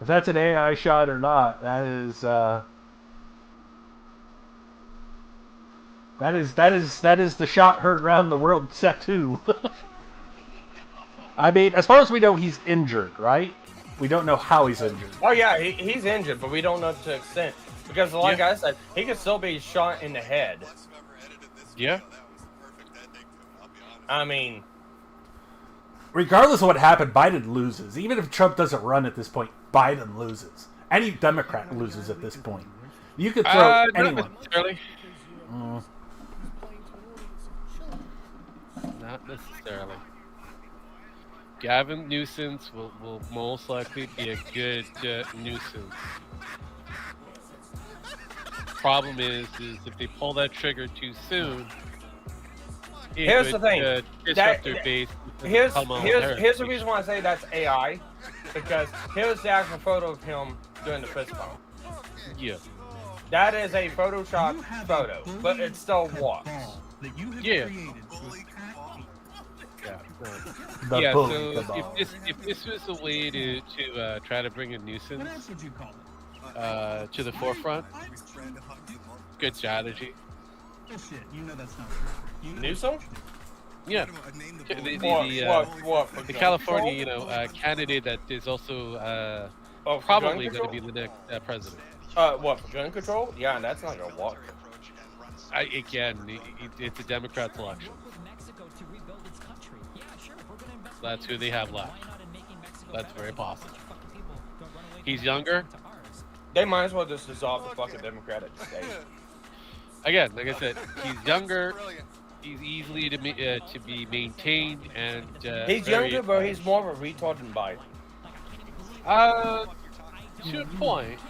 If that's an AI shot or not, that is the shot heard around the world set too. I mean, as far as we know, he's injured, right? We don't know how he's injured. Oh yeah, he's injured, but we don't know to the extent because, like I said, he could still be shot in the head. Yeah. I mean, regardless of what happened, Biden loses. Even if Trump doesn't run at this point, Biden loses. Any Democrat loses at this point. You could throw anyone. Not necessarily. Not necessarily. Gavin Newsom will most likely be a good nuisance. Problem is if they pull that trigger too soon, here's the thing. Disrupt their base. Here's the reason why I say that's AI, because here's the actual photo of him doing the fist bump. Yeah. That is a Photoshop photo, but it still works. Yeah. Yeah, so if this was a way to try to bring a nuisance to the forefront, good strategy. Newsom? Yeah. The California, candidate that is also probably going to be the next president. What, for gun control? Yeah, that's not gonna work. It's a Democrat election. That's who they have left. That's very possible. He's younger. They might as well just dissolve the fucking Democratic state. Again, like I said, he's younger. He's easily to be maintained, and he's younger, but he's more of a retard than Biden. To a point,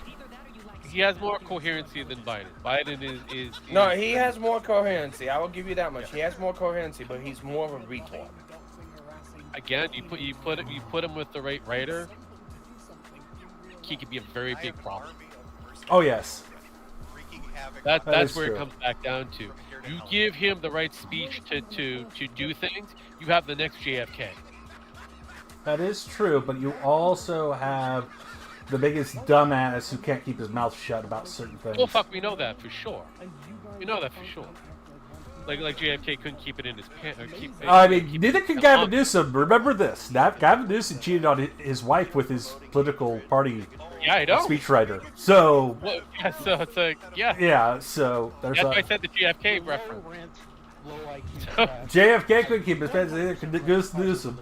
he has more coherency than Biden. Biden is no, he has more coherency. I will give you that much. He has more coherency, but he's more of a retard. Again, you put him with the right writer, he could be a very big problem. Oh yes. That's where it comes back down to. You give him the right speech to do things, you have the next JFK. That is true, but you also have the biggest dumbass who can't keep his mouth shut about certain things. Well, fuck, we know that for sure. We know that for sure. Like JFK couldn't keep it in his pants. Neither could Gavin Newsom. Remember this. Gavin Newsom cheated on his wife with his political party speechwriter. So... Well, yeah, so it's like, yeah. Yeah, so... That's why I said the JFK reference. JFK couldn't keep his pants. Neither could Newsom.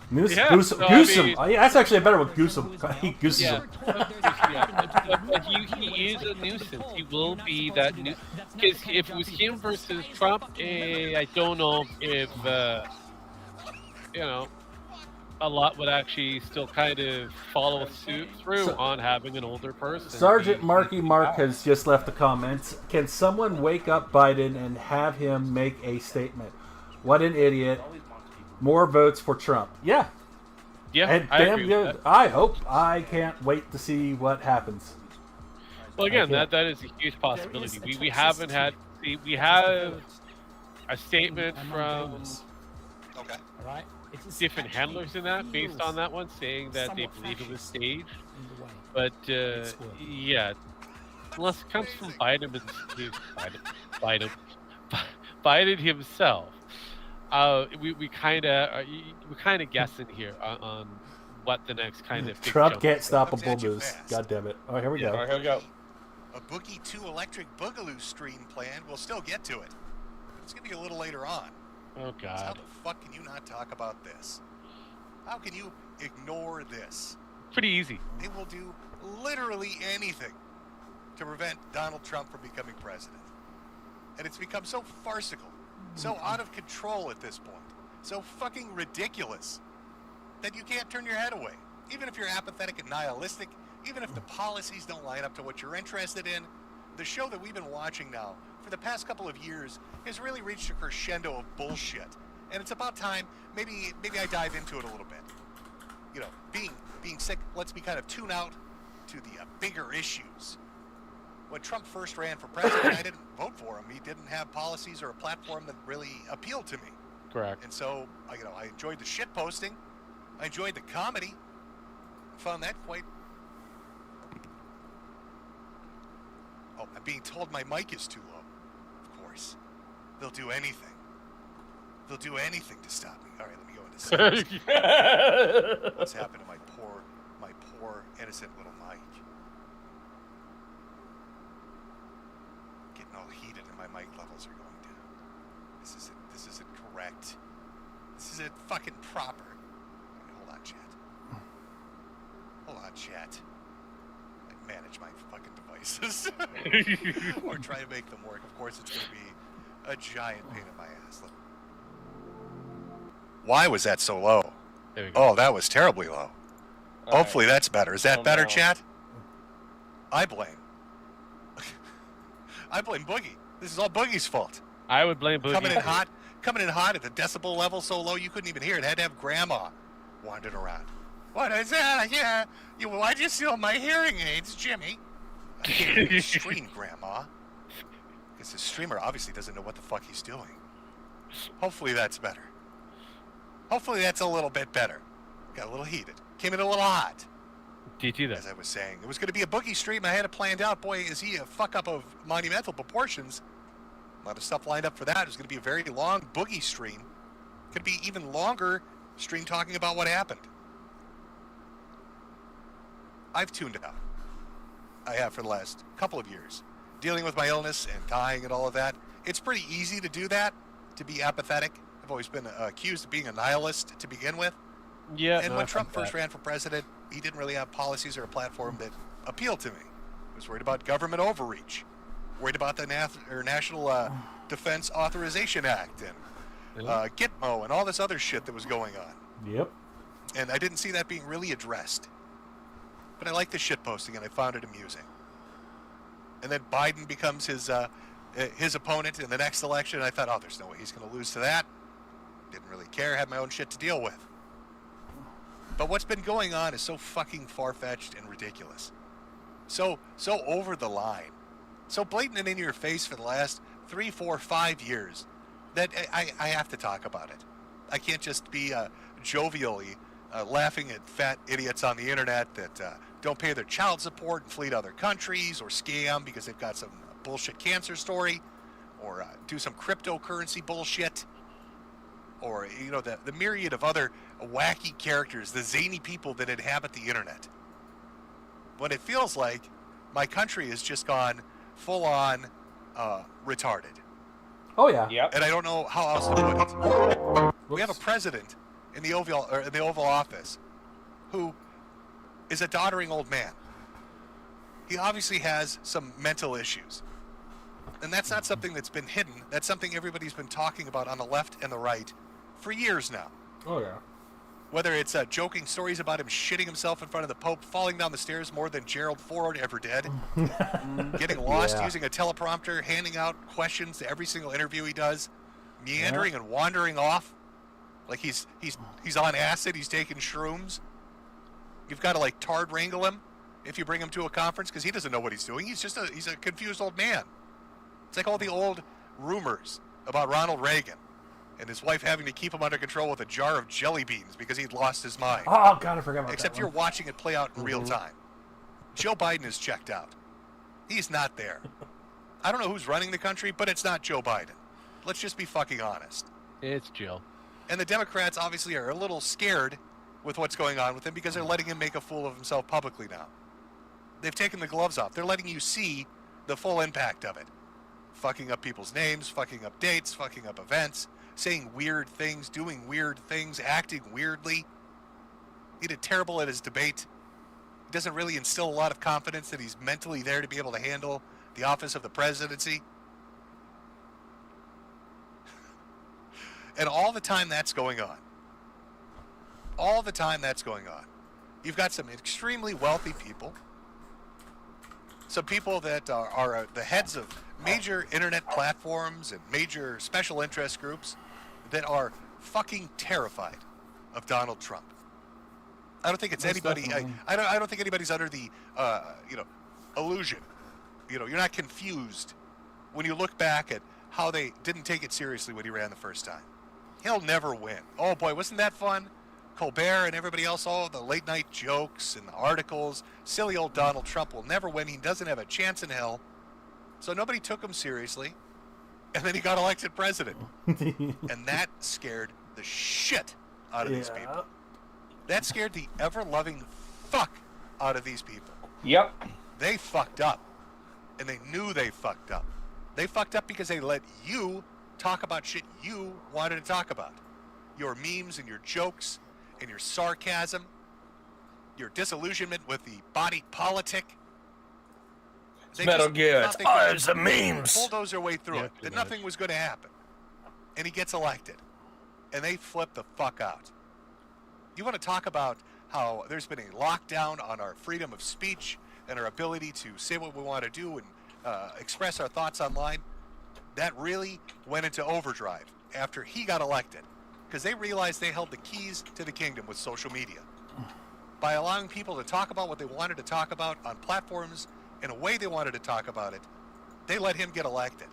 Newsom. That's actually a better one. Newsom. Goose. Yeah. But he is a nuisance. He will be that nuisance. Because if it was him versus Trump, I don't know if a lot would actually still kind of follow suit through on having an older person. Sergeant Marky Mark has just left the comments. Can someone wake up Biden and have him make a statement? What an idiot. More votes for Trump. Yeah. Yeah, and I agree with that. I hope. I can't wait to see what happens. Well, again, that is a huge possibility. We haven't had... We have a statement from different handlers in that, based on that one, saying that they believe it was staged. But, yeah, unless it comes from Biden himself, we kind of guessing here on what the next kind of Trump can't stop a bull moose. God damn it! Oh, here we go. All right, here we go. A Boogie 2 electric boogaloo stream planned. We'll still get to it. It's gonna be a little later on. Oh God! How the fuck can you not talk about this? How can you ignore this? Pretty easy. They will do literally anything to prevent Donald Trump from becoming president, and it's become so farcical, so out of control at this point, so fucking ridiculous that you can't turn your head away. Even if you're apathetic and nihilistic, even if the policies don't line up to what you're interested in, the show that we've been watching now for the past couple of years has really reached a crescendo of bullshit. And it's about time, maybe I dive into it a little bit. You know, being sick lets me kind of tune out to the bigger issues. When Trump first ran for president, I didn't vote for him. He didn't have policies or a platform that really appealed to me. Correct. And so, I enjoyed the shit posting. I enjoyed the comedy. Found that quite Oh, I'm being told my mic is too low. Of course. They'll do anything. They'll do anything to stop me. All right, let me go into settings. What's happened to my poor, innocent little mic? Getting all heated and my mic levels are going down. This isn't correct. This isn't fucking proper. All right, hold on, chat. Hold on, chat. I manage my fucking devices. Or try to make them work. Of course, it's going to be a giant pain in my ass. Look. Why was that so low? There we go. Oh, that was terribly low. All Hopefully right. that's better. Is that better, no. chat? I blame. I blame Boogie. This is all Boogie's fault. I would blame Boogie. Coming in hot at the decibel level so low you couldn't even hear it. Had to have Grandma wandering around. What is that? Yeah. Why'd you steal my hearing aids, Jimmy? I can't even stream, Grandma. Because the streamer obviously doesn't know what the fuck he's doing. Hopefully that's better. Hopefully that's a little bit better. Got a little heated. Came in a little hot. DT As that. I was saying, it was going to be a Boogie stream. I had it planned out. Boy, is he a fuck up of monumental proportions. A lot of stuff lined up for that. It was going to be a very long Boogie stream. Could be even longer stream talking about what happened. I've tuned out. I have for the last couple of years. Dealing with my illness and dying and all of that. It's pretty easy to do that, to be apathetic. I've always been accused of being a nihilist to begin with. Yeah. And no, when I Trump think first that. ran for president, he didn't really have policies or a platform that appealed to me. I was worried about government overreach, worried about the National Defense Authorization Act and Gitmo and all this other shit that was going on. Yep. And I didn't see that being really addressed. But I like the shit posting, and I found it amusing. And then Biden becomes his opponent in the next election, and I thought, oh, there's no way he's going to lose to that. Didn't really care, had my own shit to deal with. But what's been going on is so fucking far-fetched and ridiculous. So over the line. So blatant and in your face for the last 3, 4, 5 years that I have to talk about it. I can't just be jovially laughing at fat idiots on the internet that don't pay their child support and flee to other countries or scam because they've got some bullshit cancer story or do some cryptocurrency bullshit. Or, you know, the myriad of other wacky characters, the zany people that inhabit the internet. When it feels like my country has just gone full-on retarded. Oh yeah. Yep. And I don't know how else to put it. We have a president in the Oval Office who is a doddering old man. He obviously has some mental issues. And that's not something that's been hidden. That's something everybody's been talking about on the left and the right for years now. Oh yeah. Whether it's joking stories about him shitting himself in front of the Pope, falling down the stairs more than Gerald Ford ever did, getting lost Yeah. using a teleprompter, handing out questions to every single interview he does, meandering and wandering off like he's on acid, he's taking shrooms. You've got to like tard wrangle him if you bring him to a conference because he doesn't know what he's doing. He's a confused old man. It's like all the old rumors about Ronald Reagan and his wife having to keep him under control with a jar of jelly beans because he'd lost his mind. Oh god, I forgot about Except that you're one. watching it play out in real time. Joe Biden is checked out. He's not there. I don't know who's running the country, but it's not Joe Biden. Let's just be fucking honest. It's Jill. And the Democrats obviously are a little scared with what's going on with him because they're letting him make a fool of himself publicly now. They've taken the gloves off. They're letting you see the full impact of it. Fucking up people's names, fucking up dates, fucking up events, saying weird things, doing weird things, acting weirdly. He did terrible at his debate. He doesn't really instill a lot of confidence that he's mentally there to be able to handle the office of the presidency. And all the time that's going on, you've got some extremely wealthy people, some people that are the heads of major internet platforms and major special interest groups that are fucking terrified of Donald Trump. I don't think it's Most anybody. definitely. I don't think anybody's under the illusion. You're not confused when you look back at how they didn't take it seriously when he ran the first time. He'll never win. Oh boy, wasn't that fun? Colbert and everybody else, all the late night jokes and the articles. Silly old Donald Trump will never win. He doesn't have a chance in hell. So nobody took him seriously, and then he got elected president. And that scared the shit out of these people. That scared the ever-loving fuck out of these people. Yep. They fucked up, and they knew they fucked up. They fucked up because they let you talk about shit you wanted to talk about. Your memes and your jokes and your sarcasm, your disillusionment with the body politic. It's Metal Gear. It's the memes. Bulldoze their way through it. That nothing was going to happen. And he gets elected. And they flip the fuck out. You want to talk about how there's been a lockdown on our freedom of speech and our ability to say what we want to do and express our thoughts online? That really went into overdrive after he got elected. Because they realized they held the keys to the kingdom with social media. By allowing people to talk about what they wanted to talk about on platforms in a way they wanted to talk about it, they let him get elected.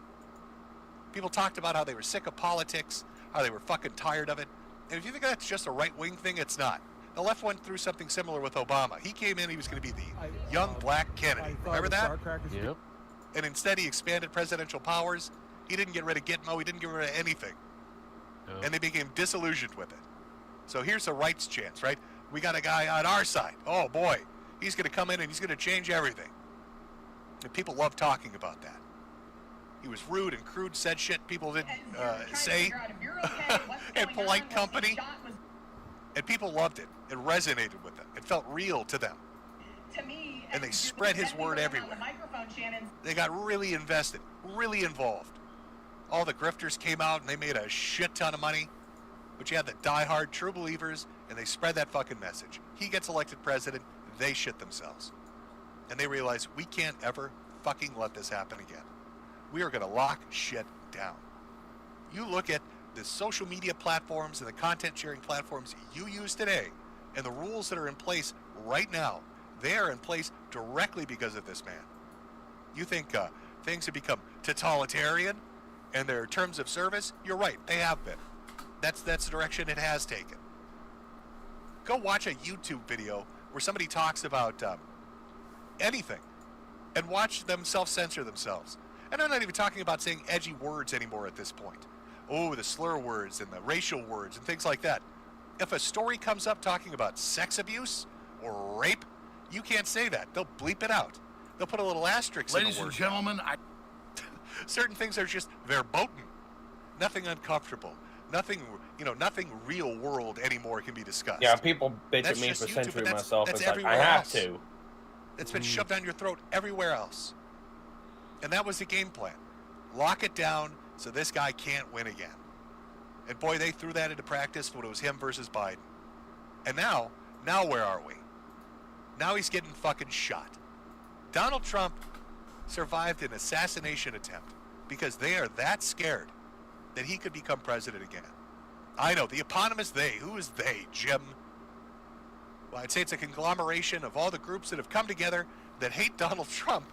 People talked about how they were sick of politics, how they were fucking tired of it. And if you think that's just a right-wing thing, it's not. The left went through something similar with Obama. He came in, he was going to be the young black Kennedy. Remember that? Yep. And instead he expanded presidential powers. He didn't get rid of Gitmo. He didn't get rid of anything. No. And they became disillusioned with it. So here's a rights chance, right? We got a guy on our side. Oh, boy. He's going to come in and he's going to change everything. And people love talking about that. He was rude and crude, said shit people didn't say in polite company. And people loved it. It resonated with them. It felt real to them. And they spread his word everywhere. They got really invested, really involved. All the grifters came out and they made a shit ton of money. But you had the diehard true believers, and they spread that fucking message. He gets elected president, they shit themselves. And they realize we can't ever fucking let this happen again. We are going to lock shit down. You look at the social media platforms and the content sharing platforms you use today, and the rules that are in place right now, they are in place directly because of this man. You think things have become totalitarian and their terms of service? You're right, they have been. That's the direction it has taken. Go watch a YouTube video where somebody talks about anything and watch them self-censor themselves. And I'm not even talking about saying edgy words anymore at this point. Oh, the slur words and the racial words and things like that. If a story comes up talking about sex abuse or rape, you can't say that. They'll bleep it out. They'll put a little asterisk in the word. Ladies and gentlemen, certain things are just verboten. Nothing uncomfortable. Nothing real world anymore can be discussed. Yeah, people bitch That's at me just for YouTube, censoring but myself. that's It's like, I everywhere have else. to. It's been shoved down your throat everywhere else. And that was the game plan. Lock it down so this guy can't win again. And boy, they threw that into practice when it was him versus Biden. And now where are we? Now he's getting fucking shot. Donald Trump survived an assassination attempt because they are that scared that he could become president again. I know, the eponymous they. Who is they, Jim? Well, I'd say it's a conglomeration of all the groups that have come together that hate Donald Trump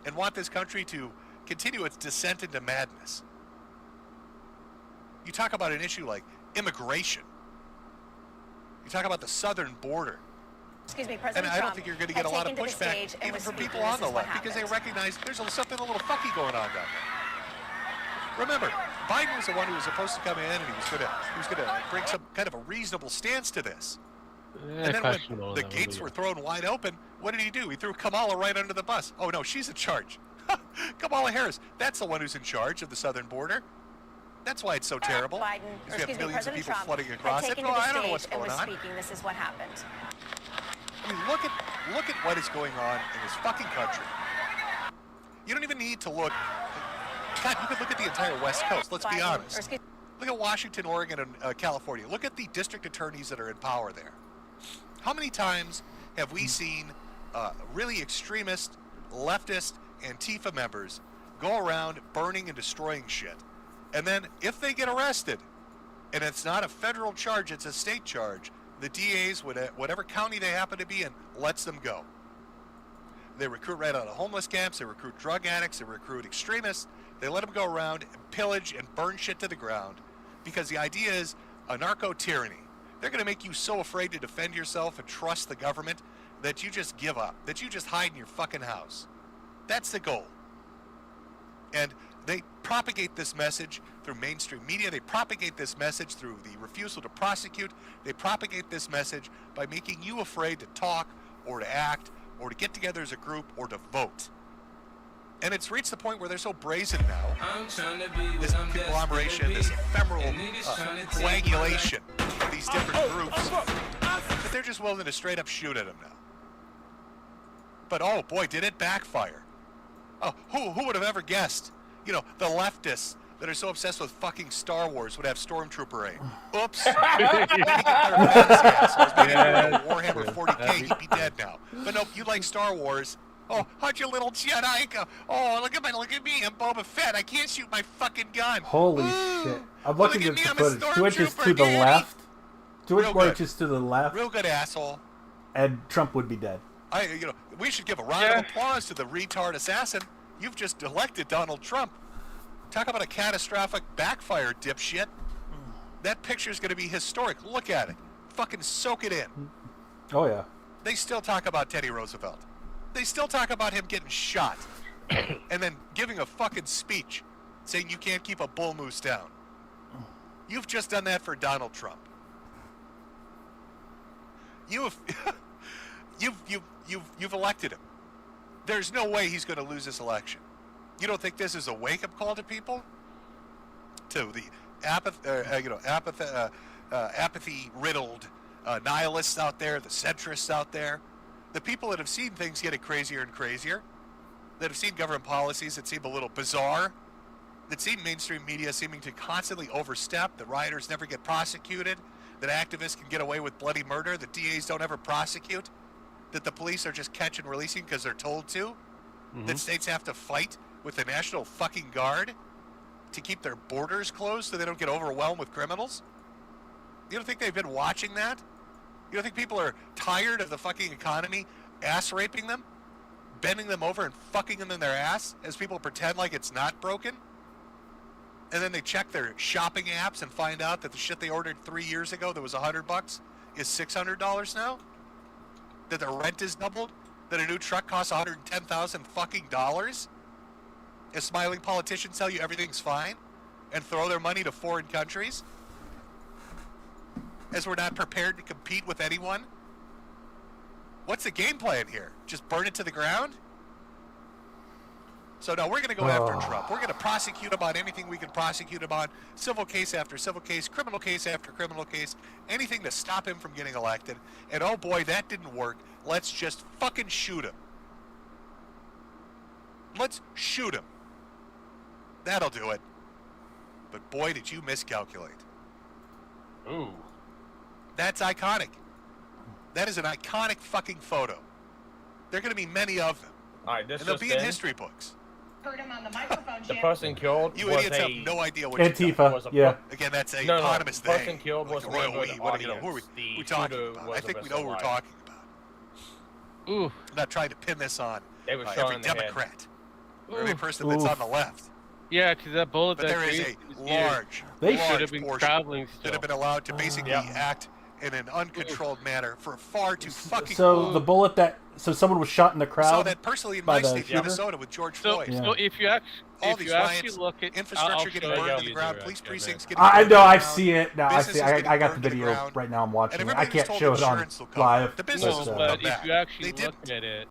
and want this country to continue its descent into madness. You talk about an issue like immigration. You talk about the southern border. Excuse me, President And I don't Trump think you're going to get a lot of pushback even from people on the left because they recognize there's something a little fucky going on down there. Remember, Biden was the one who was supposed to come in and he was going to bring some kind of a reasonable stance to this. And then when the gates were thrown wide open, what did he do? He threw Kamala right under the bus. Oh no, she's in charge. Kamala Harris, that's the one who's in charge of the southern border. That's why it's so terrible. Biden, Because we have millions of people Trump flooding across it. No, I don't know what's going on. Speaking, this is what happened. I mean, look at what is going on in this fucking country. You don't even need to look. God, you could look at the entire West Coast. Let's be honest. Look at Washington, Oregon, and California. Look at the district attorneys that are in power there. How many times have we seen really extremist, leftist, Antifa members go around burning and destroying shit? And then if they get arrested, and it's not a federal charge, it's a state charge, the DAs, whatever county they happen to be in, lets them go. They recruit right out of homeless camps, they recruit drug addicts, they recruit extremists, they let them go around and pillage and burn shit to the ground because the idea is a narco-tyranny. They're going to make you so afraid to defend yourself and trust the government that you just give up, that you just hide in your fucking house. That's the goal. And they propagate this message through mainstream media. They propagate this message through the refusal to prosecute. They propagate this message by making you afraid to talk or to act or to get together as a group or to vote. And it's reached the point where they're so brazen now, this conglomeration, this ephemeral coagulation of these different groups, that they're just willing to straight up shoot at them now. But oh boy, did it backfire. Oh, who would have ever guessed? You know, the leftists that are so obsessed with fucking Star Wars would have Stormtrooper aim. Oops. Warhammer 40K, he'd be dead now. But no, you like Star Wars. Oh, how'd your little Jedi go? Oh, look at me, I'm Boba Fett. I can't shoot my fucking gun. Holy shit. I'm looking at the footage. 2 inches to the left. 2 inches to the left. Real good, asshole. And Trump would be dead. We should give a round of applause to the retard assassin. You've just elected Donald Trump. Talk about a catastrophic backfire, dipshit. That picture's going to be historic. Look at it. Fucking soak it in. Oh, yeah. They still talk about Teddy Roosevelt. They still talk about him getting shot and then giving a fucking speech saying you can't keep a bull moose down. You've just done that for Donald Trump. You've elected him. There's no way he's going to lose this election. You don't think this is a wake-up call to people? To the apathy-riddled nihilists out there, the centrists out there, the people that have seen things getting crazier and crazier, that have seen government policies that seem a little bizarre, that see mainstream media seeming to constantly overstep, that rioters never get prosecuted, that activists can get away with bloody murder, that DAs don't ever prosecute, that the police are just catch and releasing because they're told to, that states have to fight with the National fucking Guard to keep their borders closed so they don't get overwhelmed with criminals? You don't think they've been watching that? You don't think people are tired of the fucking economy ass raping them? Bending them over and fucking them in their ass as people pretend like it's not broken? And then they check their shopping apps and find out that the shit they ordered 3 years ago that was $100 is $600 now? That the rent is doubled? That a new truck costs $110,000 fucking dollars? As smiling politicians tell you everything's fine and throw their money to foreign countries? As we're not prepared to compete with anyone? What's the game plan here? Just burn it to the ground? So no, we're going to go after Trump. We're going to prosecute him on anything we can prosecute him on. Civil case after civil case, criminal case after criminal case, anything to stop him from getting elected. And oh boy, that didn't work. Let's just fucking shoot him. Let's shoot him. That'll do it. But boy, did you miscalculate. Ooh. That's iconic. That is an iconic fucking photo. There are going to be many of them. All right, this and they'll just be in in. history books. Heard him on the microphone, The Jim. person killed You was idiots a... have no idea what you're doing. Antifa, yeah. Again, that's a No, eponymous the person thing. killed was like a a member royal of the we. What, who are we, audience. The we talking shooter about? was I think a we know who we're alive. talking about. Ooh. I'm not trying to pin this on They were shot every in the head. Democrat or every person that's on the left. Yeah, because that bullet But that there is grazed a his ear large should have been portion traveling that still. have been allowed to basically Yeah. act in an uncontrolled manner for far too fucking So long. the bullet that... So someone was shot in the I crowd? saw that personally in by my the state, shooter? Minnesota, with George So, Floyd. Yeah. so if you actually, All if these you actually riots, look at infrastructure I'll getting show burned you to the ground, right police now, precincts man. getting I burned know, to the I've ground. seen it. Now I Businesses see. I getting got the burned to the video ground. right now. I'm watching And it. I everybody's can't told show it on insurance will cover live. the No, businesses but, will but come if back. you actually They look didn't. at it,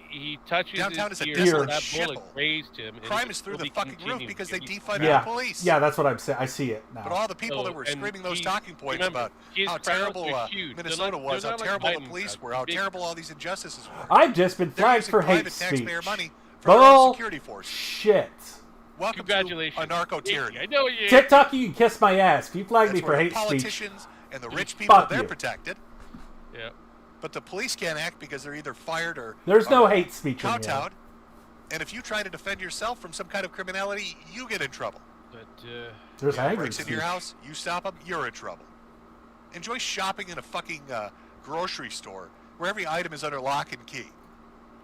he touches Downtown his is a ear, desolate that bullet shithole. grazed him. and Crime it is through will the be fucking roof continuing. because they He's defunded Yeah, the police. yeah, that's what I'm saying. I see it now. But all the people that were and screaming those he- talking points remember, about his how crowds terrible are huge. They're Minnesota like- was, they're how not like terrible the Biden police crowds. were, how Big- terrible all these injustices were. I've just been They're flagged using for hate private taxpayer speech. money for their own security force. Shit. Welcome Congratulations. to anarcho-tyranny. I know you. TikTok, you can kiss my ass. If you flag me That's for where the hate speech, politicians and the rich people, Fuck they're you. protected. Yeah. But the police can't act because they're either fired or there's no or hate speech in here. kowtowed. And if you try to defend yourself from some kind of criminality, you get in trouble. But There's angry Breaks into speech. your house, you stop them, you're in trouble. Enjoy shopping in a fucking grocery store where every item is under lock and key.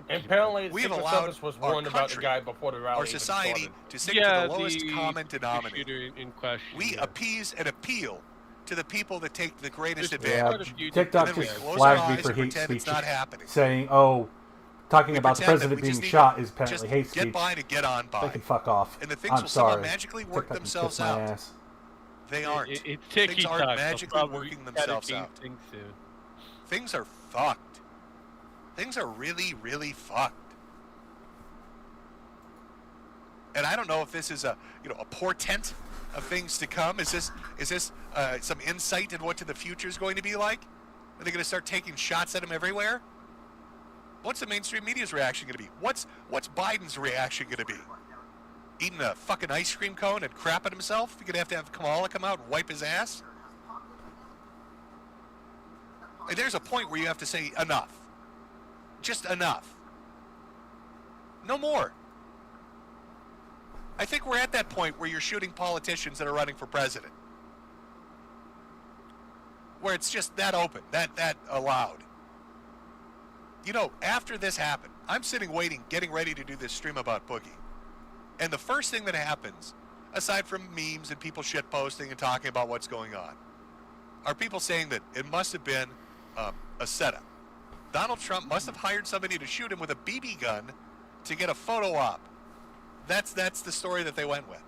And apparently, We have Secret allowed Service was our warned about the country, guy before the rally. Our even society started. to sink yeah, to the lowest common the denominator. shooter in question. We yeah. appease and appeal to the people that take the greatest There's Yeah, advantage. quite a few TikTok And then we just close our flagged me eyes for and hate pretend speech, it's not happening. saying, "Oh, talking about the president being shot is apparently hate speech. Get by to get on by. They can fuck off. And the things I'm will sorry. somehow magically work TikTok themselves can kiss my out. ass. They aren't. It's Things aren't magically working themselves out. Things soon. Things are fucked. Things are really, really fucked. And I don't know if this is a portent of things to come. Is this some insight into what the future is going to be like? Are they going to start taking shots at him everywhere? What's the mainstream media's reaction going to be? What's Biden's reaction going to be? Eating a fucking ice cream cone and crapping himself? You're going to have Kamala come out and wipe his ass? And there's a point where you have to say enough. Just enough. No more. I think we're at that point where you're shooting politicians that are running for president. Where it's just that open, that allowed. After this happened, I'm sitting waiting, getting ready to do this stream about Boogie. And the first thing that happens, aside from memes and people shitposting and talking about what's going on, are people saying that it must have been a setup. Donald Trump must have hired somebody to shoot him with a BB gun to get a photo op. That's the story that they went with.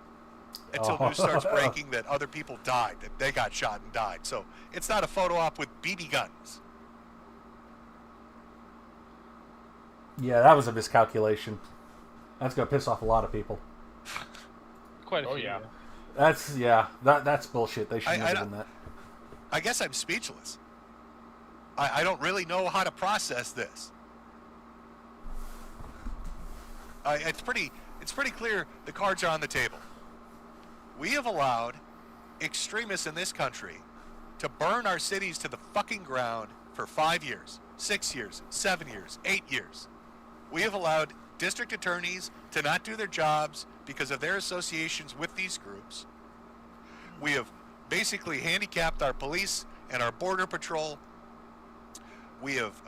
Until news starts breaking that other people died, that they got shot and died. So it's not a photo op with BB guns. Yeah, that was a miscalculation. That's gonna piss off a lot of people. Quite a few. Yeah. That's bullshit. They should have done that. I guess I'm speechless. I don't really know how to process this. It's pretty clear the cards are on the table. We have allowed extremists in this country to burn our cities to the fucking ground for 5 years, 6 years, 7 years, 8 years. We have allowed district attorneys to not do their jobs because of their associations with these groups. We have basically handicapped our police and our border patrol. We have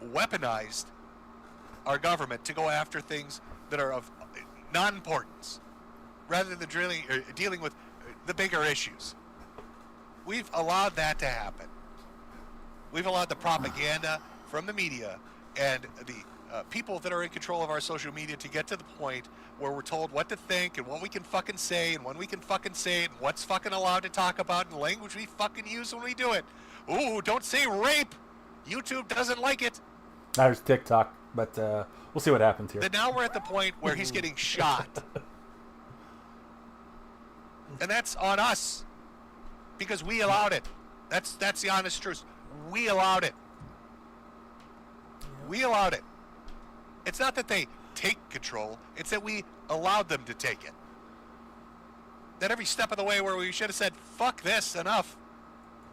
weaponized our government to go after things that are of non-importance, rather than dealing with the bigger issues. We've allowed that to happen. We've allowed the propaganda from the media and the people that are in control of our social media to get to the point where we're told what to think and what we can fucking say and when we can fucking say it and what's fucking allowed to talk about and the language we fucking use when we do it. Ooh, don't say rape! YouTube doesn't like it. There's TikTok, but we'll see what happens here. Then now we're at the point where he's getting shot. And that's on us. Because we allowed it. That's the honest truth. We allowed it. We allowed it. It's not that they take control. It's that we allowed them to take it. That every step of the way where we should have said, fuck this, enough.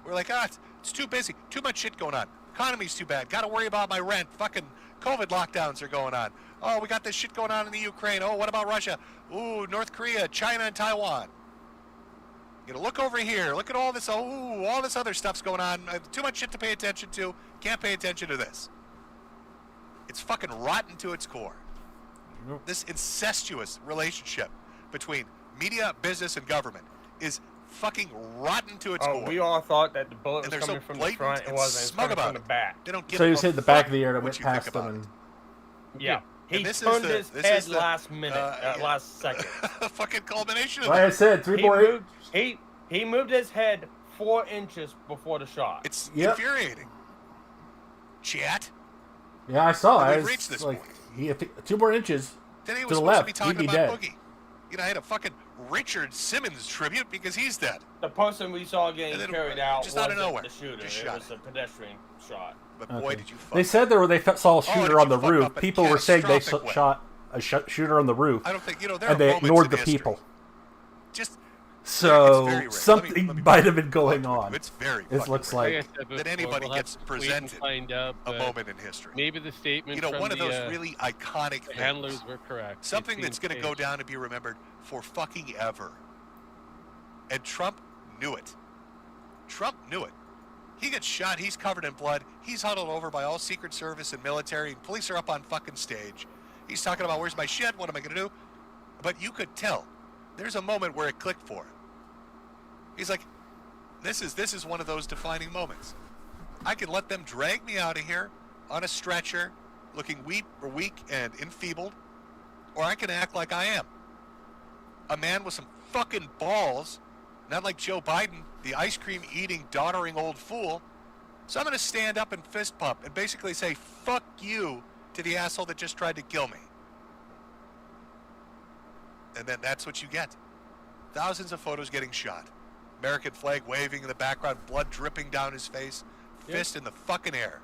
We're like, it's too busy. Too much shit going on. Economy's too bad. Got to worry about my rent. Fucking COVID lockdowns are going on. Oh, we got this shit going on in the Ukraine. Oh, what about Russia? Ooh, North Korea, China, and Taiwan. Look over here. Look at all this. Oh, all this other stuff's going on. Too much shit to pay attention to. Can't pay attention to this. It's fucking rotten to its core. This incestuous relationship between media, business, and government is fucking rotten to its core. We all thought that the bullet was coming so from the front. It wasn't. It was coming from the back. They don't give So you a said the back fuck of the air that what went you think past about them. it. Yeah. He And this turned is the- his this head is the, last minute, last second. Fucking culmination of Like I it. said, He moved his head 4 inches before the shot. It's Yep. infuriating. Chat. Yeah, I saw it. We've reached this point. If 2 more inches Today to was the supposed left, to be talking he'd be about dead. Boogie. I had a fucking Richard Simmons tribute because he's dead. The person we saw And getting then carried out just out of wasn't nowhere, the shooter. just It shot was a pedestrian shot. But boy, Okay. did you fuck They up. said they saw a did shooter you on the fuck roof. up in People were saying they catastrophic way. shot a shooter on the roof, I don't think, there are and they moments ignored in the history. people. Just So very rare. something Let me might have been going on. It's very It fucking looks rare. like I said that before, anybody we'll gets have to wait and presented find out, a but moment in history. maybe the statement from One of the, those really iconic the things. handlers were correct. Something It's that's being going to go staged. down and be remembered for fucking ever. And Trump knew it. Trump knew it. He gets shot. He's covered in blood. He's huddled over by all Secret Service and military. And police are up on fucking stage. He's talking about, where's my shit? What am I going to do? But you could tell. There's a moment where it clicked for him. He's like, this is one of those defining moments. I can let them drag me out of here on a stretcher looking weak and enfeebled, or I can act like I am. A man with some fucking balls, not like Joe Biden, the ice cream eating, doddering old fool. So I'm going to stand up and fist pump and basically say, fuck you to the asshole that just tried to kill me. And then that's what you get. Thousands of photos getting shot. American flag waving in the background, blood dripping down his face, fist in the fucking air.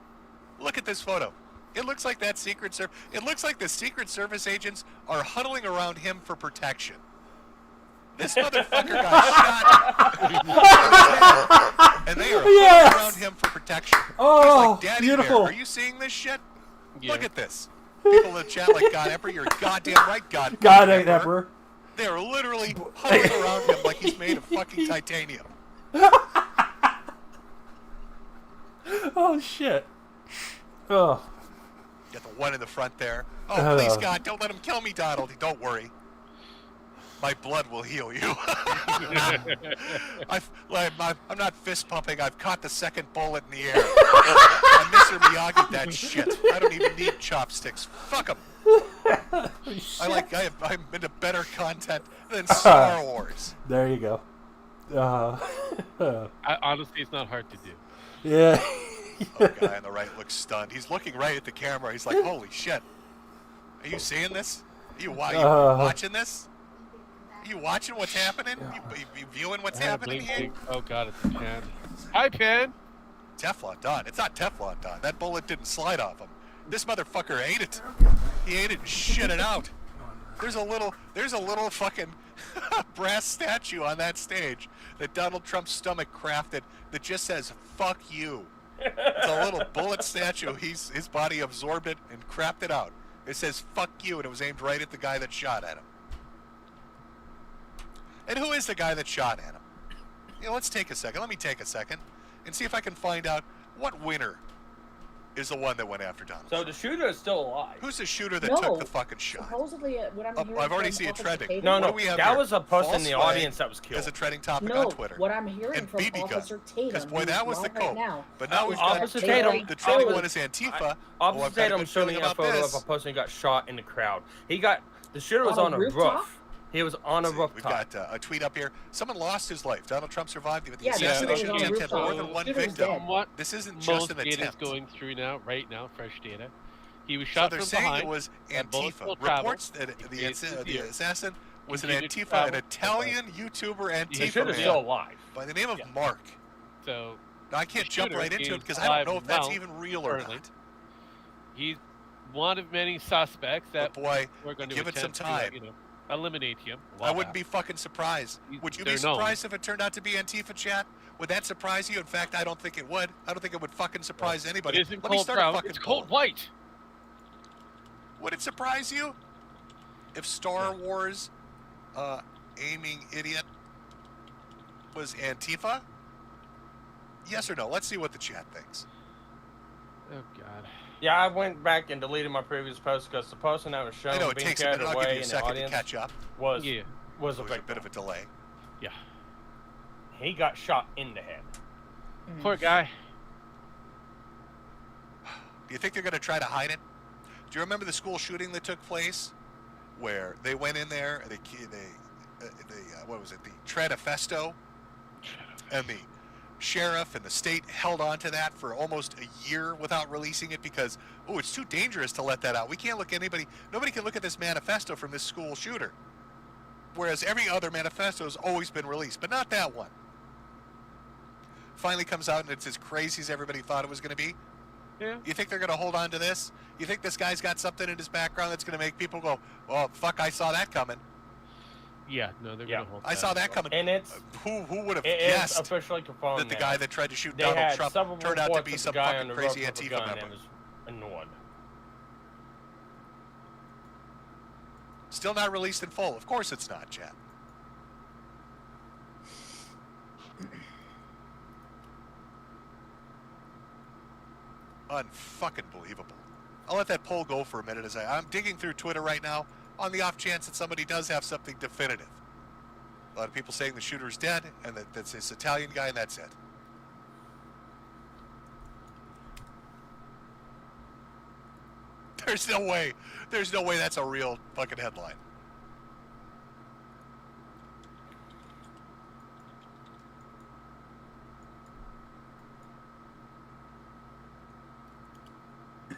Look at this photo. It looks like that it looks like the Secret Service agents are huddling around him for protection. This motherfucker got shot. And they are huddling around him for protection. Oh, he's like, Daddy beautiful. Bear, are you seeing this shit? Yeah. Look at this. People in the chat like, God Emperor, you're goddamn right, God Emperor. They are literally huddling around him like he's made of fucking titanium. Oh, shit. Oh. Get the one in the front there. Oh, please, God, don't let him kill me, Donald. Don't worry. My blood will heal you. I'm not fist pumping. I've caught the second bullet in the air. I Mr. Miyagi that shit. I don't even need chopsticks. Fuck him. I'm into better content than Star Wars. There you go. Honestly, it's not hard to do. Yeah. Oh, guy on the right looks stunned. He's looking right at the camera. He's like, holy shit. Are you seeing this? Are you watching this? Are you watching what's happening? You viewing what's happening here? Oh, God, it's a Pan. Hi, Pan. Teflon Don. It's not Teflon Don. That bullet didn't slide off him. This motherfucker ate it. He ate it and shit it out. There's a little fucking brass statue on that stage that Donald Trump's stomach crafted that just says, fuck you. It's a little bullet statue. His body absorbed it and crapped it out. It says, fuck you, and it was aimed right at the guy that shot at him. And who is the guy that shot at him? Let's take a second. Let me take a second and see if I can find out what winner is the one that went after Donald So Trump. the shooter is still alive. Who's the shooter that took the fucking shot? Supposedly, what I'm hearing I've already from seen it Officer trending. Tatum, No, What do we have that here? was a person in the False audience flag that was killed. as a trending topic No, on Twitter. what I'm hearing And from BB gun. Officer Tatum, Because, boy, that was the who's code. right now, But now we've got Officer Tatum. the trending one is Antifa. Officer Tatum showed me a photo of a person who got shot in the crowd. The shooter was on a roof. He was on a rooftop. We've got a tweet up here. Someone lost his life. Donald Trump survived. But the Yeah, assassination yeah, attempt had more than one Shooter's victim. dead. What This isn't just most an data is attempt. going through right now, fresh data. He was So shot they're from saying behind. it was and bullets Antifa. will travel. Reports that the assassin was an Continued to Antifa, travel. an Italian YouTuber The Antifa shooter's man still alive. by the name of Yeah. Mark. So Now, I can't jump shooter right into it is because I don't know alive if that's now, even real or currently. not. he's one of many suspects that But boy, we're going to give it some attempt to, time. eliminate him. I wouldn't be fucking surprised. Would you be They're known. surprised if it turned out to be Antifa, chat? Would that surprise you? In fact, I don't think it would. I don't think it would fucking surprise anybody. It isn't Let me cold start a brown. fucking It's cold poll. white. Would it surprise you if Star Wars aiming idiot was Antifa? Yes or no? Let's see what the chat thinks. Oh God. Yeah, I went back and deleted my previous post because the person that was I shown know it being takes a carried minute. I'll give away you a in the second to audience catch up. was Yeah. was a There was a victim. bit of a delay. Yeah. He got shot in the head. Poor guy. Do you think they're going to try to hide it? Do you remember the school shooting that took place, where they went in there, and what was it, the Tranifesto, and the sheriff and the state held on to that for almost a year without releasing it because, oh, it's too dangerous to let that out. We can't look nobody can look at this manifesto from this school shooter. Whereas every other manifesto has always been released, but not that one. Finally comes out and it's as crazy as everybody thought it was going to be. Yeah. You think they're going to hold on to this? You think this guy's got something in his background that's going to make people go, "Well, fuck, I saw that coming. Yeah. No, they're going to hold. I saw that coming." And it's Who would have it is guessed officially confirmed that the now. guy that tried to shoot They Donald had Trump several turned out to reports be of the some guy on fucking the crazy roof with a Antifa gun member? and was ignored. Still not released in full. Of course it's not, chat. Unfucking believable. I'll let that poll go for a minute as I'm digging through Twitter right now on the off chance that somebody does have something definitive. A lot of people saying the shooter's dead and that that's this Italian guy and that's it. There's no way. There's no way that's a real fucking headline.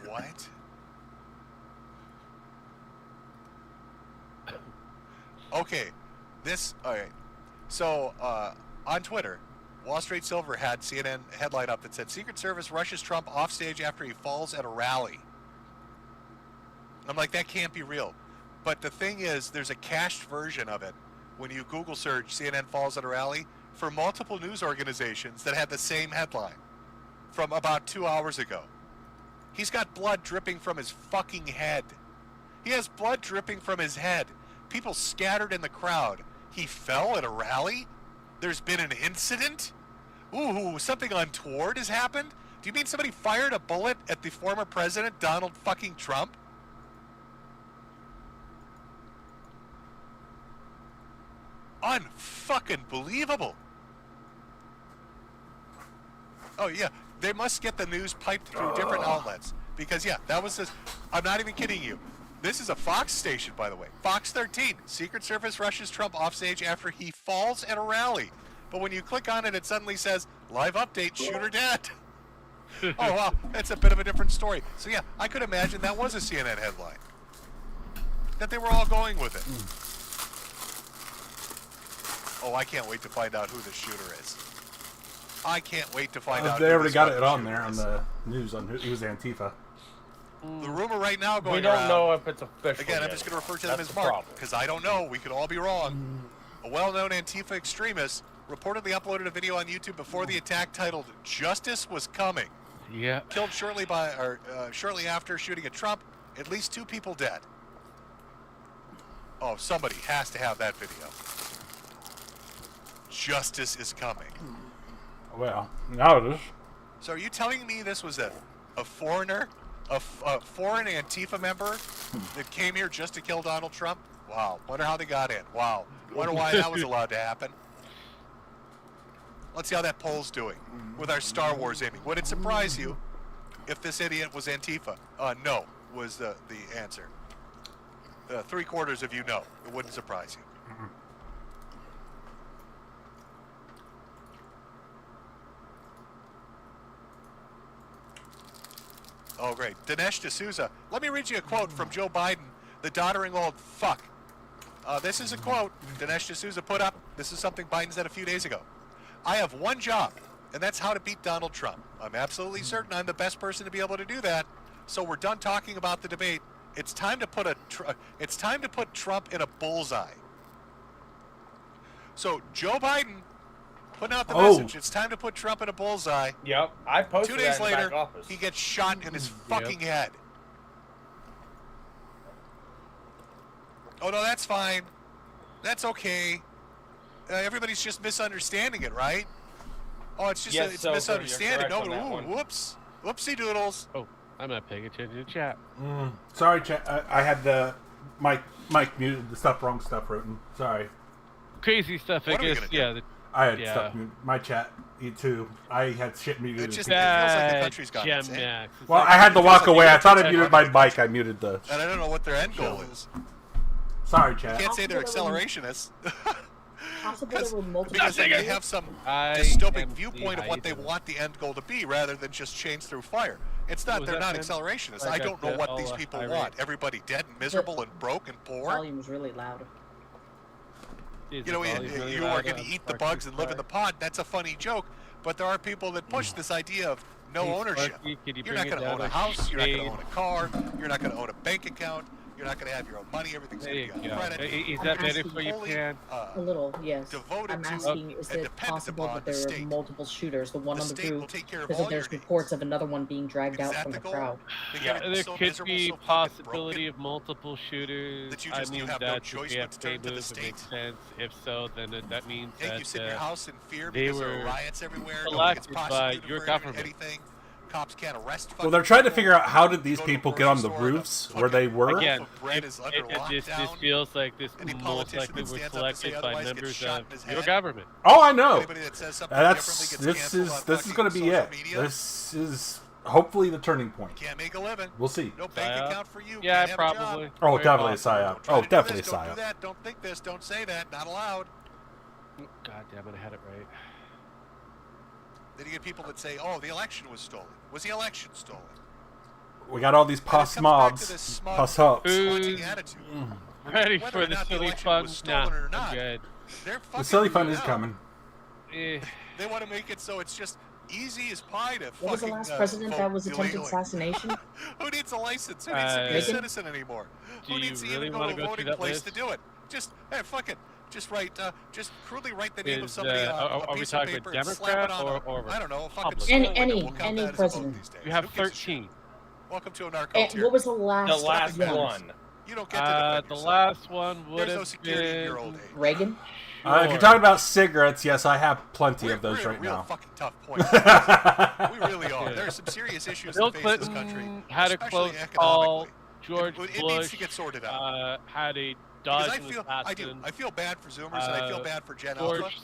What? Okay, all right. So, on Twitter, Wall Street Silver had CNN headline up that said, Secret Service rushes Trump offstage after he falls at a rally. I'm like, that can't be real. But the thing is, there's a cached version of it when you Google search CNN falls at a rally for multiple news organizations that had the same headline from about 2 hours ago. He's got blood dripping from his fucking head. He has blood dripping from his head. People scattered in the crowd. He fell at a rally? There's been an incident? Ooh, something untoward has happened? Do you mean somebody fired a bullet at the former president, Donald fucking Trump? Unfucking believable. Oh, yeah. They must get the news piped through different outlets. Because, yeah, that was I'm not even kidding you. This is a Fox station, by the way. Fox 13. Secret Service rushes Trump offstage after he falls at a rally. But when you click on it, it suddenly says, live update, shooter dead. Oh, wow. That's a bit of a different story. So, yeah, I could imagine that was a CNN headline. That they were all going with it. Oh, I can't wait to find out who the shooter is. I can't wait to find out. They who already got the it on there shooter on is. the news. He was Antifa. The rumor right now going We don't around, know if it's official. again, I'm yet. just going to refer to That's them as the Mark, problem. because I don't know. We could all be wrong. A well-known Antifa extremist reportedly uploaded a video on YouTube before the attack titled "Justice Was Coming." Yeah. Killed shortly after shooting at Trump. At least 2 people dead. Oh, somebody has to have that video. Justice is coming. Well, now it is. So are you telling me this was a foreigner, a foreign Antifa member that came here just to kill Donald Trump? Wow. Wonder how they got in. Wow. Wonder why that was allowed to happen. Let's see how that poll's doing with our Star Wars aiming. Would it surprise you if this idiot was Antifa? No, was the answer. 3/4 of you know. It wouldn't surprise you. Oh, great. Dinesh D'Souza. Let me read you a quote from Joe Biden, the doddering old fuck. This is a quote Dinesh D'Souza put up. This is something Biden said a few days ago. I have one job, and that's how to beat Donald Trump. I'm absolutely certain I'm the best person to be able to do that. So we're done talking about the debate. It's time to put Trump in a bullseye. So Joe Biden putting out the message. It's time to put Trump in a bullseye. Yep, I posted 2 days that in the later, back office. he gets shot in his fucking head. Oh, no, that's fine. That's okay. Everybody's just misunderstanding it, right? Oh, it's just Yes, it's so, misunderstanding. sir, No, you're correct on that ooh, one. whoops. Whoopsie doodles. Oh, I'm not paying attention to chat. Sorry, I had the mic muted. The wrong stuff written. Sorry. Crazy stuff, I What are we guess. gonna do? Yeah. I had Yeah. stuff muted. My chat, you too. I had shit muted. It just feels like the country's gone Gem insane. Max. It's Well, like- I had to feels walk like away. you I thought I took muted that my mic. I muted the. And I don't know what their end goal is. Sorry, chat. Can't say they're accelerationists. Possible there were multiple. Because they have some I dystopic am viewpoint of the what they idol. want the end goal to be rather than just change through fire. It's not, was they're that, not man? accelerationists. I I got don't know the- what these oh, people irate. want. Everybody dead and miserable and broke and poor. Volume was really loud. Is You know, the volume really you loud are going to on eat the Sparky bugs and live in the Spark? pod. That's a funny joke. But there are people that push this idea of no Hey, ownership. Sparky, can you You're bring not it going to down own a a house. You're not going shade? to own a car. You're not going to own a bank account. You're not going to have your own money. Everything's There going you to be go. on credit. Is I'm that better asking for you, Fully, Pan? A little, yes. devoted I'm to asking, is and it dependent possible upon that the there state. are multiple shooters? The one The on the state will roof, take care of because all there's your reports needs. of another one being dragged Is out that from the the goal? crowd. They Yeah, get it There so could miserable, be so fucking possibility broken. of multiple shooters. that you just- I you mean, have no that choice the but to turn to the move state. makes sense. If so, then that means Yeah, you that sit in your house in fear they because there were are riots everywhere. Nobody gets selected by prosecuted your for government. anything. Cops can't arrest. Well, they're trying to fucking figure out how did these Go to a people get on the grocery store and a roofs where they fucking were. loaf again, of bread is under this lockdown. feels like this Any most politician likely that were stands up to say selected by otherwise gets members shot of in his your head. Oh, government. I know. Anybody that says something differently That's gets this canceled is on this is fucking going to be social it. media. This is hopefully the turning point. Can't make a living. We'll see. No bank account for you. Yeah, Can't have a job. probably. Oh, Very definitely a possible. psyop. Try Oh, to do definitely a this, don't do psyop. that. Don't think this. Don't say that. Not allowed. God damn it, I had it right. Then you get people that say, "Oh, the election was stolen." Was the election stolen? We got all these And it pus comes back to mobs, this smug, pus ups. taunting attitude. Ready Whether for or the not the silly election fun? was stolen Nah, or I'm not. good. They're fucking The silly fun you is out. coming. Eh, They want to make it so it's just easy as pie to What was the fucking, last president that vote was attempted illegally. assassination? Who needs a license? Who needs to be a Reagan? citizen anymore? Do Who you needs to really even go wanna to a go through voting that place list? to do it? Just, hey, fuck it. Just write, just crudely write the name of Is, somebody on a are we piece talking of paper about and slap it Democrat on or I don't know, a fucking Republican? store window. We'll count Any that as a vote president. these days. You have Who gives a shit? 13. Welcome to a narco And tyranny. what was the last? The last one? one. You don't get to defend The yourself. last one would There's have no security in your been... old age. Reagan. If you're talking about cigarettes, yes, I have plenty of those we're right at a real now. fucking tough point. We really are. There are some serious issues Bill that face this Clinton country, had a especially close call. economically. George It needs Bush to get sorted out. had a Because dodge I feel bad for Zoomers and I feel bad for Gen Alpha. George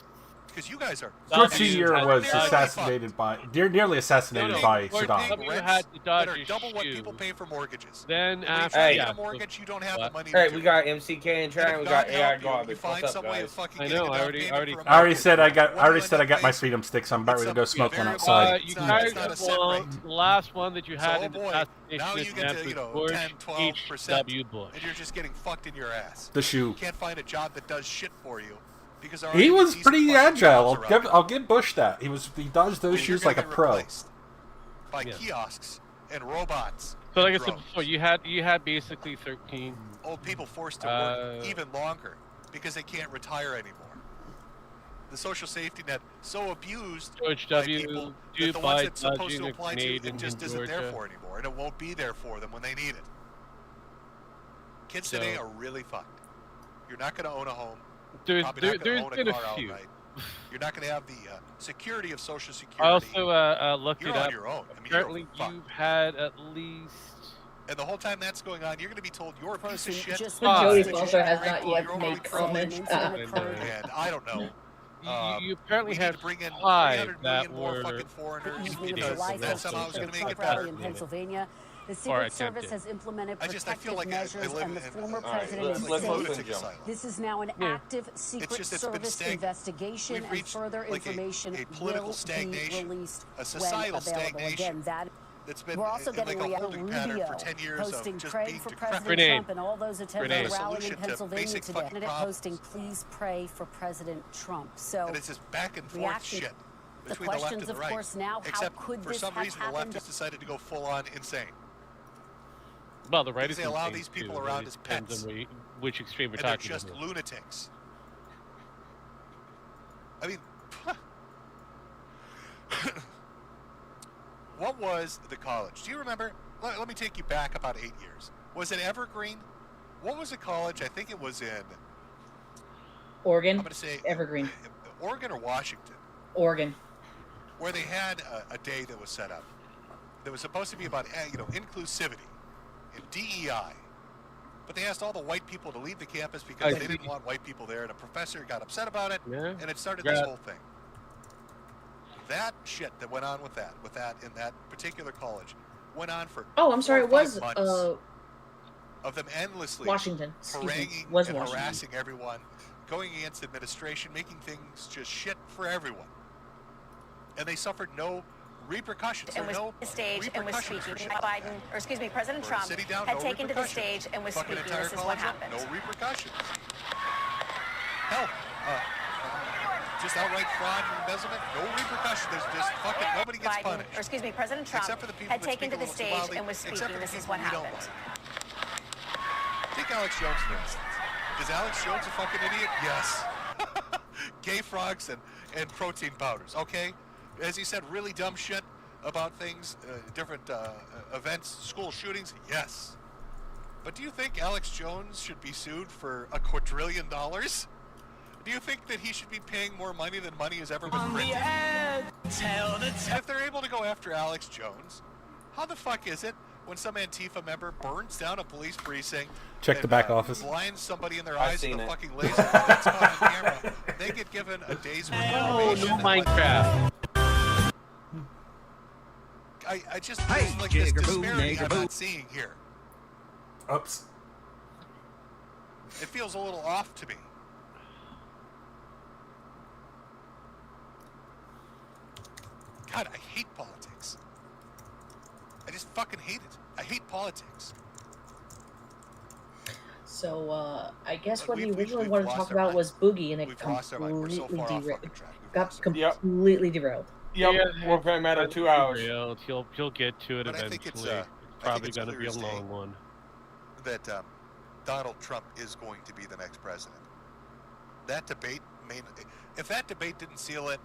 Because you guys are. George W Senior had was to dodge- assassinated by, nearly assassinated No, by George Saddam. W Rents had to dodge that are his double what shoe. people pay for mortgages. Then When you after, try to Hey. get a mortgage, you don't have the money. Hey, to we do got it. MCK in And chat. if We God got AI help you, garbage. you find What's up, some way of guys? fucking I getting know, a I down already payment for a I already mortgage. said I got What do you end up my paying? freedom sticks. I'm about ready to go It's smoke one very- outside. you It's not- guys it's not a have set won rate. the last one that you had So, in the boy, assassination now you get attempt to, was 10, George 12%, H.W. Bush. and you're just getting fucked in your ass. The shoe. You can't find a job that does shit for you because there He aren't was decent pretty fucking agile. jobs around. I'll give Bush that. He dodged those And you're shoes like a gonna get pro. replaced by Yeah. kiosks and robots. So like I and said drones. before, you had basically 13. Old people forced to work even longer because they can't retire anymore. The social safety net so abused George by W. people due that the ones by it's supposed dodging to a apply to, grenade it in just isn't there Georgia. for anymore, and it won't be there for them when they need it. Kids So- today are really fucked. You're not going to own a home. There's Probably not going there's to own been a a car few. outright. You're not going to have the security of Social Security. I also looked You're it on up. your own. I mean, Apparently, you're fucked. you've had at least. And the whole time that's going on, you're going to be told you're a piece of shit. Jody that you Foster should has be not grateful yet you're made only privileged. comment. And I don't know. You apparently We need had to bring in 5 300 that million more were. fucking foreigners Evening of because July that somehow is going to make it rally better. in Pennsylvania. The Or Secret Service attempted. has implemented I protective feel like I measures, live and the in former All right, president let's is move safe. to lunatic Jim. asylum. This is now an Yeah. active Secret just it's been Service stagnant. investigation, We've and reached further like information a political will stagnation, be released a societal when available. stagnation. Again, that That's been we're also in like getting a Riyadh holding pattern Rubio for 10 years posting of just pray being for decrepit. President Grenade. Trump and all those attending Grenade. the rally in Solution to Pennsylvania basic today. fucking Candidate problems. posting, please pray for President Trump. So And it's this back and forth reaction- shit the between the left questions, and the of right. course, now, how Except could for this some have reason the left happened? has decided to go full on insane. Well, the right Because is they allow insane, these people too. around It as depends pets. on which extreme we're And they're talking just about. lunatics. I mean, what was the college? Do you remember? Let me take you back about 8 years. Was it Evergreen? What was the college? I think it was in, I'm Oregon, going to say, Evergreen, Oregon or Washington, Oregon. where they had a day that was set up that was supposed to be about inclusivity and DEI. But they asked all the white people to leave the campus because they didn't want white people there, and a professor got upset about it, Yeah. and it started this whole thing. That shit that went on with that in that particular college went on for Oh, I'm sorry. It 4 or was 5 months of them endlessly Washington. Excuse me. haranguing Was and Washington. harassing everyone, going against administration, making things just shit for everyone. And they suffered no repercussions. There And were was no the stage and was repercussions for speaking. shit. Biden, or excuse me, President For Trump sitting down, had no taken to the repercussions. stage and was Fucking speaking. entire This is what college up, happened. no repercussions. Hell, just outright fraud and embezzlement, no repercussions. There's just fucking nobody gets Biden, punished. or excuse me, President Trump Except for the people had that taken to speak a the little too stage loudly, and was except speaking. for the This is people what we don't happened. like. Take Alex Jones, for instance. Is Alex Jones a fucking idiot? Yes. Gay frogs and protein powders, okay? As he said, really dumb shit about things, different events, school shootings, yes. But do you think Alex Jones should be sued for $1 quadrillion? Do you think that he should be paying more money than money has ever been printed? And if they're able to go after Alex Jones, how the fuck is it when some Antifa member burns down a police precinct, Check the and, back office. blinds somebody in their I've eyes with seen a it. fucking laser, and that's caught on camera, they get given a day's worth of Oh, probation no and, like, Minecraft. I just there's like this disparity I'm not seeing here. Oops. It feels a little off to me. God, I hate politics. I just fucking hate it. I hate politics. So, I guess what he We've originally wanted to talk about was Boogie, and it We've lost our mind. We're so far off fucking track. We've got lost our mind. completely derailed. Yep, Yeah, we're going to matter 2 hours. He'll get to it But I eventually. think it's, It's I probably think it's going to be a clear as day long one. that Donald Trump is going to be the next president. That debate if that debate didn't seal it,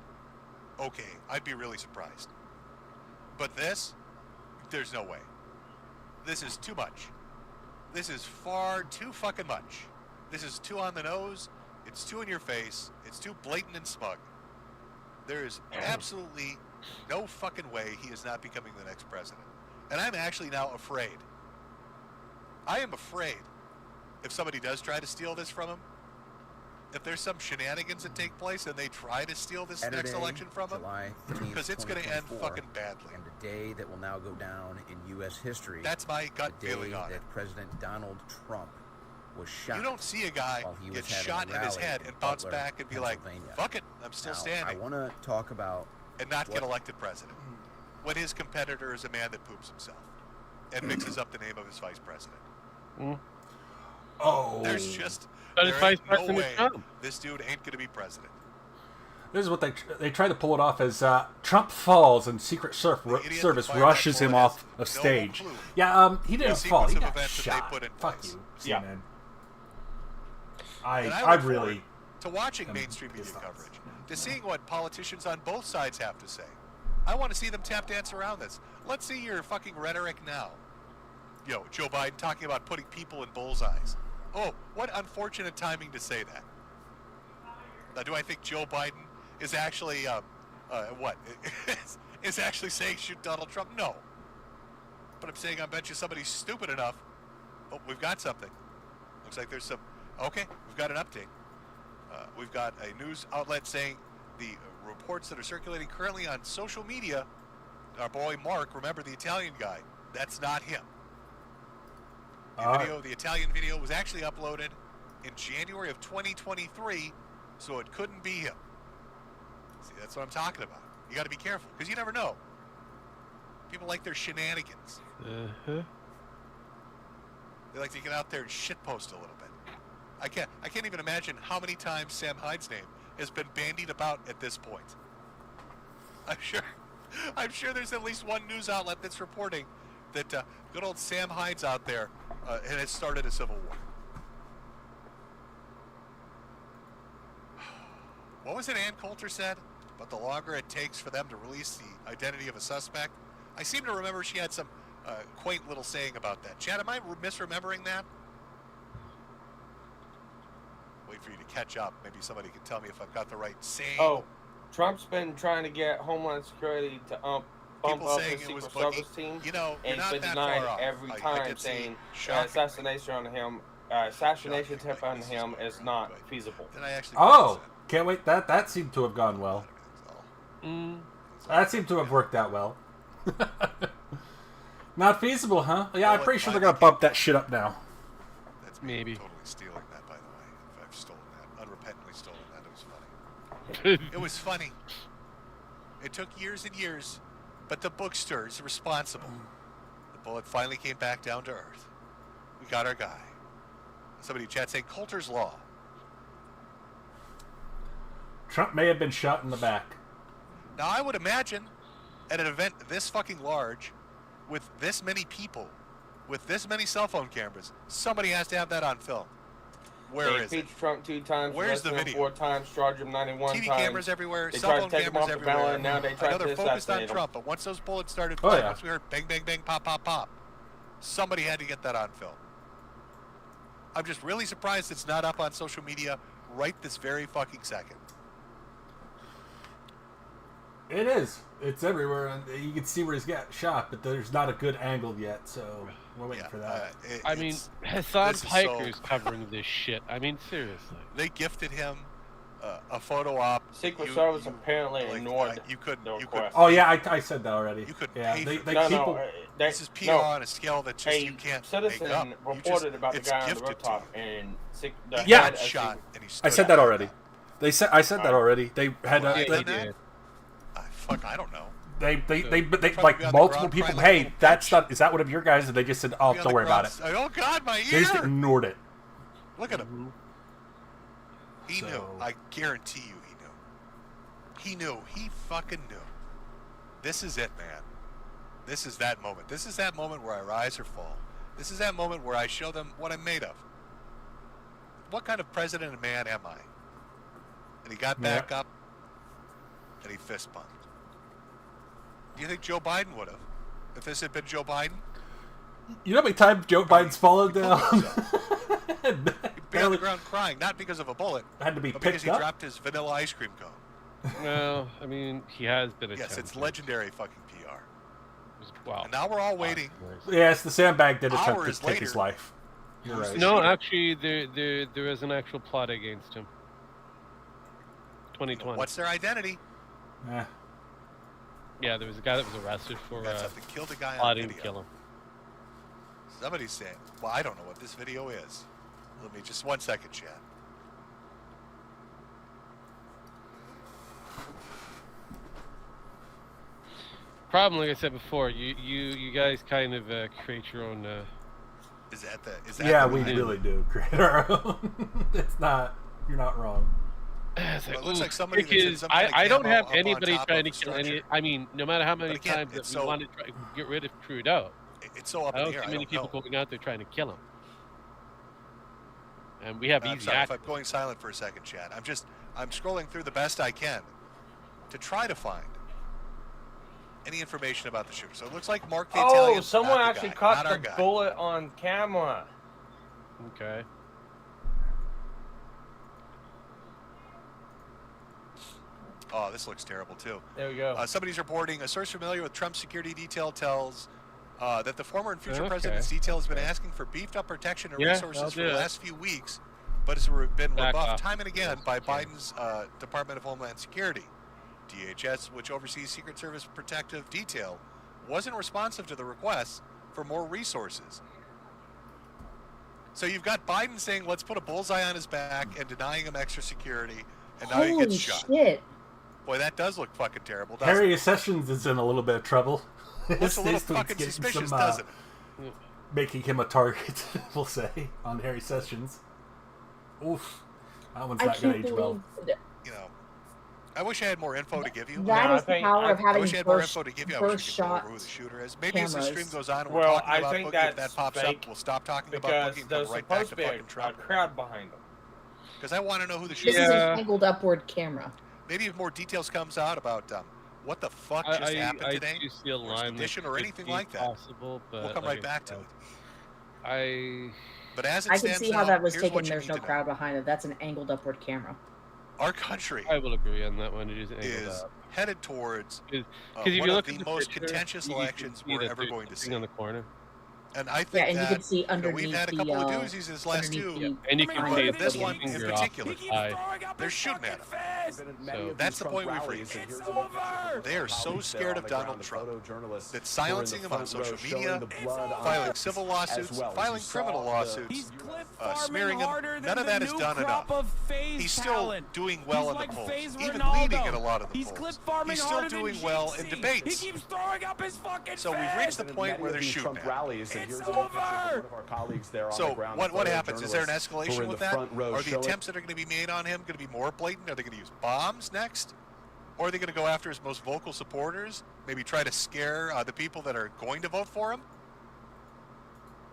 okay, I'd be really surprised. But this, there's no way. This is too much. This is far too fucking much. This is too on the nose. It's too in your face. It's too blatant and smug. There is absolutely no fucking way he is not becoming the next president. And I'm actually now afraid. I am afraid if somebody does try to steal this from him, if there's some shenanigans that take place and they try to steal this next election from him, because it's going to end fucking badly. And the day that will now go down in U.S. history. That's my gut feeling on it. That President Donald Trump was shot. You don't see a guy get shot in his head and bounce back and be like, fuck it, I'm still standing. I want to talk about... And not get elected president. When his competitor is a man that poops himself and mixes up the name of his vice president. Oh. There's just... But his vice no president way Trump. this dude ain't going to be president. This is what they try to pull it off as Trump falls and Secret Service rushes him off of stage. clue. Yeah, he didn't fall. He Sequence of got events that they shot. put in Fuck place. you, CNN. Yeah. And I look really... forward to watching mainstream media pissed off. coverage, to seeing what politicians on both sides have to say. I want to see them tap dance around this. Let's see your fucking rhetoric now. Joe Biden talking about putting people in bullseyes. Oh, what unfortunate timing to say that. Now, do I think Joe Biden is actually, is actually saying shoot Donald Trump? No. But I'm saying I bet you somebody's stupid enough. Oh, we've got something. Looks like there's some... Okay, we've got an update. We've got a news outlet saying the reports that are circulating currently on social media, our boy Mark, remember the Italian guy, that's not him. The Italian video was actually uploaded in January of 2023, so it couldn't be him. See, that's what I'm talking about. You got to be careful, because you never know. People like their shenanigans. Uh-huh. They like to get out there and shitpost a little bit. I can't even imagine how many times Sam Hyde's name has been bandied about at this point. I'm sure there's at least one news outlet that's reporting that good old Sam Hyde's out there and has started a civil war. What was it Ann Coulter said? But the longer it takes for them to release the identity of a suspect. I seem to remember she had some quaint little saying about that. Chad, am I misremembering that? Wait for you to catch up. Maybe somebody can tell me if I've got the right saying. Oh, Trump's been trying to get Homeland Security to bump up his Secret Service team, you're and not it's been that denied far off. every I time, did see saying shocking. assassination attempt on him is not feasible. Then I actually Oh, can't wait. That seemed to have gone well. That seemed to have worked out well. Not feasible, huh? Yeah, I'm pretty sure they're gonna bump that shit up now. That's Maybe. totally stealing that, by the way. If I've stolen that, unrepentantly stolen that, it was funny. It was funny. It took years and years, but the bookstore is responsible. The bullet finally came back down to earth. We got our guy. Somebody in chat saying Coulter's Law. Trump may have been shot in the back. Now, I would imagine at an event this fucking large, with this many people, with this many cell phone cameras, somebody has to have that on film. Where They is it? impeached Trump 2 times, Where's the arrested him video? 4 times, charged him 91 TV times. cameras everywhere, They cell tried phone to take him cameras off the everywhere. ballot, and now they tried Another to focused on assassinate him. Trump, but once those bullets started Oh, flying, yeah. once we heard bang, bang, bang, pop, pop, pop, somebody had to get that on film. I'm just really surprised it's not up on social media right this very fucking second. It is. It's everywhere, and you can see where he's got shot, but there's not a good angle yet, so we're waiting for that. I mean, Hassan this is Piker's covering this shit. I mean, seriously. They gifted him a photo op. Secret Service apparently ignored you couldn't. the You couldn't. request. Oh yeah, I said that already. You couldn't Yeah, pay they for No, people. no, This is PR no. on a scale that just you A can't citizen make up. reported about the it's guy on the gifted to rooftop, you. and He Yeah. got shot, and he I stood said that up. already. I said that already. They had Well, Yeah, They he did did. Fuck, I don't know. they Probably like be on the multiple ground people. crying like a Hey, little that's bitch. not. Is that one of your guys? And they just said, "Oh, Be on don't the worry about it." ground, oh God, my They just ear! ignored it. Look at him. He knew. So- I guarantee you, he knew. He knew. He fucking knew. This is it, man. This is that moment. This is that moment where I rise or fall. This is that moment where I show them what I'm made of. What kind of president and man am I? And he got back up, and he fist bumped. Do you think Joe Biden would have? If this had been Joe Biden? You know how many times Joe Biden's fallen down? He'd be on the ground crying, not because of a bullet, Had to be but because picked he up. dropped his vanilla ice cream cone. Well, I mean, he has been Yes, attempted. it's legendary fucking PR. Wow. And now we're all waiting. Yes, the sandbag did attempt Hours to take his later- life. You're right. No, actually, there is an actual plot against him. 2020. What's their identity? Eh. Yeah, there was a guy that was arrested for Got something. Killed a guy on plotting to video. kill him. Somebody's saying, well, I don't know what this video is. Let me just 1 second, chat. Problem, like I said before, you guys kind of create your own. Is that Yeah, the we line? really do create our own. It's not. You're not wrong. It's Well, like, it looks ooh, like somebody that because did some kind of I don't camo have up on anybody top trying to of a kill any. structure. I mean, no matter how many again, times that it's we so- want to try, get rid of Trudeau, It's so up I in don't the air. see I many don't people know. going out there trying to kill him. And we have I'm easy sorry if access. I'm going silent for a second, chat. I'm scrolling through the best I can to try to find any information about the shooter. So it looks like Mark the Italian. Oh, someone actually caught the bullet on camera. Okay. Oh, this looks terrible too. There we go. Somebody's reporting a source familiar with Trump's security detail tells that the former and future Okay. president's detail has been asking for beefed up protection and Yeah, resources I'll for do the it. last few weeks, but has been Back rebuffed off. time and again by Okay. Biden's Department of Homeland Security. DHS, which oversees Secret Service protective detail, wasn't responsive to the requests for more resources. So you've got Biden saying, let's put a bullseye on his back and denying him extra security, and now he Holy gets shot. shit. Boy, that does look fucking terrible, doesn't Harry Sessions is in a little bit of trouble. Looks a little His tweets fucking getting suspicious, some, doesn't it? making him a target, we'll say, on Harry Sessions. Oof. That one's I not going can't to age well. believe that. You know, I wish I had more info to give you. That Yeah, is I the think- power of I having wish I had more first, info to give you. I wish first we could go shot over who the shooter is. Maybe as the stream cameras. goes on and Well, we're talking I about think Boogie, if that's that pops fake up, we'll stop talking about Because Boogie and there's come right back supposed to to be a fucking Trump. crowd behind them. Because I want to know who the This shooter is is. Yeah. an angled upward camera. Maybe if more details comes out about what the fuck just happened I today, do see a or his line condition that or could anything be like that, possible, but we'll come like right back to I it. I But as it I can stands see how now, that was here's taken. what you There's need no to know. crowd behind it. That's an angled upward camera. Our country I will agree on that one. It is angled is up. headed towards Because if one you of look the at the most picture, contentious you can elections see we're that ever there's going to something see. on the corner, And I Yeah, think and you that can see underneath we've had a the, couple of doozies this last underneath two. the and you can line see of it's this the one in finger particular. off to the side. They're shooting at him. So That's the point we've reached. They are so scared of Donald Trump that silencing him on social media, filing civil lawsuits, filing criminal lawsuits, smearing him, none of that is done enough. He's still doing well in the polls, even leading in a lot of the polls. He's still doing well in debates. So we've reached the point where they're shooting at him. So what happens? Is there an escalation with that? Are the attempts that are going to be made on him going to be more blatant? Are they going to use bombs next? Or are they going to go after his most vocal supporters? Maybe try to scare the people that are going to vote for him?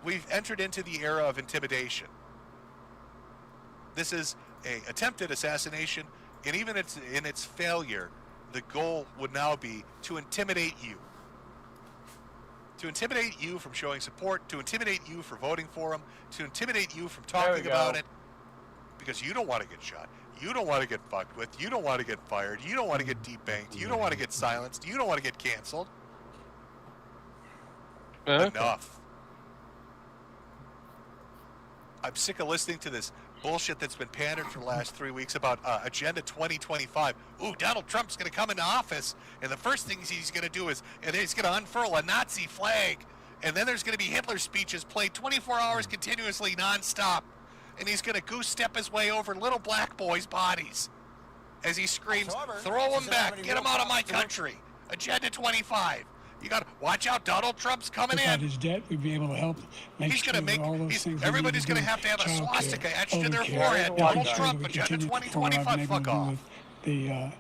We've entered into the era of intimidation. This is an attempted assassination, and even in its failure, the goal would now be to intimidate you. To intimidate you from showing support, to intimidate you for voting for him, to intimidate you from talking about it, because you don't want to get shot. You don't want to get fucked with. You don't want to get fired. You don't want to get debanked. You don't want to get silenced. You don't want to get canceled. Okay. Enough. I'm sick of listening to this bullshit that's been pandered for the last 3 weeks about Agenda 2025. Ooh, Donald Trump's going to come into office, and the first thing he's going to do is he's going to unfurl a Nazi flag, and then there's going to be Hitler speeches played 24 hours continuously nonstop, and he's going to goose step his way over little black boys' bodies as he screams, "Throw him back! Get him out of my country!" Agenda 25. You got to watch out. Donald Trump's coming in. His debt, we'd be able to help. He's going to make. Everybody's going to have a swastika etched in their forehead. Donald Trump, Agenda 2025. Fuck off. Well,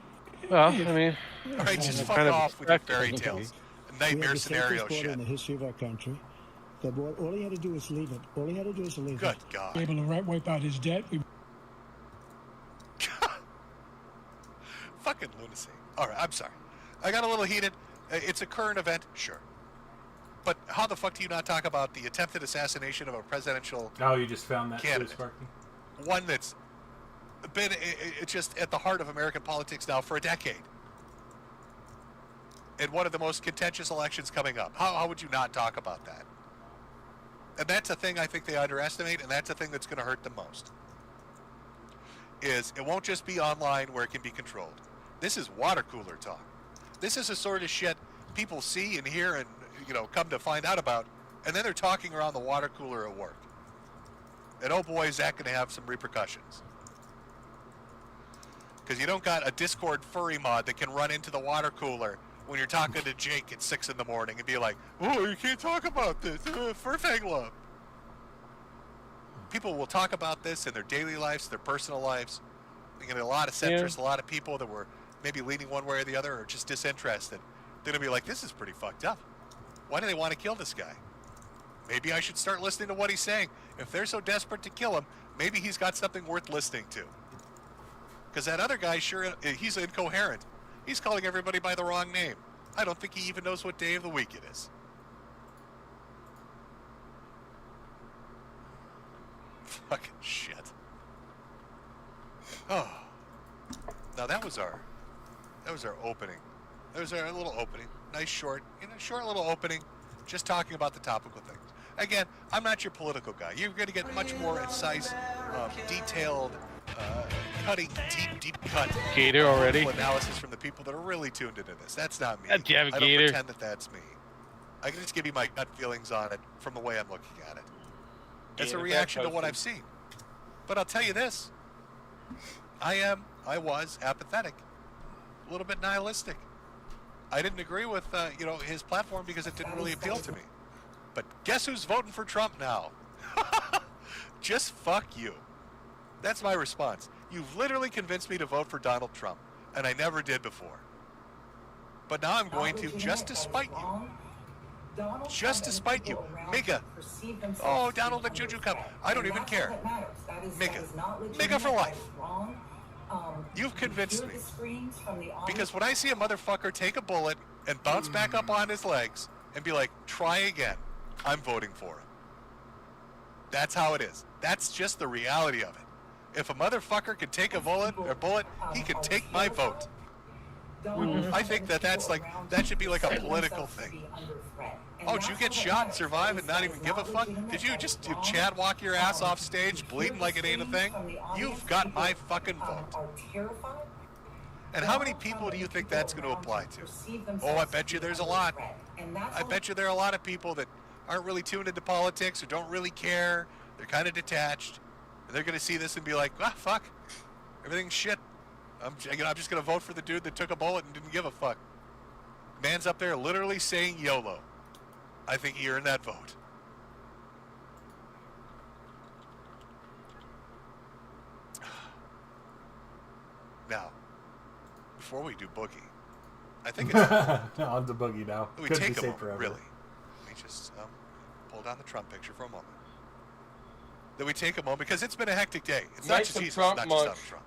I mean, all right, just fuck kind of off with your fairy tales, nightmare scenario shit. In the history of our country, that all he had to do was leave it. All he had to do was leave it. Good God. Able to wipe out his debt. Fucking lunacy. All right, I'm sorry. I got a little heated. It's a current event, sure. But how the fuck do you not talk about the attempted assassination of a presidential Oh, you just found that candidate? Sparky? One that's been just at the heart of American politics now for a decade. And one of the most contentious elections coming up. How would you not talk about that? And that's a thing I think they underestimate, and that's a thing that's going to hurt them most. Is it won't just be online where it can be controlled. This is water cooler talk. This is the sort of shit people see and hear and, come to find out about, and then they're talking around the water cooler at work. And oh boy, is that going to have some repercussions. Because you don't got a Discord furry mod that can run into the water cooler when you're talking to Jake at 6 in the morning and be like, "Oh, you can't talk about this, Furfang love." People will talk about this in their daily lives, their personal lives. You get a lot of centrists, a lot of people that were maybe leaning one way or the other or just disinterested. They're going to be like, this is pretty fucked up. Why do they want to kill this guy? Maybe I should start listening to what he's saying. If they're so desperate to kill him, maybe he's got something worth listening to. Because that other guy, sure, he's incoherent. He's calling everybody by the wrong name. I don't think he even knows what day of the week it is. Fucking shit. Oh. Now that was our opening. That was our little opening. Nice short little opening. Just talking about the topical things. Again, I'm not your political guy. You're going to get much more concise, detailed, cutting, deep cut Gator already analysis from the people that are really tuned into this. That's not me. God damn it, I don't Gator. pretend that that's me. I can just give you my gut feelings on it from the way I'm looking at it. It's a reaction to what I've seen. But I'll tell you this. I was apathetic. A little bit nihilistic. I didn't agree with, his platform because it didn't really appeal to me. But guess who's voting for Trump now? Just fuck you. That's my response. You've literally convinced me to vote for Donald Trump, and I never did before. But now I'm going to, just to spite you. Just to spite you. Mega. Oh, Donald the Juju Cup. I don't even care. Mega. Mega for life. You've convinced me. Because when I see a motherfucker take a bullet and bounce back up on his legs and be like, try again, I'm voting for him. That's how it is. That's just the reality of it. If a motherfucker can take a bullet, he can take my vote. I think that should be like a political thing. Oh, did you get shot and survive and not even give a fuck? Did you just Chad walk your ass off stage bleeding like it ain't a thing? You've got my fucking vote. And how many people do you think that's going to apply to? Oh, I bet you there's a lot. I bet you there are a lot of people that aren't really tuned into politics or don't really care. They're kind of detached. And they're going to see this and be like, fuck. Everything's shit. I'm just going to vote for the dude that took a bullet and didn't give a fuck. Man's up there literally saying YOLO. I think he earned that vote. Now, before we do Boogie, I think it's no, on the Boogie now. We take a moment, really. Let me just pull down the Trump picture for a moment. Then we take a moment because it's been a hectic day. It's not just Jesus, not just Donald Trump.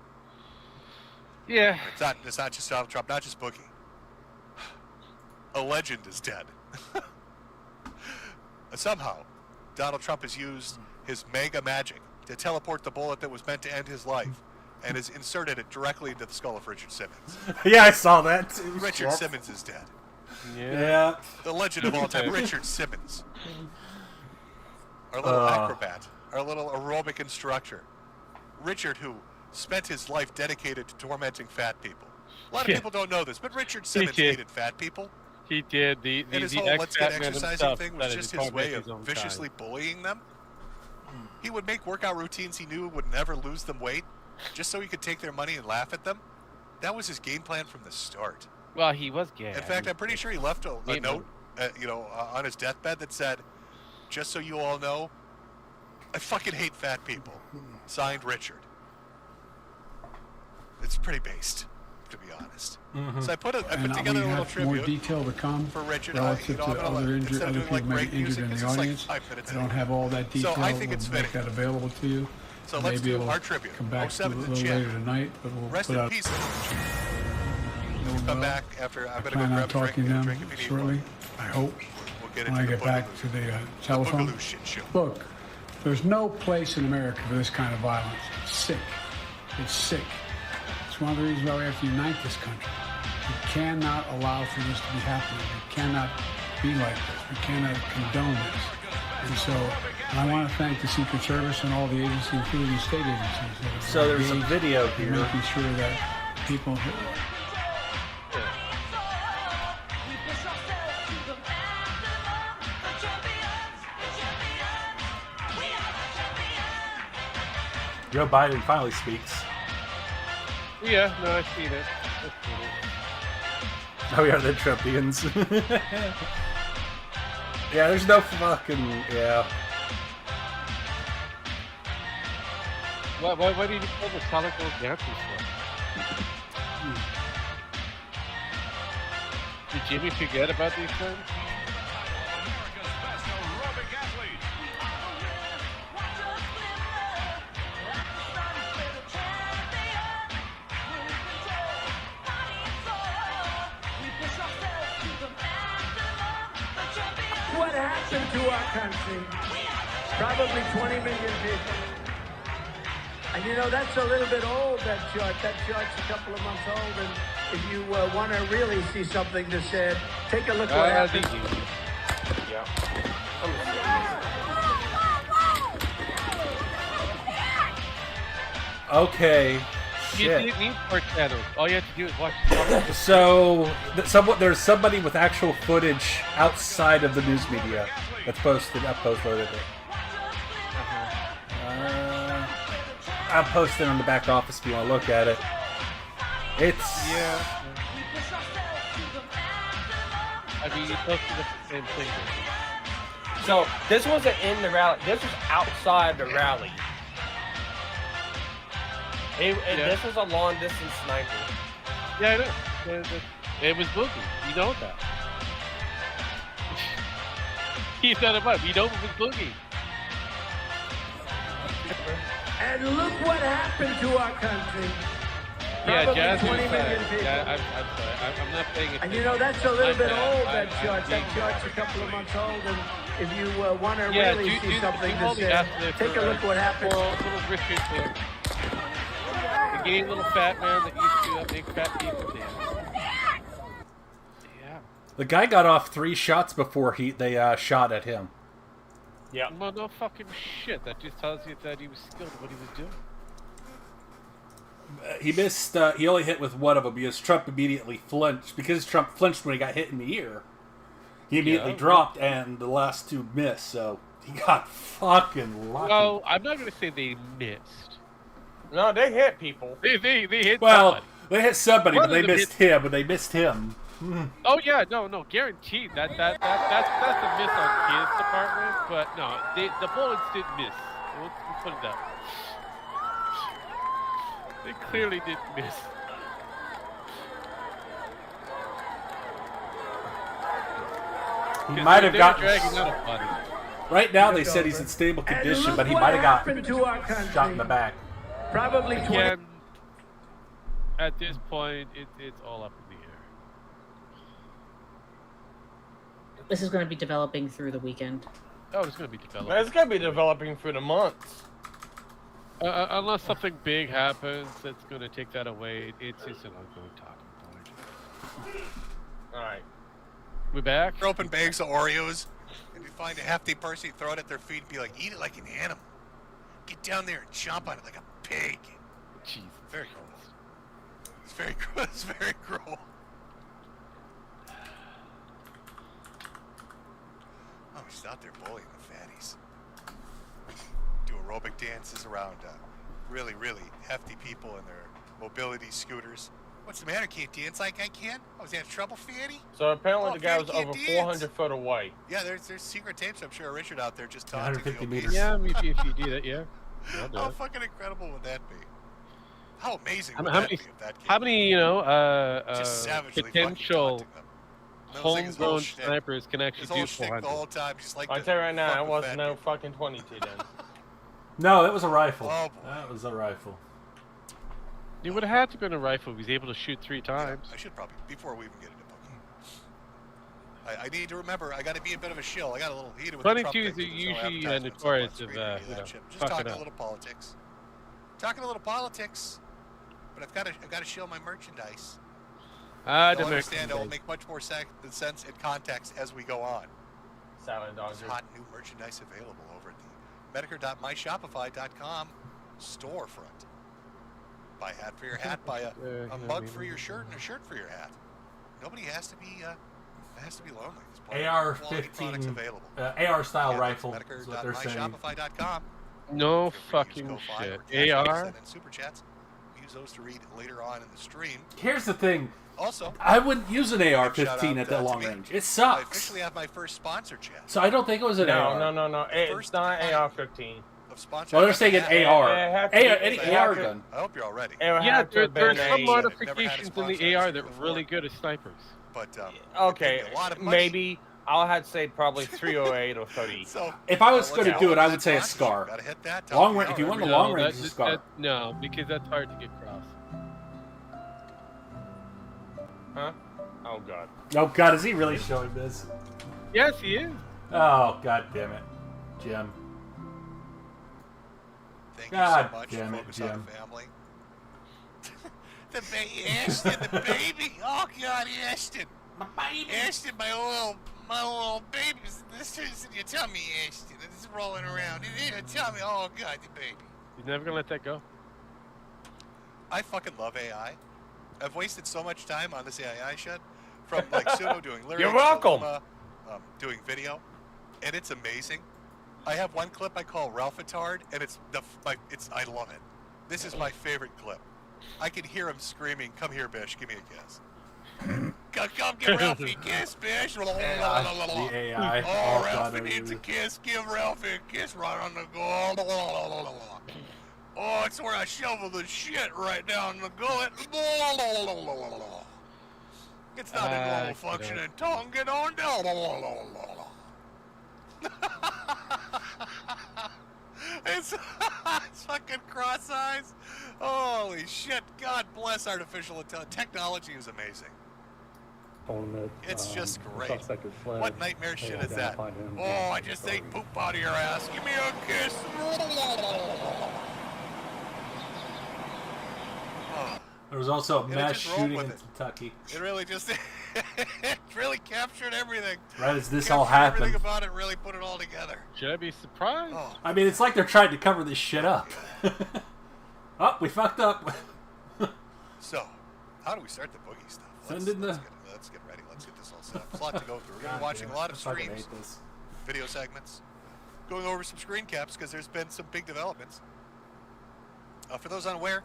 Yeah. It's not just Donald Trump, not just Boogie. A legend is dead. Somehow, Donald Trump has used his mega magic to teleport the bullet that was meant to end his life and has inserted it directly into the skull of Richard Simmons. Yeah, I saw that too. Richard Simmons is dead. Yeah. The legend of all time, Richard Simmons. Our little acrobat, our little aerobic instructor. Richard, who spent his life dedicated to tormenting fat people. A lot of people don't know this, but Richard Simmons hated fat people. He did. And his whole let's get exercising thing was just his way of viciously bullying them. He would make workout routines he knew would never lose them weight, just so he could take their money and laugh at them. That was his game plan from the start. Well, he was gay. In fact, I'm pretty sure he left a note, on his deathbed that said, "Just so you all know, I fucking hate fat people." Signed, Richard. It's pretty based, to be honest. So I put together a little tribute. More detail to come for Richard. relative to other people may be injured in the audience. I don't have all that detail. So I think it's we'll make that available to you. So let's do our tribute. Come back a little later tonight, but we'll rest put in out. peace. We'll come back after. I'm going to go Plan on grab a talking to drink them if you need shortly. one. I hope. We'll get When I get back to the telephone. Look, there's no place in America for this kind of violence. It's sick. It's sick. It's one of the reasons why we have to unite this country. We cannot allow for this to be happening. We cannot be like this. We cannot condone this. And so I want to thank the Secret Service and all the agencies, including the state agencies. That So there's a video in here. making sure that people. Joe Biden finally speaks. Yeah, no, I've seen it. Oh, we are the Trumpians. Yeah, there's no fucking... Yeah. Why did you call the solid gold dancers for? Did Jimmy forget about these things? What happened to our country? Probably 20 million people. And you know, that's a little bit old, that chart. That chart's a couple of months old. And if you want to really see something to say, take a look what happened. Yeah. Okay. You Shit. didn't need more channels. All you have to do is watch the So, there's somebody with actual footage outside of the news media that's uploaded it. I'll post it on the back office if you want to look at it. It's... Yeah. I mean, you posted the same thing. So this wasn't in the rally. This was outside the rally. This was a long distance sniper. Yeah, I know. It was Boogie. You know that. He's not a mug. You know it was Boogie. And look what happened to our country. Yeah, Probably Jazz 20 is, million people. yeah, I'm sorry. I'm not paying attention. And you know, that's a little bit old, that I'm chart. That being chart's a couple of months old. And if you want to Yeah, really see something to say, take a look what happened. Little Richard there. The gay little fat man that used to make fat people dance. Yeah. The guy got off 3 shots before they shot at him. Yeah. Well, no fucking shit. That just tells you that he was skilled at what he was doing. He missed. He only hit with one of them because Trump immediately flinched. Because Trump flinched when he got hit in the ear, he immediately dropped, and the last 2 missed. So he got fucking lucky. Well, I'm not going to say they missed. No, they hit people. They hit well, somebody. they hit somebody, One but they of them missed him, but they missed him. Oh yeah, no, guaranteed. That's a miss on his department, but no, the bullets did miss. We'll put it that way. They clearly didn't miss. He might have gotten. Dragging out a body. Right now, they said he's in stable condition, but he might have gotten shot in the back. Probably 20. Again, at this point, it's all up in the air. This is going to be developing through the weekend. Oh, it's going to be developing. It's going to be developing through the months. Unless something big happens that's going to take that away, it's just an ongoing talking point. All right. We back? Throw open bags of Oreos, and you find a hefty person, you throw it at their feet and be like, eat it like an animal. Get down there and chomp on it like a pig. Jeez. Very gross. It's very gross. It's very cruel. Oh, she's out there bullying the fatties. Do aerobic dances around really, really hefty people in their mobility scooters. What's the matter? Can't dance like I can? Oh, is that trouble, fatty? So apparently the guy fatty was can't over dance. 400 foot away. Yeah, there's secret tapes. I'm sure Richard out there just taunting 150 the meters. Yeah, I mean, if you do that, yeah. I'll do How it. fucking incredible would that be? How amazing How would many- that be if that came? How many, Just savagely fucking potential taunting them. Those things all homegrown shit. snipers can actually His do whole shtick the 400? whole time, just like I to tell you right now, fuck it with was fat no people. fucking 22 then. No, that was a rifle. Oh, boy. That was a rifle. You would have had to been a rifle. He was able to shoot 3 times. I should probably, before we even get into booking. I need to remember, I got to be a bit of a shill. I got a little heated with the Trump 22s thing, are there's no usually advertisements notorious on of, screen or any you know, that shit. Just fucking talking a up. little politics. Talking a little politics, but I've got to shill my merchandise. I You'll understand it will make much more sense in context as we go on. Salad There's dodger. hot new merchandise available over at the Medicare.myshopify.com storefront. Buy a hat for your hat, buy a mug for your shirt, and a shirt for your hat. Nobody has to be lonely. There's plenty of quality products AR-15, available. AR style Yeah, rifle is what they're saying. Medicare.myshopify.com. No Feel free to use fucking code 5 shit. or cash app, AR? send in super chats. We use those to read later on in the stream. Here's the thing. Also, I wouldn't use an shout AR-15 out, at that to long me. range. It I sucks. officially have my first sponsor chat. So I don't think it was an AR. No. It's First not time AR-15. Of sponsor. Well, they're saying an AR. It had to be- Any it AR had to- gun. I hope you're all ready. It would Yeah, have to have there's been some a- modifications in the AR that are really good as snipers. But Okay, a lot of money. maybe I'll have to say probably 308 or 30. So If I was let's going to go do it, with I that would say a sponsor. SCAR. Gotta hit that top Long of the range. If you hour. want the long range, that- it's a SCAR. no, because that's hard to get across. Huh? Oh god. Oh God, is he really showing this? Yes, he is. Oh God damn it, Jim. Thank God you so much. damn it, Focus on Jim. the family. Ashton, the baby. Oh God, Ashton. My baby. Ashton, my little baby. This is in your tummy, Ashton. It's rolling around. It's in your tummy. Oh God, the baby. He's never gonna let that go. I fucking love AI. I've wasted so much time on this AI shit. From like Suno doing lyrics, You're to welcome. Luma, doing video, and it's amazing. I have one clip I call Ralphatard, and I love it. This is my favorite clip. I can hear him screaming, "Come here, Bish, give me a kiss." Come give Ralphie a kiss, Bish. The AI. Oh, God, Ralphie I needs a really- kiss. Give Ralphie a kiss right on the gullet. Oh, it's where I shovel the shit right down the gullet. It's not a normal functioning tongue. Get on down. It's fucking cross eyes. Holy shit. God bless artificial intelligence. Technology is amazing. It's just great. What nightmare shit is that? Oh, I just ate poop out of your ass. Give me a kiss. Oh, There was also a And it mass just rolled shooting with in it. Kentucky. it really just it really captured everything. Right as this Captured all happened. Everything about it really put it all together. Should I be surprised? Oh, I mean, it's like they're trying to cover this shit up. Oh, we fucked up. so how do we start the boogie stuff? Send in the- Let's get ready. Let's get this all set up. There's a lot to go through. We're gonna be watching a lot of I fucking streams, hate this. video segments, going over some screen caps because there's been some big developments. For those unaware,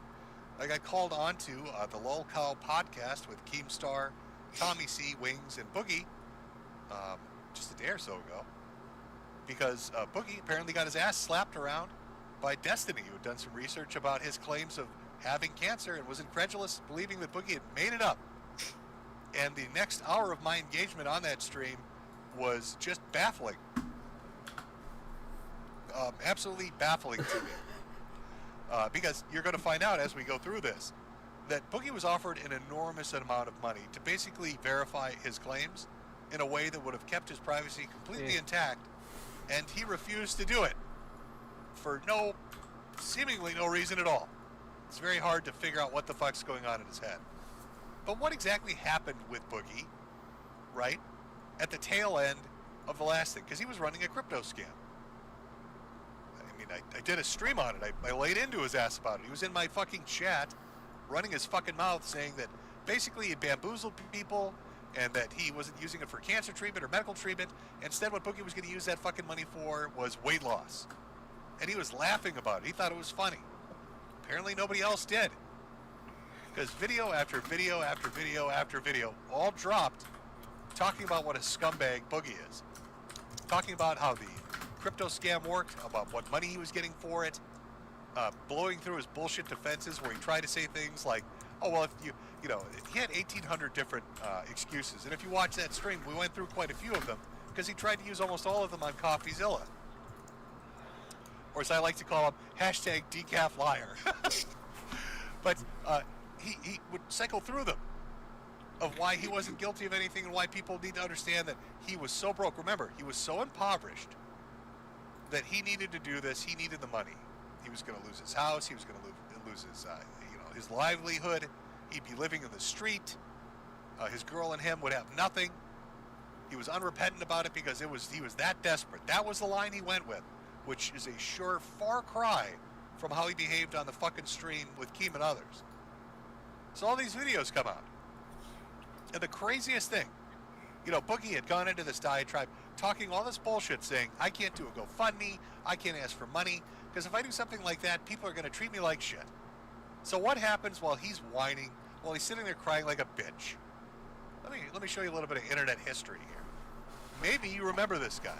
I got called on to the Lol Cow podcast with Keemstar, Tommy C, Wings, and Boogie just a day or so ago because Boogie apparently got his ass slapped around by Destiny, who had done some research about his claims of having cancer and was incredulous, believing that Boogie had made it up. And the next hour of my engagement on that stream was just baffling. Absolutely baffling to me. Because you're going to find out as we go through this that Boogie was offered an enormous amount of money to basically verify his claims in a way that would have kept his privacy completely intact, and he refused to do it for seemingly no reason at all. It's very hard to figure out what the fuck's going on in his head. But what exactly happened with Boogie, right, at the tail end of the last thing? Because he was running a crypto scam. I mean, I did a stream on it. I laid into his ass about it. He was in my fucking chat, running his fucking mouth, saying that basically he bamboozled people and that he wasn't using it for cancer treatment or medical treatment. Instead, what Boogie was going to use that fucking money for was weight loss. And he was laughing about it. He thought it was funny. Apparently nobody else did. Because video after video after video after video all dropped talking about what a scumbag Boogie is. Talking about how the crypto scam worked, about what money he was getting for it, blowing through his bullshit defenses where he tried to say things like, oh, well, if you know, he had 1,800 different excuses. And if you watch that stream, we went through quite a few of them because he tried to use almost all of them on CoffeeZilla. Or as I like to call him, hashtag decaf liar. But he would cycle through them of why he wasn't guilty of anything and why people need to understand that he was so broke. Remember, he was so impoverished that he needed to do this. He needed the money. He was going to lose his house. He was going to lose his, his livelihood. He'd be living in the street. His girl and him would have nothing. He was unrepentant about it because he was that desperate. That was the line he went with, which is a sure far cry from how he behaved on the fucking stream with Keem and others. So all these videos come out. And the craziest thing, Boogie had gone into this diatribe talking all this bullshit saying, I can't do a GoFundMe, I can't ask for money, because if I do something like that, people are going to treat me like shit. So what happens while he's whining, while he's sitting there crying like a bitch? Let me show you a little bit of internet history here. Maybe you remember this guy.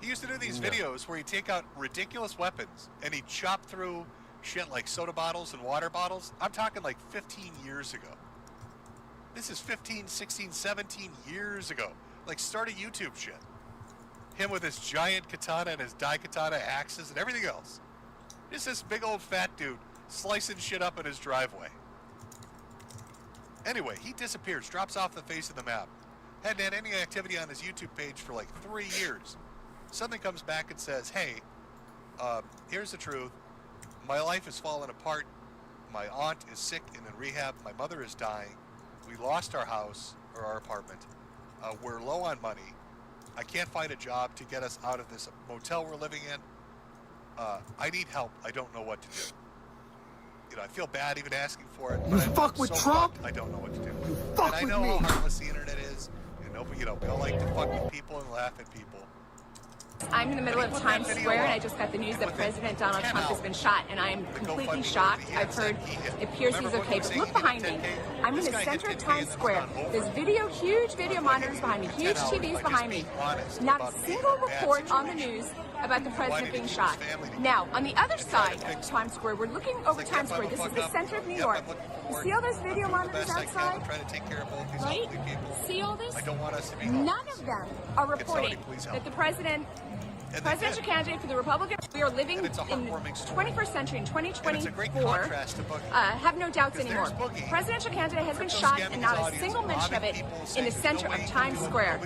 He used to do these videos where he'd take out ridiculous weapons and he'd chop through shit like soda bottles and water bottles. I'm talking like 15 years ago. This is 15, 16, 17 years ago. Like start a YouTube shit. Him with his giant katana and his daikatana axes and everything else. Just this big old fat dude slicing shit up in his driveway. Anyway, he disappears, drops off the face of the map. Hadn't had any activity on his YouTube page for like 3 years. Suddenly comes back and says, hey, here's the truth. My life has fallen apart. My aunt is sick and in rehab. My mother is dying. We lost our house, or our apartment. We're low on money. I can't find a job to get us out of this motel we're living in. I need help. I don't know what to do. I feel bad even asking for it. You fuck with Trump? I don't know what to do. You fuck and I know how heartless the internet is. And nobody, we all like to fuck with people and laugh at people. I'm in the middle of Times Square, and I just got the news that President Donald Trump has been shot, and I am completely shocked. I've heard it appears he's okay, but look behind me. I'm in the center of Times Square. There's huge video monitors behind me, huge TVs behind me. Not a single report on the news about the president being shot. Now, on the other side of Times Square, we're looking over Times Square. This is the center of New York. You see all those video monitors outside? Right? See all this? None of them are reporting that the presidential candidate for the Republican, we are living in the 21st century, in 2024, have no doubts anymore. The presidential candidate has been shot, and not a single mention of it in the center of Times Square.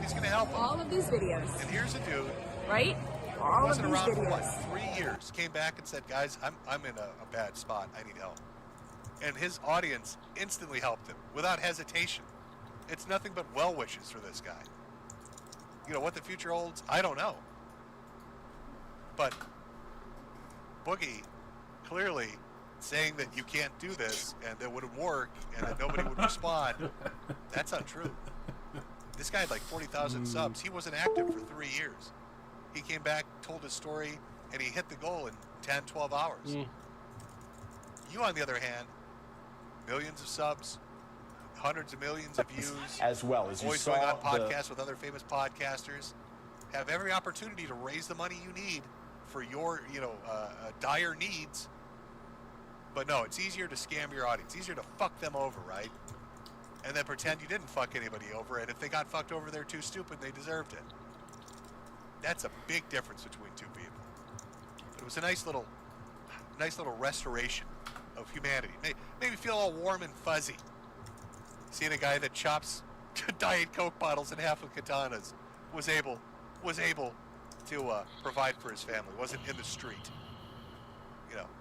All of these videos. And here's a dude, right? All of these around for videos. what, 3 years, came back and said, guys, I'm in a bad spot. I need help. And his audience instantly helped him without hesitation. It's nothing but well wishes for this guy. What the future holds, I don't know. But Boogie clearly saying that you can't do this and that it wouldn't work and that nobody would respond, that's untrue. This guy had like 40,000 subs. He wasn't active for 3 years. He came back, told his story, and he hit the goal in 10, 12 hours. You, on the other hand, millions of subs, hundreds of millions of views, as well as you always saw going on podcasts with other famous podcasters, have every opportunity to raise the money you need for your, dire needs. But no, it's easier to scam your audience, easier to fuck them over, right? And then pretend you didn't fuck anybody over, and if they got fucked over, they're too stupid, they deserved it. That's a big difference between two people. But it was a nice little restoration of humanity. Made me feel all warm and fuzzy. Seeing a guy that chops Diet Coke bottles in half with katanas was able to provide for his family. Wasn't in the street.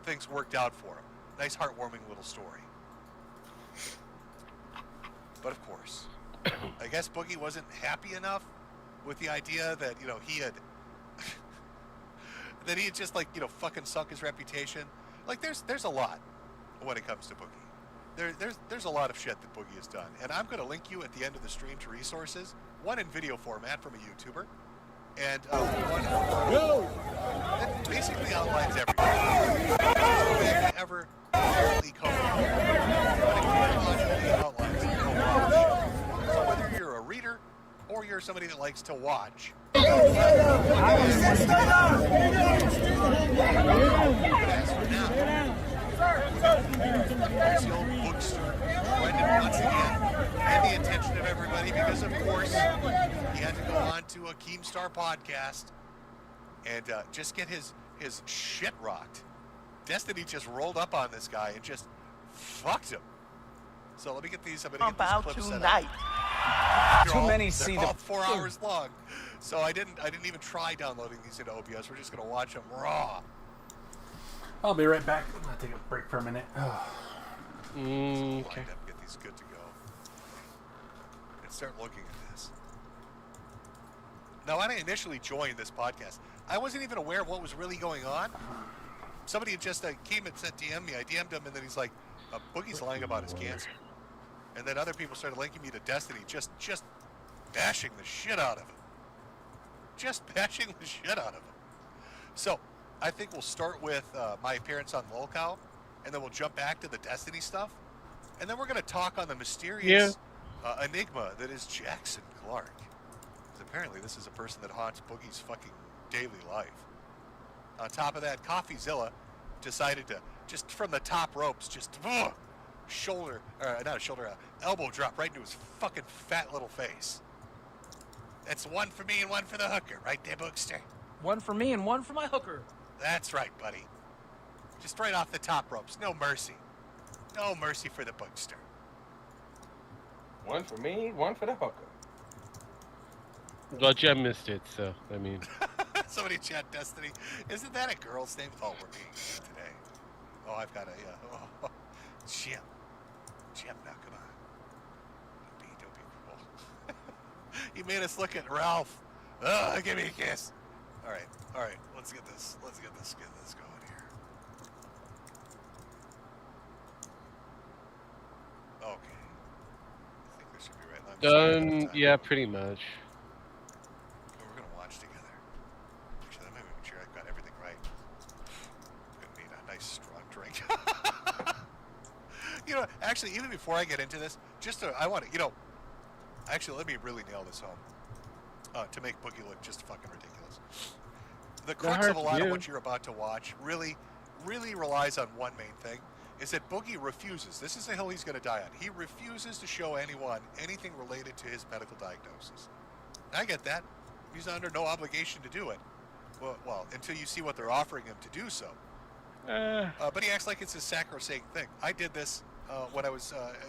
Things worked out for him. Nice, heartwarming little story. But of course, I guess Boogie wasn't happy enough with the idea that he had that he had just like, fucking sunk his reputation. Like there's a lot when it comes to Boogie. There's a lot of shit that Boogie has done, and I'm going to link you at the end of the stream to resources. One in video format from a YouTuber, and one that basically outlines everything. Ever fairly covered. Outlines the overall show. So whether you're a reader or you're somebody that likes to watch. There's the old bookstore. Brendan once again had the attention of everybody because, of course, he had to go on to a Keemstar podcast and just get his shit rocked. Destiny just rolled up on this guy and just fucked him. So let me get these. I'm gonna get these clips set up. Too many see them. 4 hours long, so I didn't even try downloading these into OBS. We're just gonna watch them raw. I'll be right back. I'm gonna take a break for a minute. Okay. Get these good to go. And start looking at this. Now, when I initially joined this podcast, I wasn't even aware of what was really going on. Somebody had just came and said DM me. I DM'd him, and then he's like, Boogie's lying about his cancer. And then other people started linking me to Destiny, just bashing the shit out of him. Just bashing the shit out of him. So, I think we'll start with my appearance on Lolcow, and then we'll jump back to the Destiny stuff. And then we're going to talk on the mysterious enigma that is Jackson Clark. Because apparently this is a person that haunts Boogie's fucking daily life. On top of that, CoffeeZilla decided to, just from the top ropes, just elbow drop right into his fucking fat little face. That's one for me and one for the hooker, right there, Bookster? One for me and one for my hooker. That's right, buddy. Just right off the top ropes. No mercy. No mercy for the Bookster. One for me, one for the hooker. Well, Jem missed it, so, I mean... Somebody chat Destiny. Isn't that a girl's name? Oh, we're being good today. Oh, I've got a, Jim. Jim, now, come on. Don't be cruel. You made us look at Ralph. Ugh, give me a kiss. All right. Let's get this going here. Okay. I think this should be right. Done. Yeah, pretty much. We're gonna watch together. Actually, let me make sure I've got everything right. Gonna need a nice strong drink. Actually, even before I get into this, I want to, actually, let me really nail this home to make Boogie look just fucking ridiculous. The crux of a lot of what you're about to watch really relies on one main thing, is that Boogie refuses. This is the hill he's going to die on. He refuses to show anyone anything related to his medical diagnosis. I get that. He's under no obligation to do it. Well, until you see what they're offering him to do so. But he acts like it's a sacrosanct thing. I did this when I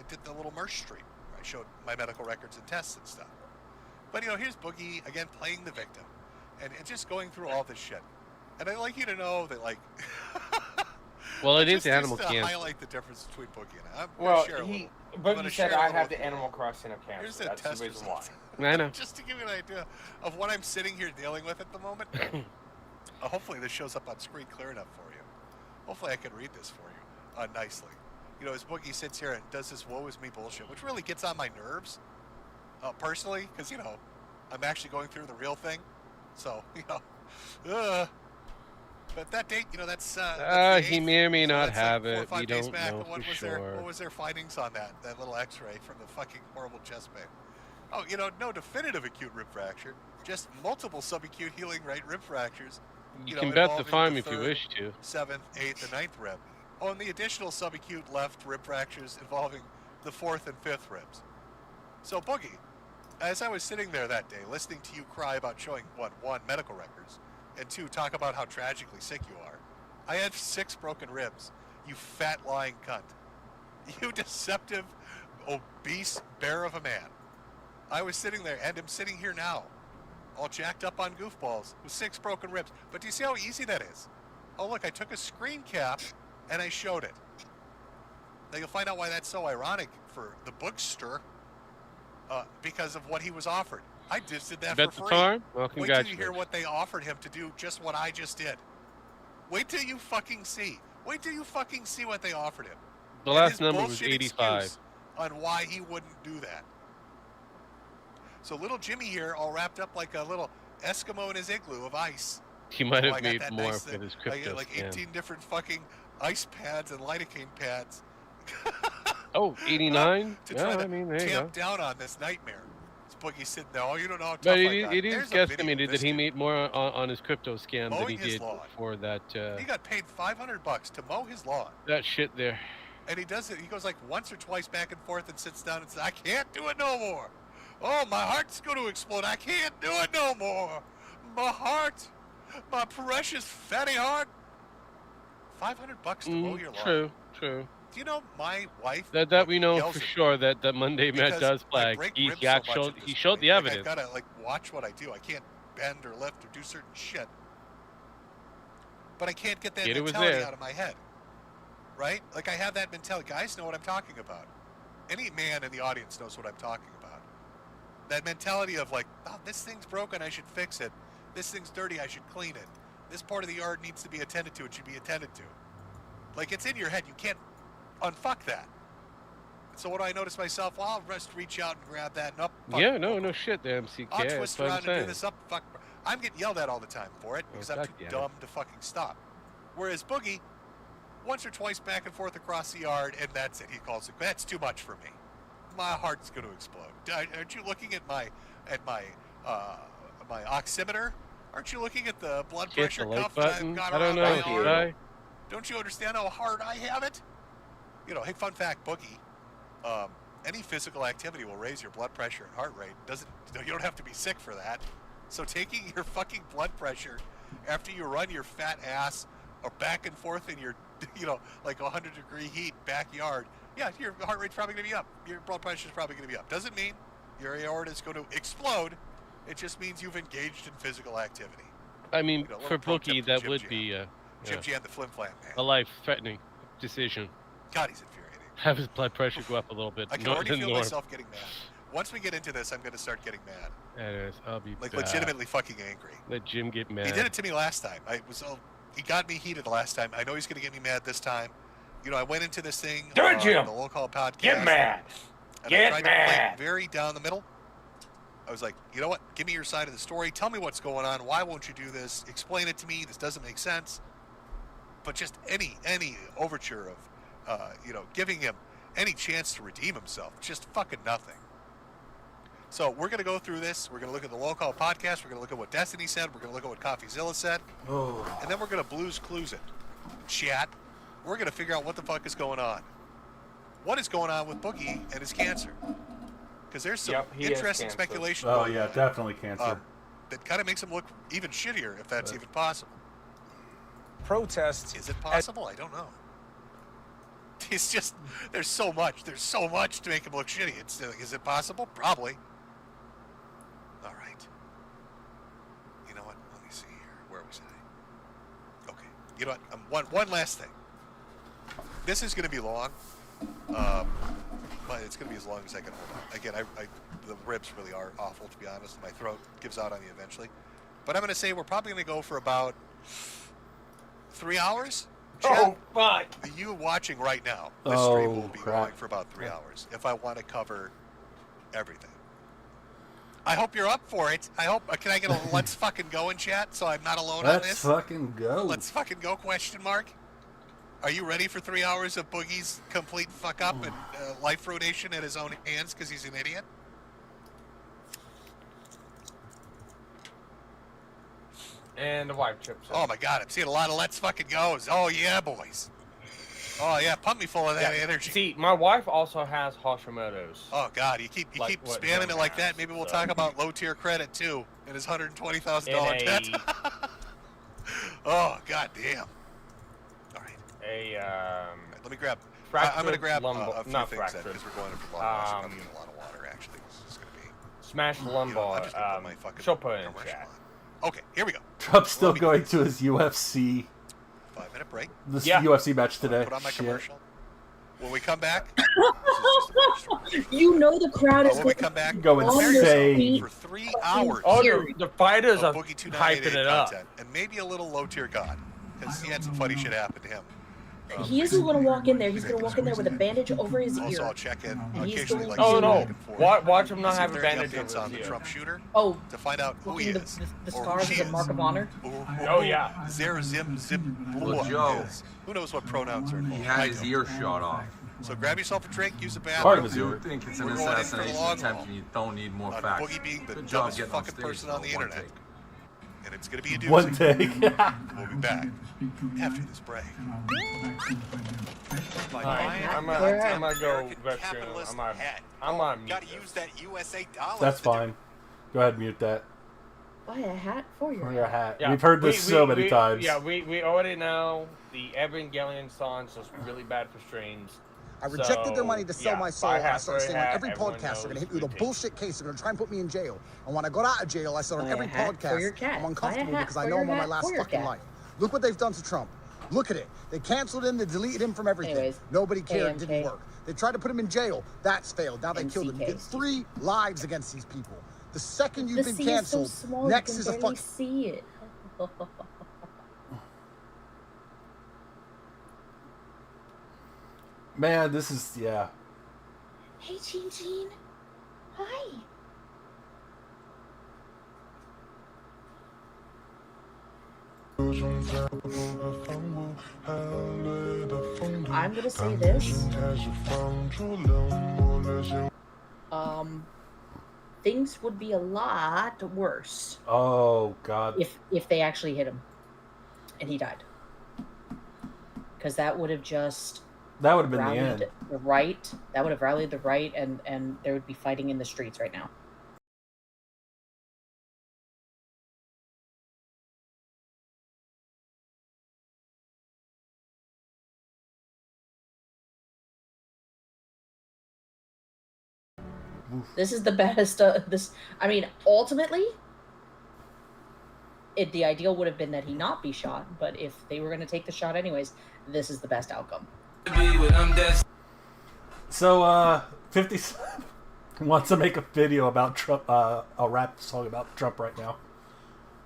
did the little merch stream. I showed my medical records and tests and stuff. But, here's Boogie, again, playing the victim. And just going through all this shit. And I'd like you to know that, like... well, it is animal cancer. cancer. Highlight the difference between Boogie and I. Boogie said I have the Animal Crossing of cancer. Here's the That's test the reason why. I know. Just to give you an idea of what I'm sitting here dealing with at the moment. Hopefully this shows up on screen clear enough for you. Hopefully I can read this for you nicely. As Boogie sits here and does this woe is me bullshit, which really gets on my nerves, personally, because, I'm actually going through the real thing. So, but that date, that's he may or may not have it. We don't know for sure. What was their findings on that little X-ray from the fucking horrible chest pain? Oh, no definitive acute rib fracture, just multiple subacute healing right rib fractures. You can bet the farm if you wish to. 7th, 8th, and 9th rib. Oh, and the additional subacute left rib fractures involving the 4th and 5th ribs. So, Boogie, as I was sitting there that day, listening to you cry about showing, one, medical records, and 2, talk about how tragically sick you are, I had 6 broken ribs, you fat lying cunt. You deceptive, obese bear of a man. I was sitting there, and I'm sitting here now, all jacked up on goofballs, with 6 broken ribs. But do you see how easy that is? Oh, look, I took a screen cap, and I showed it. Now, you'll find out why that's so ironic for the Bookster, because of what he was offered. I just did that for free. Farm? Well, wait till you hear what they offered him to do, just what I just did. Wait till you fucking see. Wait till you fucking see what they offered him. The And last his number was bullshit 85. excuse on why he wouldn't do that. So little Jimmy here, all wrapped up like a little Eskimo in his igloo of ice. He might Oh, have I got made that more nice with his crypto like scam. 18 different fucking ice pads and lidocaine pads. Oh, 89? To Yeah, try to I mean, there you go. tamp down on this nightmare. This Boogie sitting there. Oh, you don't know how tough But I it, got. it is There's a video of guesstimated that this he dude made more on his crypto scam than mowing he his did lawn. for that He got paid $500 to mow his lawn. that shit there. And he does it. He goes like once or twice back and forth and sits down and says, I can't do it no more. Oh, my heart's going to explode. I can't do it no more. My heart. My precious fatty heart. $500 to mow your lawn. True, true. Do you know my wife? That we know yells for at me sure that Monday Matt because does I flag. break He ribs so much showed at this he showed point. the Like, evidence. I gotta like watch what I do. I can't bend or lift or do certain shit. But I can't get that It was mentality there. out of my head. Right? Like I have that mentality. Guys know what I'm talking about. Any man in the audience knows what I'm talking about. That mentality of like, oh, this thing's broken, I should fix it. This thing's dirty, I should clean it. This part of the yard needs to be attended to, it should be attended to. Like it's in your head, you can't unfuck that. So what do I notice myself? Well, I'll just reach out and grab that and up. Fuck, Yeah, no shit there, MCK. I'll That's twist what I'm around and do saying. this up. Fuck. I'm getting yelled at all the time for it because I'm God too damn it. dumb to fucking stop. Whereas Boogie, once or twice back and forth across the yard, and that's it. He calls it. That's too much for me. My heart's going to explode. Aren't you looking at my my oximeter? Aren't you looking at the blood Hit pressure the like cuff that I've button. got I don't around know. my arm? Should I? Don't you understand how hard I have it? You know, hey, fun fact, Boogie. Any physical activity will raise your blood pressure and heart rate. You don't have to be sick for that. So taking your fucking blood pressure after you run your fat ass or back and forth in your, like 100-degree heat backyard, yeah, your heart rate's probably going to be up. Your blood pressure's probably going to be up. Doesn't mean your aorta is going to explode. It just means you've engaged in physical activity. I mean, little for pro tip Boogie, from that Jim would Jam. be Jim Jam, the flim flam man. a life-threatening decision. God, he's infuriating. Have his blood pressure go up a little bit. I can More already than feel norm. myself getting mad. Once we get into this, I'm going to start getting mad. That is, I'll be Like bad. legitimately fucking angry. Let Jim get mad. He did it to me last time. He got me heated last time. I know he's going to get me mad this time. I went into this thing. Do it, Jim. The Low Call podcast. Get mad. And Get I tried to play mad. it very down the middle. I was like, you know what? Give me your side of the story. Tell me what's going on. Why won't you do this? Explain it to me. This doesn't make sense. But just any overture of, giving him any chance to redeem himself. Just fucking nothing. So we're going to go through this. We're going to look at the Low Call podcast. We're going to look at what Destiny said. We're going to look at what CoffeeZilla said. Oh. And then we're going to Blues Clues it. Chat. We're going to figure out what the fuck is going on. What is going on with Boogie and his cancer? Because there's some Yep, he has interesting cancer. speculation. Oh going yeah, on, definitely cancer. that kind of makes him look even shittier, if that's even possible. Protests. Is it possible? I don't know. It's just, there's so much to make him look shitty. Is it possible? Probably. All right. You know what? Let me see here. Where was I? Okay. You know what? One last thing. This is going to be long. But it's going to be as long as I can hold on. Again, the ribs really are awful, to be honest. My throat gives out on me eventually. But I'm going to say we're probably going to go for about 3 hours. Oh, fuck. You watching right now, this Oh, stream will be crap. going for about 3 hours if I want to cover everything. I hope you're up for it. Can I get a let's fucking go in chat so I'm not alone on Let's this? fucking go. Let's fucking go, question mark? Are you ready for 3 hours of Boogie's complete fuck up and life ruination at his own hands because he's an idiot? And the wife chips in. Oh my god, I'm seeing a lot of let's fucking goes. Oh yeah, boys. Oh yeah, pump me full of that energy. See, my wife also has Hashimoto's. Oh god, you keep Like what spamming Jim it like has, that. Maybe we'll so. talk about low tier credit too and his $120,000 In debt. Oh god damn. Let me grab. I'm going to grab a few not things fractured. because we're going in for long wash. I'm getting a lot of water actually. This is going to be. Smash I'm lumbar. just gonna put my fucking She'll put it in commercial chat. on. Okay, here we go. Trump's still going to his UFC. 5-minute break. This UFC match today. Put on my Shit. commercial. When we come back, You know the crowd is when we come back, Going on insane. for 3 hours. Oh, the fighters are Boogie 298 hyping it up. content, and maybe a little low tier god. because he had some funny shit happen to him. He isn't going to walk in there. He's going to walk in there with a bandage over his Also, ear. I'll check in And he's occasionally, going like, to- Oh no! back and forth. Watch him not See have if a there are any bandage updates over on the his Trump ear. shooter. Oh, To find out who he is. the or scars who as she a mark is. of honor. Oh yeah. Zer zim zim Well, Joe, is. Who knows what pronouns are he involved? had I his don't. ear shot off. So grab yourself a drink, use a bathroom. Part of If his you ear. think it's an We're going in for the assassination long attempt haul. and you don't need more On facts. Boogie being the Good job dumbest getting fucking upstairs person in on the one internet. take. And it's going to be a doozy. One take. We'll be back after this break. Alright, I'm gonna go restroom. I'm on mute. Gotta use that USA dollar. That's fine. Go ahead and mute that. Buy a hat for your For your hat. Yeah, We've heard this so many times. Yeah, we already know the Evangelion song's just really bad for streams. I rejected their money to sell my soul. buy I hat started for a saying on hat, every everyone podcast they're going to hit me with a knows bullshit case. They're going to try and put me in jail. And when I got out of jail, I said on Buy a every hat for your podcast, cat. I'm Buy a uncomfortable hat because I for know your I'm on my hat last for your fucking cat. life. Look what they've done to Trump. Look at it. They canceled him. They deleted him from everything. Anyways, Nobody cared. It didn't AMK. work. They tried to put him in jail. That's failed. Now they killed him. You get MCK. 3 lives against these people. The second you've The been sea is so canceled, small next you is can a barely fuck. see it. Man, this is, yeah. Hey, Jean Jean. Hi. I'm gonna say this. Things would be a lot worse Oh, God. if they actually hit him and he died, because that would have just That would have been the rallied end. the right. That would have rallied the right, and there would be fighting in the streets right now. This is the best. I mean, ultimately, the ideal would have been that he not be shot. But if they were going to take the shot anyways, this is the best outcome. So, 50 Cent wants to make a video about Trump, a rap song about Trump right now.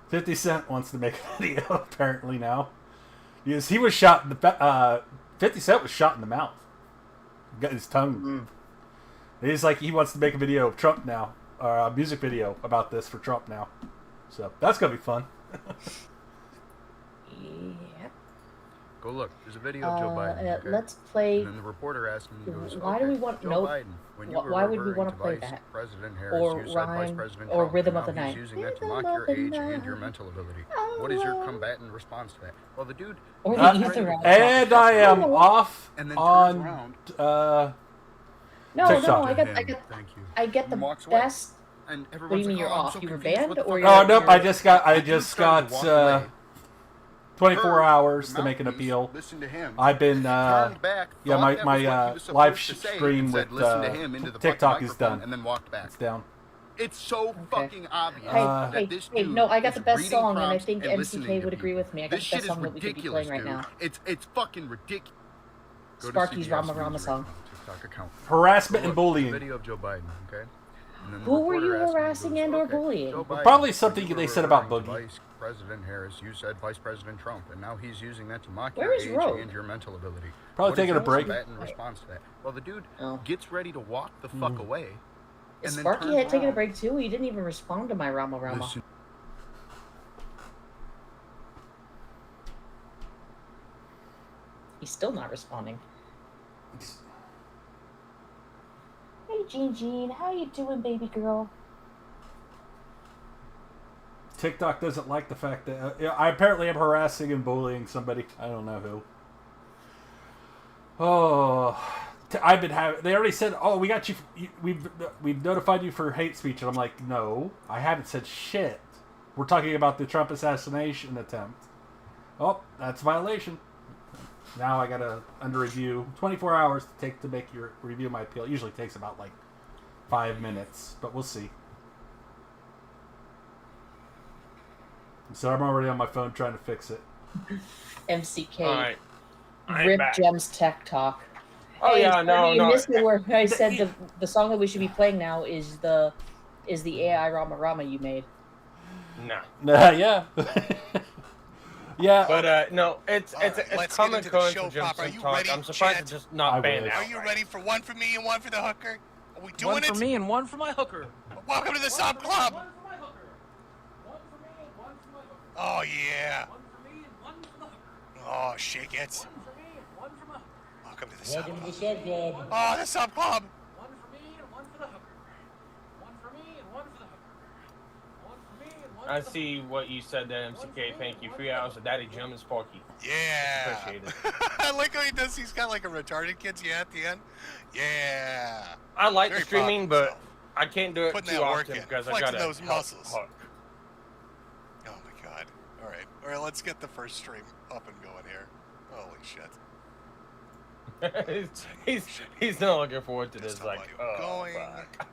50 Cent wants to make a video, apparently, now. Because he was shot in the... 50 Cent was shot in the mouth. Got his tongue... He's like, he wants to make a video of Trump now, or a music video about this for Trump now. So that's gonna be fun. Yep. Go look. There's a video of Joe Biden. Okay? Let's play. And then the reporter asked him, he goes, Why do we want Joe no? Biden, when you were Why would we referring want to to play Vice that? President Harris, Or you said Vice rhyme, President or Trump, rhythm and of the now he's night. using that to Rhythm mock of your the age and night. your mental ability. What is your combatant response to that? Well, the dude... Or he's the trying to- ether out. And I am off and then on turns around. No, TikTok. I get Thank you. I get the Walks away. best. And What do you everyone's mean like, you're "Oh, I'm off? so You were confused. banned, What the or fuck Oh you're, nope! I you're- just got started to walk away. 24 hours to Her make an mouthpiece, appeal. listen to him. I've been Turned back, yeah, thought my that was what he was supposed live to say, stream and with said, "Listen to him," into the TikTok fucking is microphone, done. and then walked back. It's down. It's so fucking obvious Hey, that this hey, dude no, I got is the best reading song, and I prompts think and listening MCK to would agree people. with me. I got This the best shit song is that we could be ridiculous, playing right dude. now. It's fucking ridiculous. Go to Sparky's CBS Rama News Rama right song. now, TikTok account. Harassment Go and look, bullying. Video of Joe Biden, okay? And then the Who were reporter you asked him, he harassing goes, and or "Okay, bullying?" Joe Biden, Probably when something you they were said about referring to Boogie. Vice President Harris, you said Vice President Trump, and now he's using that to mock Where your is age Roe? and your mental ability. Probably What is taking a your break. combatant response to that? Well, the dude Oh. gets ready to walk the fuck away. And then Sparky turns had taken a around. break too. He didn't even respond to my Rama Rama. Listen. He's still not responding. Hey, Jean Jean, how you doing, baby girl? TikTok doesn't like the fact that I apparently am harassing and bullying somebody. I don't know who. Oh, I've been having. They already said, "Oh, we got you. We've notified you for hate speech," and I'm like, "No, I haven't said shit. We're talking about the Trump assassination attempt." Oh, that's a violation. Now I gotta under review. 24 hours to make your review my appeal. It usually takes about like 5 minutes, but we'll see. So I'm already on my phone trying to fix it. MCK. All right. I'm Rip back. Gems Tech Talk. Oh, Hey, yeah, Sparky, no, you no. missed it where I said the song that we should be playing now is the AI Rama Rama you made. No. Yeah. Yeah. But no, it's let's common get into the occurrence show for Jim proper. Are Sim you talk. ready, I'm surprised Chet? it's just not banned wish. out. Are you ready for one for me and one for the hooker? Are we doing One for it? me and one for my hooker. Welcome to the Sub Club. One for my hooker. One for me and one for my hooker. Oh yeah. One for me and one for the hooker. Oh, shake it. One for me and one for my hooker. Welcome to the Sub Welcome Club. to the Sub Club. Oh, the Sub Club. One for me and one for the hooker. One for me and one for the hooker. One for me and one I for the see what you said there, MCK. Thank you. 3 hours of Daddy Jim and Sparky. Yeah. Appreciate it. I like how he does. He's got like a retarded kid's yeah at the end. Yeah. I like Very the streaming, proud of but I can't do it Putting too that work often in. because I Flexing gotta those help muscles. Hook. Oh my god. All right, let's get the first stream up and going here. Holy shit. he's not looking forward to this. Just Like, how oh, going. fuck.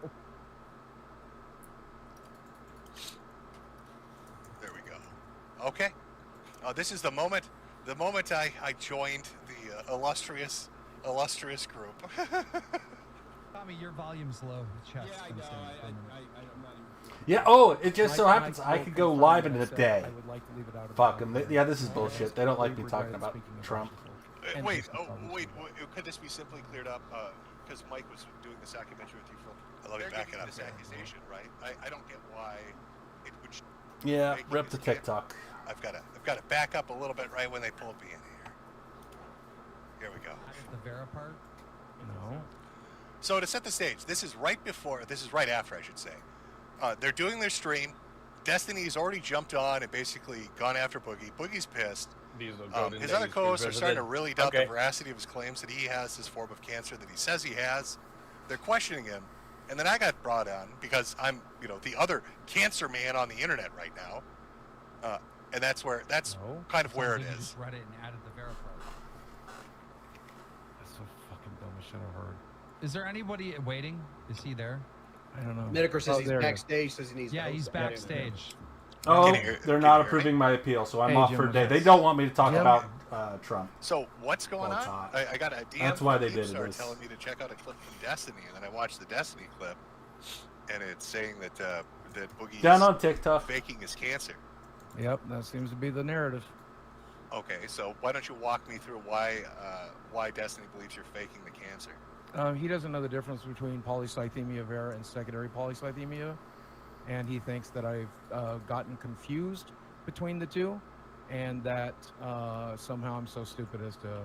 There we go. Okay. This is the moment I joined the illustrious group. Tommy, your volume's low. Yeah, I know. I'm not even... Yeah. Oh, it just so happens I could go live in a day. I would like to leave it out of Fuck them. Yeah, this is bullshit. They don't like me talking about Trump. Wait, could this be simply cleared up? Because Mike was doing this documentary with you for. Let me back it up. This accusation, right? I don't get why it would. Yeah, rip the TikTok. I've got to back up a little bit right when they pull me in here. Here we go. The Vera part? No. So to set the stage, this is right after, I should say. They're doing their stream. Destiny's already jumped on and basically gone after Boogie. Boogie's pissed. His other co-hosts are starting to really doubt the veracity of his claims that he has this form of cancer that he says he has. They're questioning him. And then I got brought on because I'm, the other cancer man on the internet right now. And that's kind of where it You is. just read it and added the Vera part. That's so fucking dumb as shit I've heard. Is there anybody waiting? Is he there? I don't know. Medicare says Oh, he's there. backstage. Says he needs. Yeah, he's backstage. Oh, they're not approving my appeal, so I'm off for a day. They don't want me to talk about Trump. So what's going Well, it's on? hot. I got a DM That's why from they did Keemstar this. telling me to check out a clip from Destiny, and then I watched the Destiny clip, and it's saying that Boogie Down is on TikTok. faking his cancer. Yep, that seems to be the narrative. Okay, so why don't you walk me through why Destiny believes you're faking the cancer? He doesn't know the difference between polycythemia vera and secondary polycythemia, and he thinks that I've gotten confused between the two, and that somehow I'm so stupid as to.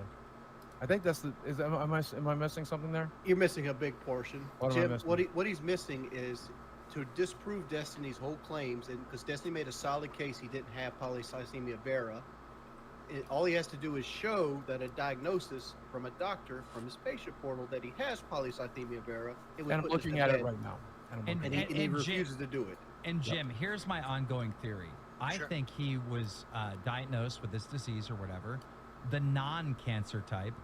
I think that's am I missing something there? You're missing a big portion. What am I Jim, missing? what he's missing is to disprove Destiny's whole claims, and because Destiny made a solid case he didn't have polycythemia vera. All he has to do is show that a diagnosis from a doctor from his patient portal that he has polycythemia vera. And I'm looking at it right now. And he refuses to do it. And Jim, here's my ongoing theory. I think he was diagnosed with this disease or whatever, the non-cancer type,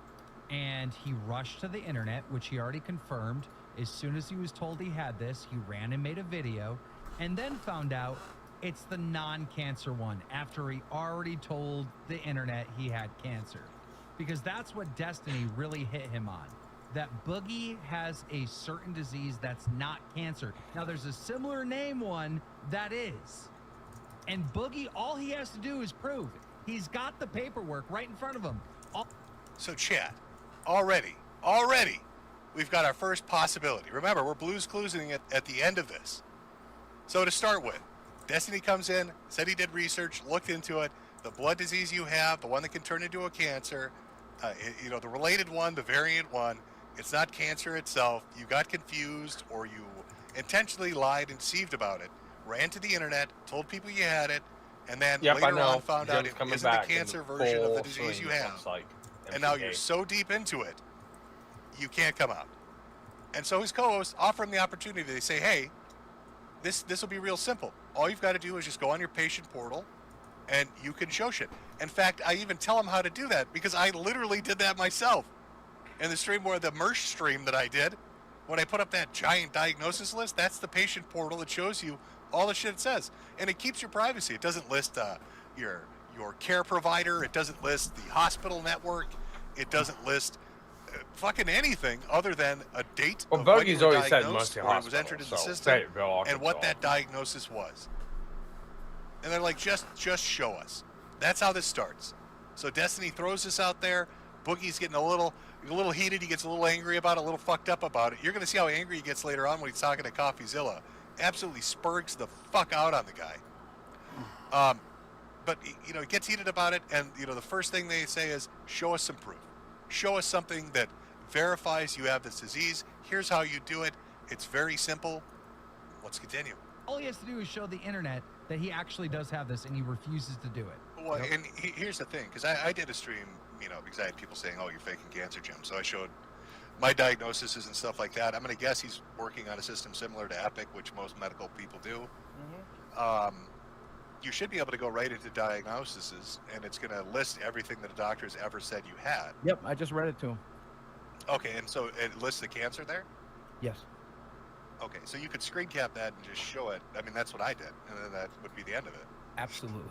and he rushed to the internet, which he already confirmed. As soon as he was told he had this, he ran and made a video, and then found out it's the non-cancer one after he already told the internet he had cancer. Because that's what Destiny really hit him on. That Boogie has a certain disease that's not cancer. Now, there's a similar name one that is. And Boogie, all he has to do is prove it. He's got the paperwork right in front of him. So, Chad, already, we've got our first possibility. Remember, we're Blues Cluesing at the end of this. So to start with, Destiny comes in, said he did research, looked into it. The blood disease you have, the one that can turn into a cancer, the related one, the variant one, it's not cancer itself. You got confused or you intentionally lied and deceived about it, ran to the internet, told people you had it, and then later on found out it isn't the cancer version of the disease you have. And now you're so deep into it, you can't come out. And so his co-hosts offer him the opportunity. They say, hey, this will be real simple. All you've got to do is just go on your patient portal and you can show shit. In fact, I even tell him how to do that because I literally did that myself. In the stream where the Mersh stream that I did, when I put up that giant diagnosis list, that's the patient portal that shows you all the shit it says. And it keeps your privacy. It doesn't list your care provider. It doesn't list the hospital network. It doesn't list fucking anything other than a date of when you were diagnosed, or it was entered in the system, and what that diagnosis was. And they're like, just show us. That's how this starts. So Destiny throws this out there. Boogie's getting a little heated. He gets a little angry about it, a little fucked up about it. You're going to see how angry he gets later on when he's talking to CoffeeZilla. Absolutely spurgs the fuck out on the guy. But, you know, he gets heated about it, and, you know, the first thing they say is, show us some proof. Show us something that verifies you have this disease. Here's how you do it. It's very simple. Let's continue. All he has to do is show the internet that he actually does have this, and he refuses to do it. Well, and here's the thing, because I did a stream, you know, because I had people saying, oh, you're faking cancer, Jim. So I showed my diagnoses and stuff like that. I'm going to guess he's working on a system similar to Epic, which most medical people do. You should be able to go right into diagnoses, and it's going to list everything that a doctor has ever said you had. Yep, I just read it to him. Okay, and so it lists the cancer there? Yes. Okay, so you could screen cap that and just show it. I mean, that's what I did, and then that would be the end of it. Absolutely.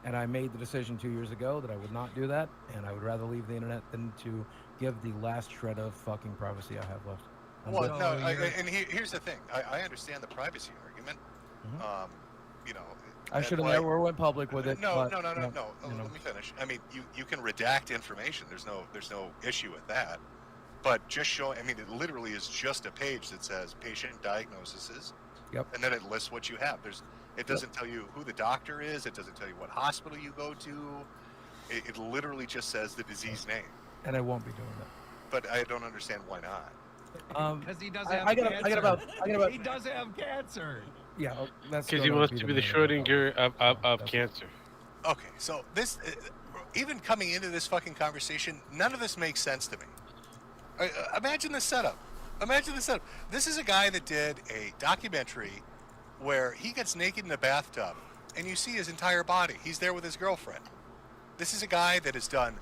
And I made the decision 2 years ago that I would not do that, and I would rather leave the internet than to give the last shred of fucking privacy I have left. Well, no, and here's the thing. I understand the privacy argument. You know, I should have never went public with it. No. but, Let me finish. I mean, you can redact information. There's no issue with that. But just showing, I mean, it literally is just a page that says patient diagnoses. Yep. And then it lists what you have. It doesn't tell you who the doctor is. It doesn't tell you what hospital you go to. It literally just says the disease name. And I won't be doing that. But I don't understand why not. Because he does have cancer. He does have cancer. Yeah, that's because he wants to be the Schrodinger of cancer. Okay, so this, even coming into this fucking conversation, none of this makes sense to me. Imagine the setup. This is a guy that did a documentary where he gets naked in a bathtub, and you see his entire body. He's there with his girlfriend. This is a guy that has done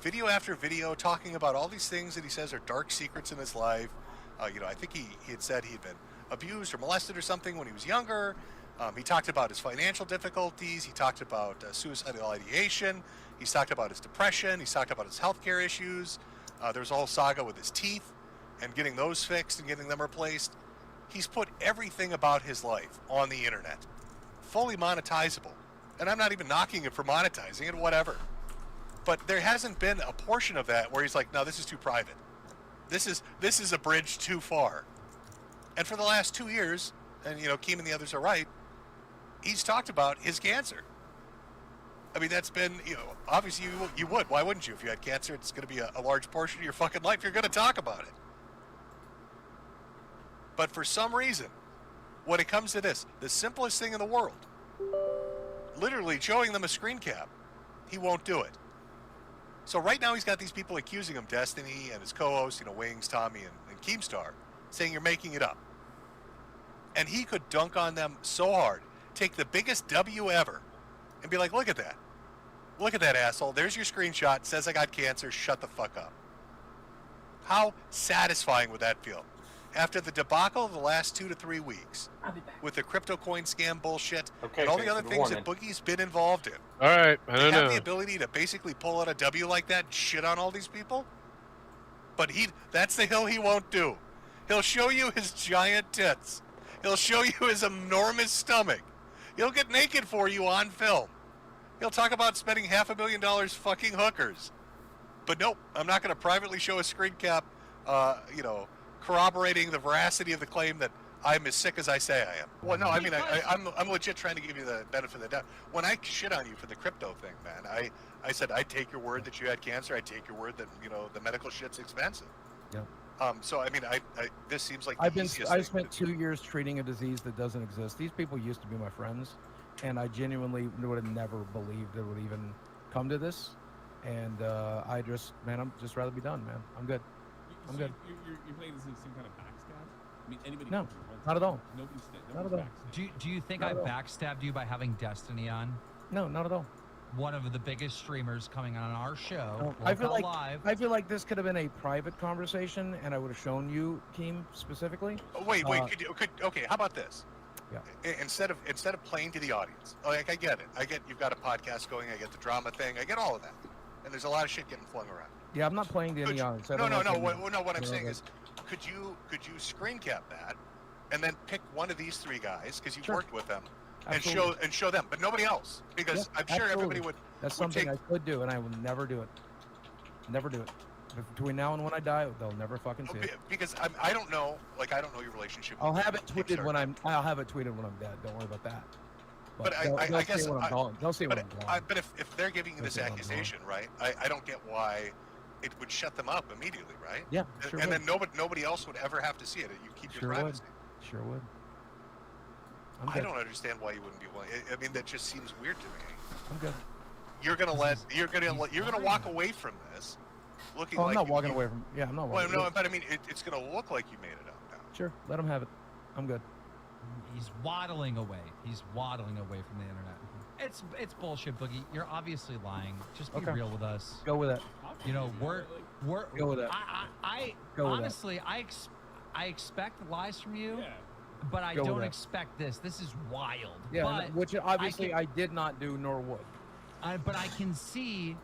video after video talking about all these things that he says are dark secrets in his life. You know, I think he had said he'd been abused or molested or something when he was younger. He talked about his financial difficulties. He talked about suicidal ideation. He's talked about his depression. He's talked about his healthcare issues. There was a whole saga with his teeth and getting those fixed and getting them replaced. He's put everything about his life on the internet, fully monetizable. And I'm not even knocking him for monetizing it, whatever. But there hasn't been a portion of that where he's like, no, this is too private. This is a bridge too far. And for the last 2 years, and you know, Keem and the others are right, he's talked about his cancer. I mean, that's been, you know, obviously you would. Why wouldn't you? If you had cancer, it's going to be a large portion of your fucking life. You're going to talk about it. But for some reason, when it comes to this, the simplest thing in the world, literally showing them a screen cap, he won't do it. So right now he's got these people accusing him, Destiny and his co-hosts, you know, Wings, Tommy, and Keemstar, saying you're making it up. And he could dunk on them so hard, take the biggest W ever, and be like, look at that. Look at that, asshole. There's your screenshot. Says I got cancer. Shut the fuck up. How satisfying would that feel? After the debacle of the last 2 to 3 weeks, with the crypto coin scam bullshit, and all the other things that Boogie's been involved in. All right, I don't know. Have the ability to basically pull out a W like that and shit on all these people? But that's the hill he won't do. He'll show you his giant tits. He'll show you his enormous stomach. He'll get naked for you on film. He'll talk about spending $500,000 fucking hookers. But nope, I'm not going to privately show a screen cap, you know, corroborating the veracity of the claim that I'm as sick as I say I am. Well, no, I mean, I'm legit trying to give you the benefit of the doubt. When I shit on you for the crypto thing, man, I said I'd take your word that you had cancer. I'd take your word that, you know, the medical shit's expensive. Yeah. So I mean, this seems like I spent 2 years treating a disease that doesn't exist. These people used to be my friends, and I genuinely would have never believed it would even come to this. And I'm just rather be done, man. I'm good. I'm good. You're playing this in some kind of backstab? I mean, anybody? No, not at all. Not at all. Do you think I backstabbed you by having Destiny on? No, not at all. One of the biggest streamers coming on our show. No, I feel like this could have been a private conversation, and I would have shown you, Keem, specifically. Oh, wait. Okay, how about this? Yeah. Instead of playing to the audience, like I get it. I get you've got a podcast going. I get the drama thing. I get all of that. And there's a lot of shit getting flung around. Yeah, I'm not playing to any audience. No. What I'm saying is, could you screen cap that, and then pick one of these 3 guys because you've worked with them, and show them, but nobody else, because I'm sure everybody would. That's something I could do, and I will never do it. Never do it. Between now and when I die, they'll never fucking see it. Because I don't know, like I don't know your relationship. I'll have it tweeted when I'm. I'll have it tweeted when I'm dead. Don't worry about that. But I guess they'll see what I'm going. But if they're giving you this accusation, right? I don't get why it would shut them up immediately, right? Yeah, sure. And then nobody else would ever have to see it. You keep your privacy. Sure would. I don't understand why you wouldn't be willing. I mean, that just seems weird to me. I'm good. You're gonna walk away from this, looking. I'm not walking away from. Yeah, I'm not. Well, no, but I mean, it's gonna look like you made it up now. Sure, let him have it. I'm good. He's waddling away. He's waddling away from the internet. It's bullshit, Boogie. You're obviously lying. Just be real with us. Go with it. You know, we're go with it. I honestly, I expect lies from you. Yeah. But I don't expect this. This is wild. Yeah, but which obviously I did not do nor would. But I can see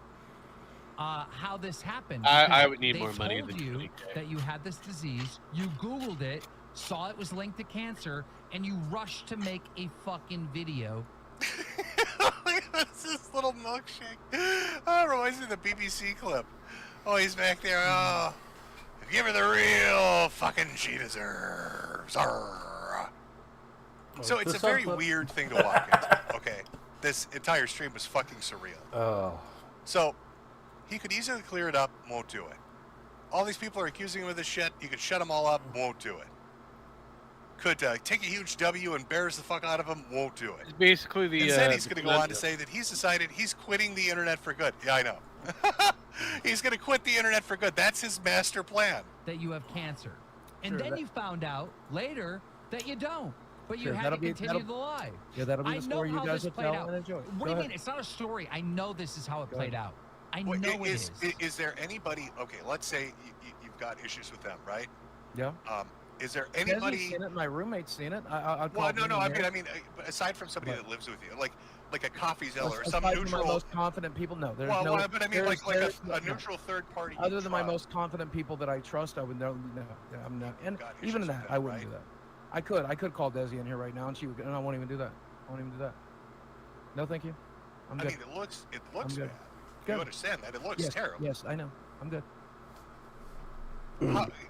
how this happened. I would need more money than you that you had this disease. You Googled it, saw it was linked to cancer, and you rushed to make a fucking video. It's this little milkshake. Oh, it reminds me of the BBC clip. Oh, he's back there. Oh, give her the real fucking she deserves. So it's a very weird thing to walk into. Okay, this entire stream was fucking surreal. Oh. So he could easily clear it up, won't do it. All these people are accusing him of this shit. You could shut them all up, won't do it. Could take a huge W and embarrass the fuck out of him, won't do it. It's basically the. Instead, he's going to go on to say that he's decided he's quitting the internet for good. Yeah, I know. He's going to quit the internet for good. That's his master plan. That you have cancer, and then you found out later that you don't. But you had to continue the lie. Yeah, that'll be the story you guys will tell and enjoy. What do you mean? It's not a story. I know this is how it played out. I know it is. Is there anybody? Okay, let's say you've got issues with them, right? Yeah. Is there anybody? Seen it. My roommate's seen it. Well, no. I mean, aside from somebody that lives with you, like a coffee zeller or some neutral. My most confident people, no. There's no. But I mean, like a neutral third party. Other than my most confident people that I trust, I would know. No, I'm not. And even in that, I wouldn't do that. I could call Desi in here right now, and she would. And I won't even do that. I won't even do that. No, thank you. I'm good. I mean, it looks good. You understand that? It looks terrible. Yes, I know. I'm good.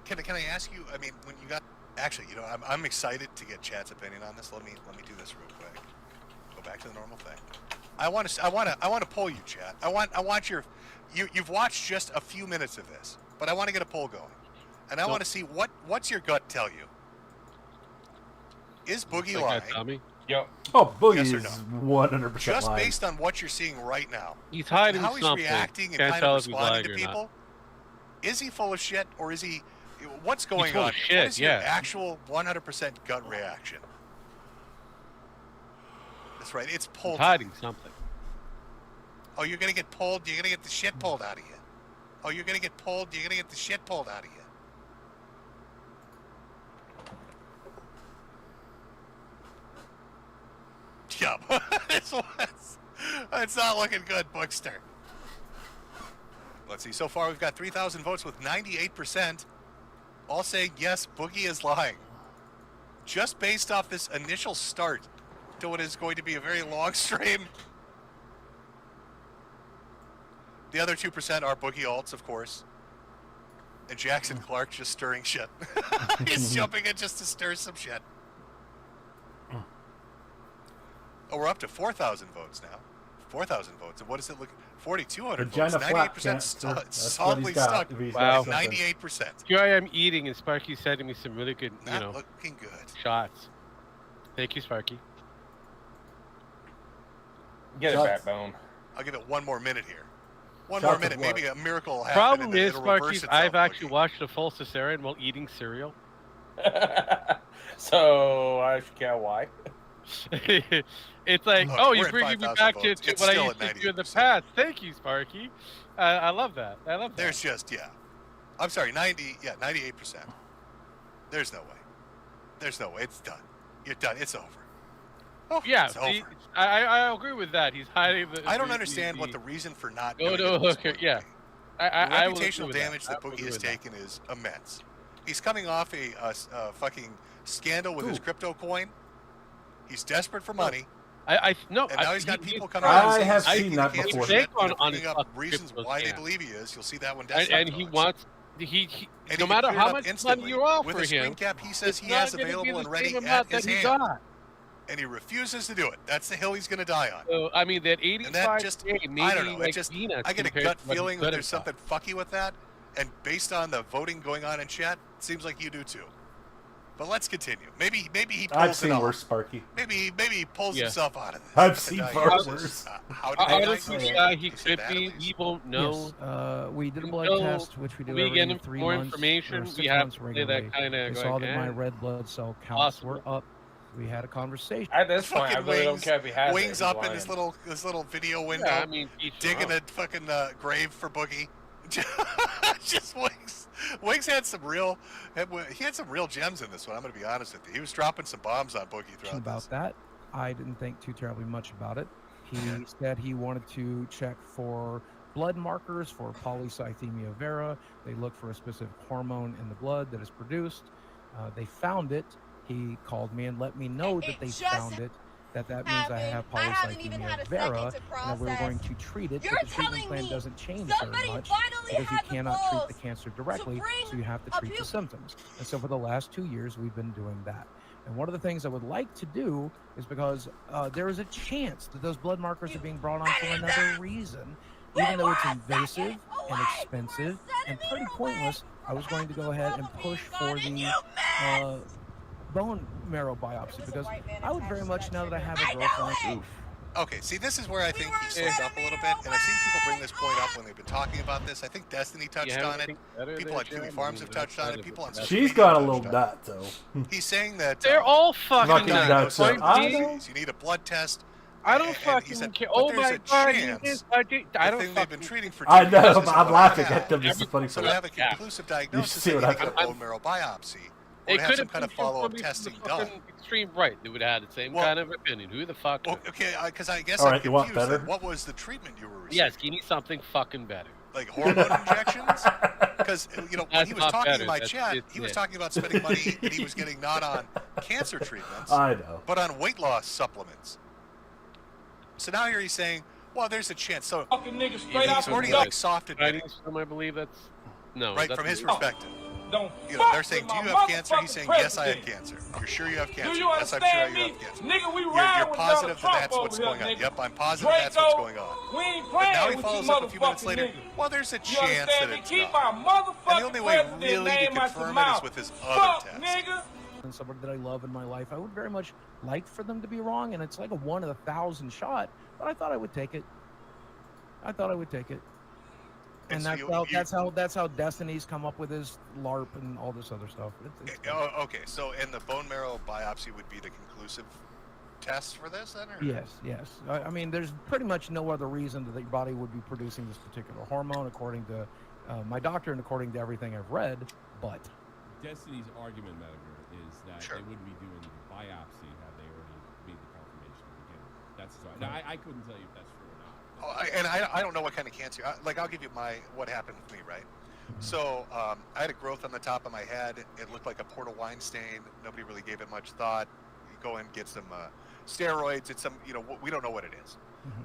Can I ask you? I mean, when you got actually, you know, I'm excited to get Chad's opinion on this. Let me do this real quick. Go back to the normal thing. I want to poll you, Chad. I want you've watched just a few minutes of this, but I want to get a poll going, and I want to see what's your gut tell you. Is Boogie lying? Tommy? Yep. Oh, Boogie yes is 100% just lying. based on what you're seeing right now. He's hiding how he's something. Reacting and Can't kind tell of if he's responding lying to or people. not. Is he full of shit, or is he? What's going full on? of shit, What is your actual 100% gut reaction? That's right. It's pulled. He's hiding something. Oh, you're gonna get pulled. You're gonna get the shit pulled out of you. Oh, you're gonna get pulled. You're gonna get the shit pulled out of you. Yup. It's not looking good, Bookster. Let's see. So far, we've got 3,000 votes with 98% all saying yes, Boogie is lying. Just based off this initial start to what is going to be a very long stream. The other 2% are Boogie alts, of course. And Jackson Clark just stirring shit. He's jumping in just to stir some shit. Oh, we're up to 4,000 votes now. 4,000 votes. And what does it look? 4,200 votes. 98% solidly stuck. Wow. 98%. Here I am eating, and Sparky's sending me some really good, looking good shots. Thank you, Sparky. Get it, Backbone. I'll give it one more minute here. One more minute. Maybe a miracle will happen. Problem is, Sparky, I've actually watched a full cesarean while eating cereal. So I should care why. It's like, look, you're bringing me back to what I used to do in the past. Thank you, Sparky. I love that. There's just, I'm sorry, 98%. There's no way. There's no way. It's done. You're done. It's over. Oh, yeah, it's over. I agree with that. He's hiding the... I don't understand what the reason for not doing it is. The reputational damage that Boogie has taken is immense. He's coming off a fucking scandal with his crypto coin. He's desperate for money. No. And now he's got people coming out. I have seen that before. He's bringing up reasons why they believe he is. You'll see that when Destiny and he wants. And no matter how much money you offer with a screen him, cap he says he has available and ready at his hand. And he refuses to do it. That's the hill he's going to die on. So, I mean, that 85 and that just, maybe I don't know. like It just, peanuts I get a compared gut to what feeling he that could there's have something fucky with that. And based on the voting going on in chat, it seems like you do too. But let's continue. Maybe he pulls it off. I've seen worse, Sparky. Maybe he pulls himself out of this. I've seen far worse. How did he could be. We won't know. Yes, we did a blood test, which we do every 3 more months. information. Or 6 We have months to play regularly. that kind of. They saw that my red blood cell counts were up. We had a conversation. At this point, I really don't care if he has Wings it. up in his little video window. Yeah, I mean, digging a fucking grave for Boogie. Just Wings. Wings had some real. He had some real gems in this one. I'm going to be honest with you. He was dropping some bombs on Boogie throughout about this. that. I didn't think too terribly much about it. He said he wanted to check for blood markers for polycythemia vera. They look for a specific hormone in the blood that is produced. They found it. He called me and let me know that they found it. That means I have polycythemia vera, and that we're going to treat it. But the treatment plan doesn't change very much because you cannot treat the cancer directly, so you have to treat the symptoms. And so for the last 2 years, we've been doing that. And one of the things I would like to do is because there is a chance that those blood markers are being brought on for another reason, even though it's invasive and expensive and pretty pointless. I was going to go ahead and push for the bone marrow biopsy because I would very much, now that I have a girlfriend. Okay, see, this is where I think he slipped up a little bit, and I've seen people bring this point up when they've been talking about this. I think Destiny touched on it. People at Chewy Farms have touched on it. People on social She's media got a have little touched nut, though. He's saying that they're all fucking nuts. You need a blood test. I don't fucking care. Oh my god, I don't they've been treating for 2 I years. know, I'm laughing at them. It's funny. So to have a conclusive diagnosis, see they what need to get a bone marrow biopsy. It have could some have kind of follow-up testing done. Extreme right. They would have had the same kind of opinion. Who the fuck? Okay, because I guess All I'm right, you want confused. better? Then what was the treatment you were receiving? Yes, give me something fucking better. Like hormone injections? Because when he was talking in my chat, he was talking about spending money that he was getting not on cancer treatments, I know, but on weight loss supplements. So now here he's saying, well, there's a chance. So he's already like soft admitting. I believe that's no. Right, that's from his perspective. They're saying, do you have cancer? He's saying, yes, I have cancer. You're sure you have cancer? Yes, I'm sure you have cancer. You're positive that that's what's going on. Yep, I'm positive that's what's going on. But now he follows up a few minutes later, well, there's a chance that it's not. And the only way really to confirm it is with his other test. And somebody that I love in my life, I would very much like for them to be wrong, and it's like a 1 in 1,000 shot, but I thought I would take it. And that's how Destiny's come up with his LARP and all this other stuff. Okay, so and the bone marrow biopsy would be the conclusive test for this, then? Or? Yes. I mean, there's pretty much no other reason that your body would be producing this particular hormone, according to my doctor and according to everything I've read. But Destiny's argument, Metaver, is that they wouldn't be doing the biopsy had they already made the confirmation to begin with. That's so. Now, I couldn't tell you if that's true or not. And I don't know what kind of cancer. I'll give you what happened with me, right? So I had a growth on the top of my head. It looked like a port of wine stain. Nobody really gave it much thought. You go in, get some steroids. It's some, we don't know what it is.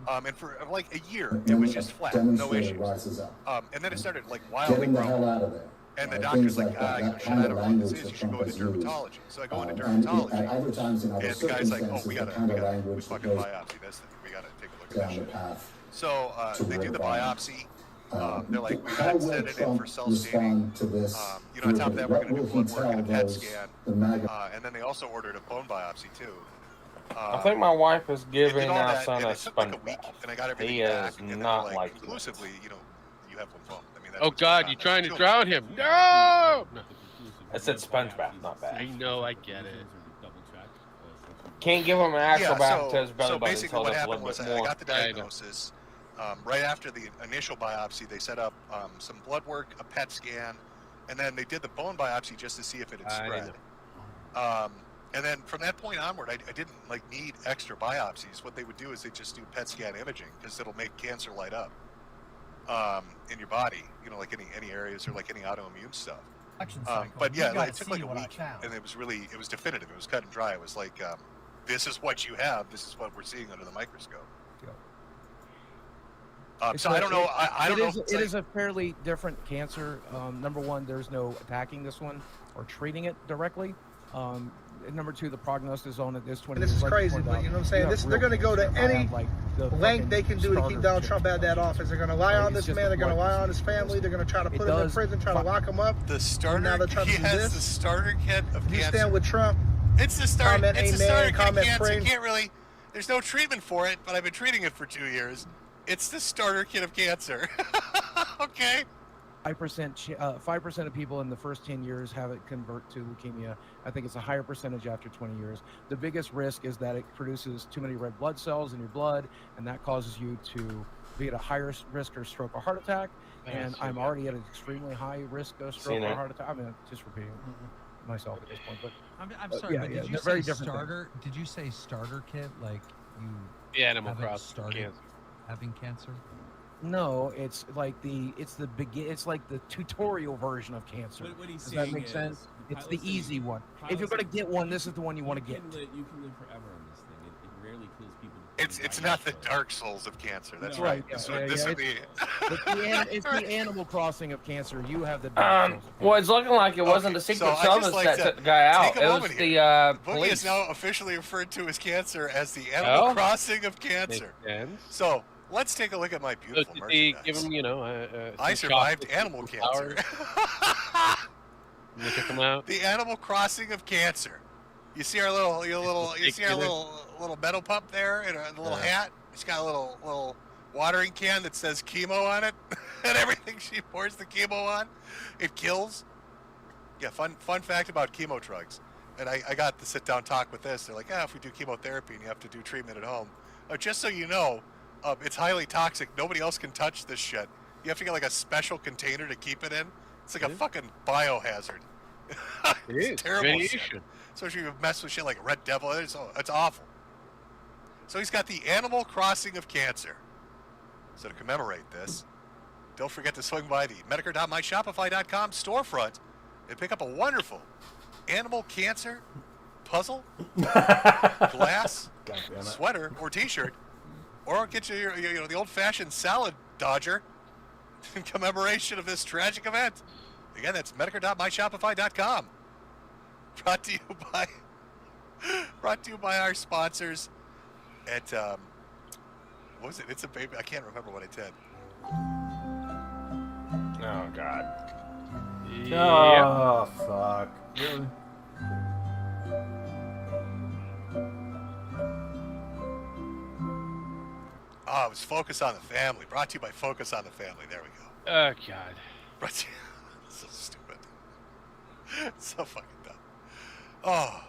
And for like a year, it was just flat, no issues. And then it started like wildly growing. And the doctor's like, I don't know what this is. You should go into dermatology. So I go into dermatology, and the guy's like, oh, we gotta fucking biopsy this thing. We gotta take a look at this shit. So they do the biopsy. They're like, we gotta send it in for cell staining. On top of that, we're gonna do blood work and a PET scan. And then they also ordered a bone biopsy too. I think my wife is giving our that, son a like sponge a week, bath. and I got everything He back, is and not like like conclusively, you have lymphoma. I mean, that's Oh what's God, going you're on. trying to That's drown him. No! I said sponge bath, not bath. I know, I get it. Can't give him an actual bath to his belly so button basically until what there's a happened little was bit I more. got the diagnosis. Right after the initial biopsy, they set up some blood work, a PET scan, and then they did the bone biopsy just to see if it had spread. And then from that point onward, I didn't need extra biopsies. What they would do is they just do PET scan imaging because it'll make cancer light up in your body, like any areas or like any autoimmune stuff. But yeah, it took like a week, and it was definitive. It was cut and dry. It was like this is what you have. This is what we're seeing under the microscope. Yeah. So I don't know. I don't know. It is a fairly different cancer. Number one, there's no attacking this one or treating it directly. And number two, the prognosis on it is 20 This is crazy, but you know what I'm saying? They're going to go to any length they can do to keep Donald Trump out of that office. They're going to lie on this man. They're going to lie on his family. They're going to try to put him in prison, try to lock him up. The starter. Now they're trying to do this. The starter kit of cancer. You stand with Trump. It's the starter. Comment It's the amen, starter kit of comment cancer. pray. You can't really. There's no treatment for it, but I've been treating it for 2 years. It's the starter kit of cancer. Okay. 5% of people in the first 10 years have it convert to leukemia. I think it's a higher percentage after 20 years. The biggest risk is that it produces too many red blood cells in your blood, and that causes you to be at a higher risk of stroke or heart attack. And I'm already at an extremely high risk of stroke or heart attack. I mean, just repeating myself at this point. But I'm sorry, but did you say starter? Did you say starter kit? Like you? The Animal haven't Crossing started cancer. having cancer? No, it's like it's like the tutorial version of cancer. What he's Does that saying make is, sense? It's the listen, easy one. If you're going to get one, this is the one you want to get. You can live forever on this thing. It rarely kills people. It's not the Dark Souls of cancer. That's No, right. yeah, This would be. It's the Animal Crossing of cancer. You have the. Well, it's looking like it wasn't the Secret Service that took the guy out. It was the Boogie police. is now officially referred to as cancer as the Animal Crossing of cancer. So let's take a look at my beautiful So did they merchandise. give him, I some survived chocolates animal and cancer. flowers? And they took him out. The Animal Crossing of cancer. You see our little metal pump there and a little hat. It's got a little watering can that says chemo on it, and everything she pours the chemo on, it kills. Yeah, fun fact about chemo drugs. And I got to sit down talk with this. They're like, if we do chemotherapy and you have to do treatment at home, just so you know, it's highly toxic. Nobody else can touch this shit. You have to get like a special container to keep it in. It's like a fucking biohazard. It's terrible Radiation. shit. Especially if you mess with shit like Red Devil. It's awful. So he's got the Animal Crossing of cancer. So to commemorate this, don't forget to swing by the Medicare.myshopify.com storefront and pick up a wonderful animal cancer puzzle, glass, sweater, or T-shirt, or get you the old-fashioned salad dodger in commemoration of this tragic event. Again, that's Medicare.myshopify.com. Brought to you by our sponsors at what was it? It's a baby. I can't remember what I said. Oh God. Oh fuck. Really? Oh, it was Focus on the Family. Brought to you by Focus on the Family. There we go. Oh God. Brought to you. So stupid. So fucking dumb. Oh,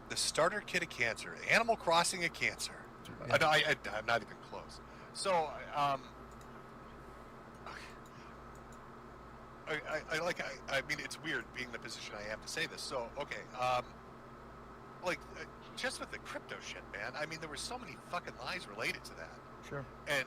the starter kit of cancer. Animal Crossing of cancer. I'm not even close. So, I mean, it's weird being in the position I am to say this. So, okay, just with the crypto shit, man. I mean, there were so many fucking lies related to that. Sure. And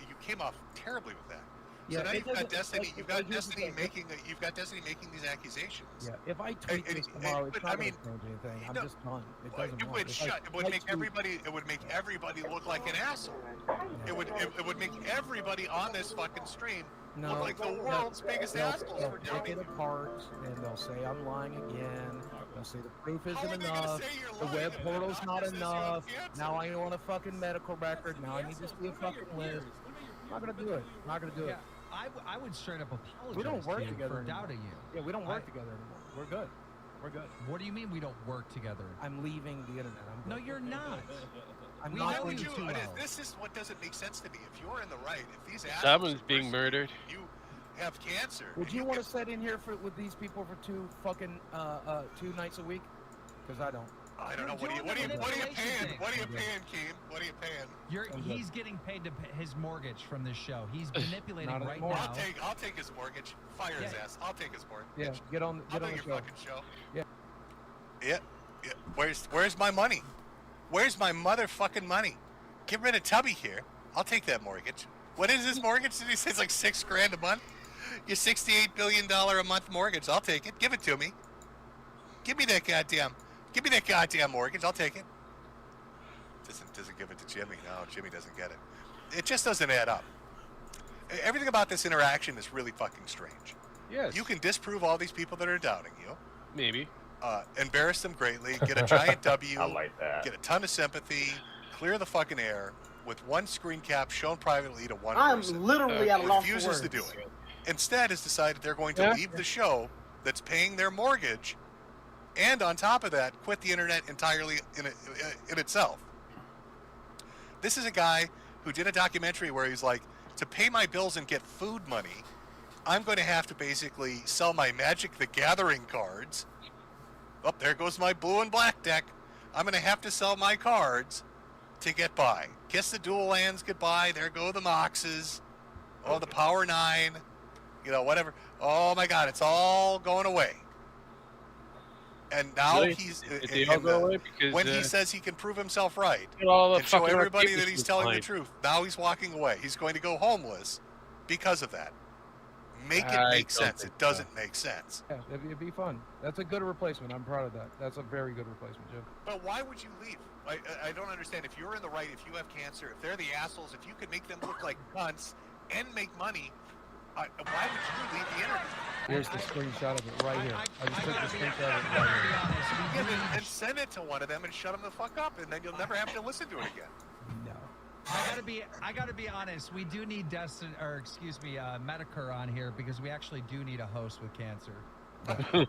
you came off terribly with that. Yeah, so now it you've got doesn't- Destiny. You've got here's the Destiny thing. making. You've got Destiny making these accusations. Yeah, if I tweet this tomorrow, it's but, not I going mean, to change anything. I'm no, just done. It doesn't It matter. would If shut. I- It would I make tweet- everybody. It would make everybody look like an asshole. It would make everybody on this fucking stream look like the world's biggest assholes They'll for pick doubting. it apart, and they'll say I'm lying again. They'll say the proof isn't enough. The web portal's not enough. Now I want a fucking medical record. Now I need to see a fucking list. I'm not gonna do it. I'm not gonna do it. I would straight up apologize. We don't work to you together for anymore. doubting you. Yeah, we don't work together anymore. We're good. We're good. What do you mean we don't work together? I'm leaving the internet. No, you're not. I'm We not know doing you too well. This is what doesn't make sense to me. If you're in the right, if these assholes Someone's being murdered. you have cancer. Would you want to sit in here with these people for 2 nights a week? Because I don't. I don't know. What are you paying? What are you paying, Keem? What are you paying? He's getting paid to pay his mortgage from this show. He's manipulating Not right anymore. now. I'll take his mortgage. Fire his ass. I'll take his mortgage. Yeah, get on I'll the do your show. fucking show. Yeah. Yeah. Where's my money? Where's my motherfucking money? Get rid of Tubby here. I'll take that mortgage. What is his mortgage? Did he say it's like $6,000 a month? Your $68 billion a month mortgage. I'll take it. Give it to me. Give me that goddamn mortgage. I'll take it. Doesn't give it to Jimmy. No, Jimmy doesn't get it. It just doesn't add up. Everything about this interaction is really fucking strange. Yes. You can disprove all these people that are doubting you. Maybe. Embarrass them greatly, get a giant W, I like that. get a ton of sympathy, clear the fucking air with one screen cap shown privately to one I'm person. literally at a loss for refuses to words. do it. Instead, has decided they're going to leave the show that's paying their mortgage, and on top of that, quit the internet entirely in itself. This is a guy who did a documentary where he's like, to pay my bills and get food money, I'm going to have to basically sell my Magic the Gathering cards. Oh, there goes my blue and black deck. I'm going to have to sell my cards to get by. Kiss the dual lands goodbye. There go the Moxes. Oh, the Power 9. You know, whatever. Oh, my God. It's all going away. And now Really? he's... Did they all go away? Because, when he says he can prove himself right all the and show fucking everybody arcade that he's machines telling the behind. truth, now he's walking away. He's going to go homeless because of that. Make it I make don't sense. think It doesn't make sense. Yeah, it'd be fun. That's a good replacement. I'm proud of that. That's a very good replacement, Jim. But why would you leave? I don't understand. If you're in the right, if you have cancer, if they're the assholes, if you could make them look like cunts and make money, why would you leave the internet? Here's the screenshot of it right here. I just took the screenshot of it right here. Yeah, and send it to one of them and shut them the fuck up, and then you'll never have to listen to it again. No. I gotta be honest. We do need Medicare on here because we actually do need a host with cancer. That's true.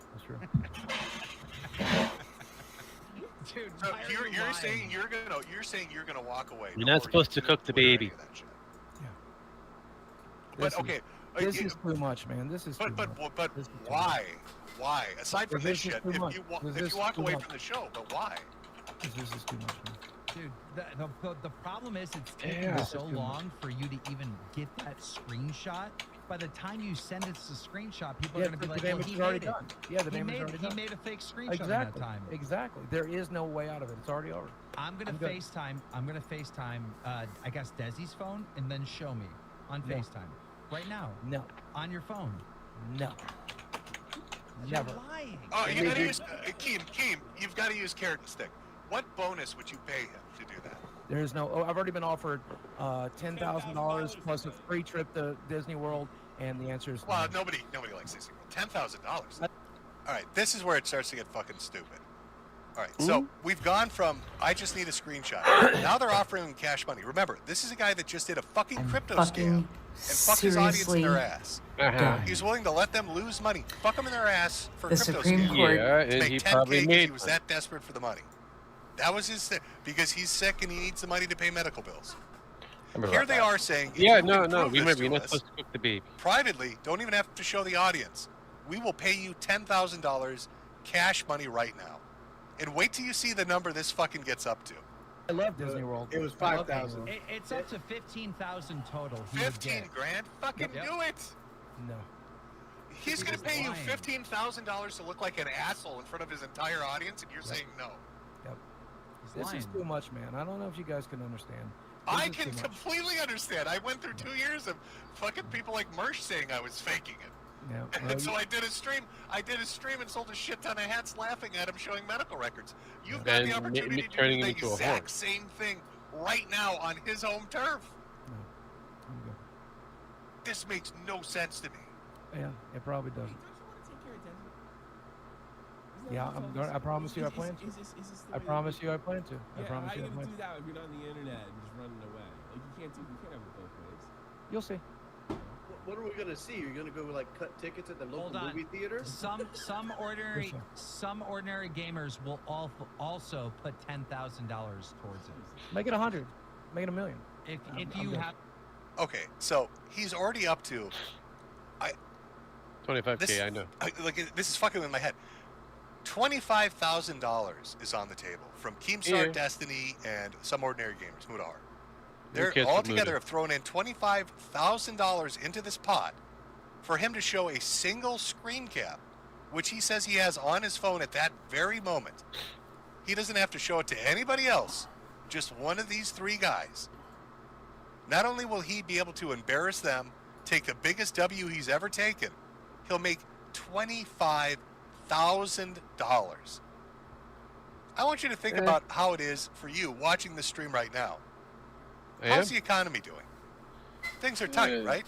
Dude, So you're saying you're gonna walk away. You're not supposed to cook the baby. But okay, This is too much, man. This is too much. But why? Why? Aside from this shit, if you walk away from the show, but why? This is too much, man. Dude, the problem is it's taking so long for you to even get that screenshot. By the time you send it as a screenshot, people are going to be like, the well, damage he is already made it. done. Yeah, the damage is already done. He made a fake screenshot Exactly. in that time. Exactly. There is no way out of it. It's already over. I'm going to FaceTime, I guess, Desi's phone, and then show me on No. FaceTime. Right now. No. On your phone. No. You're Never. lying. Oh, you gotta use Keem. You've got to use carrot and stick. What bonus would you pay him to do that? There is no. Oh, I've already been offered $10,000 plus a free trip to Disney World, and the answer is Well, no. nobody likes Disney World. $10,000. All right, this is where it starts to get fucking stupid. All right, so we've gone from I just need a screenshot. Now they're offering him cash money. Remember, this is a guy that just did a fucking crypto scam and fucked his audience in their ass. He's willing to let them lose money, fuck them in their ass for a crypto scam. Yeah, to and make he 10K probably 'cause made he was that desperate for the money. That was his thing, because he's sick and he needs the money to pay medical bills. Here they are saying, if Yeah, you can no. prove this Remember, to you're not us, supposed to cook the baby. privately, don't even have to show the audience. We will pay you $10,000 cash money right now. And wait till you see the number this fucking gets up to. I love Disney World. It was I love 5,000. Disney World. It's up to 15,000 total. he would 15 get. grand? Fucking do it. No. He's going to pay you lying. $15,000 to look like an asshole in front of his entire audience, and you're saying no. Yep. He's This lying. is too much, man. I don't know if you guys can understand. I This is can too much. completely understand. I went through 2 years of fucking people like Mersh saying I was faking it. Yeah. And so I did a stream. And sold a shit ton of hats laughing at him showing medical records. You've got And the opportunity to turning do him the into a exact whore. same thing right now on his home turf. I'm good. This makes no sense to me. Yeah, it probably doesn't. Yeah, I promise you I plan to. I promise you I plan to. I promise how you I you plan gonna do to. that if you're on the internet and just running away? Like you can't have it both ways. You'll see. What are we gonna see? You're gonna go like cut tickets at the local Hold on. movie theater? Some ordinary gamers will also put $10,000 towards it. Make it 100. Make it 1,000,000. If I'm you good. have Okay, so he's already up to. 25K, I know. This is fucking with my head. $25,000 is on the table from Keemstar Yeah. Destiny and Some Ordinary Gamers, Mudahar. Who They're cares all for together Muda? have thrown in $25,000 into this pot for him to show a single screen cap, which he says he has on his phone at that very moment. He doesn't have to show it to anybody else, just one of these three guys. Not only will he be able to embarrass them, take the biggest W he's ever taken, he'll make $25,000. I want you to think about how it is for you watching the stream right now. How's the economy doing? Things are tight, right?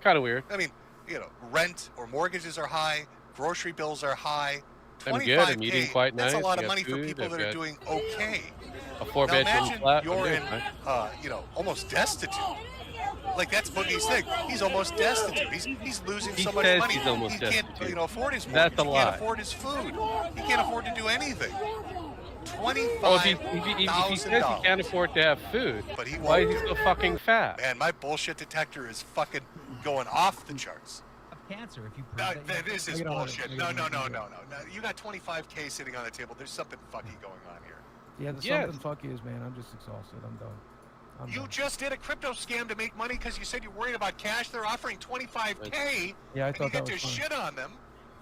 Kind of weird. I mean, rent or mortgages are high, grocery bills are high. I'm good. I'm eating quite nice. That's a lot of I got money for food, people that are doing okay. A 4-bedroom flat. You're in, almost destitute. Like, that's Boogie's thing. He's almost destitute. He's losing so much money. He's almost he can't, destitute. afford his mortgage. That's a He lie. can't afford his food. He can't afford to do anything. If he says he can't afford to have food, but why is he so fucking fat? Man, my bullshit detector is fucking going off the charts. Cancer, if you prove that This is bullshit. No. You got 25K sitting on the table. There's something fucky going on here. Yeah, the something fucky is, man. I'm just exhausted. I'm done. You just did a crypto scam to make money because you said you're worried about cash. They're offering 25K. Yeah, I thought that was was shit on them.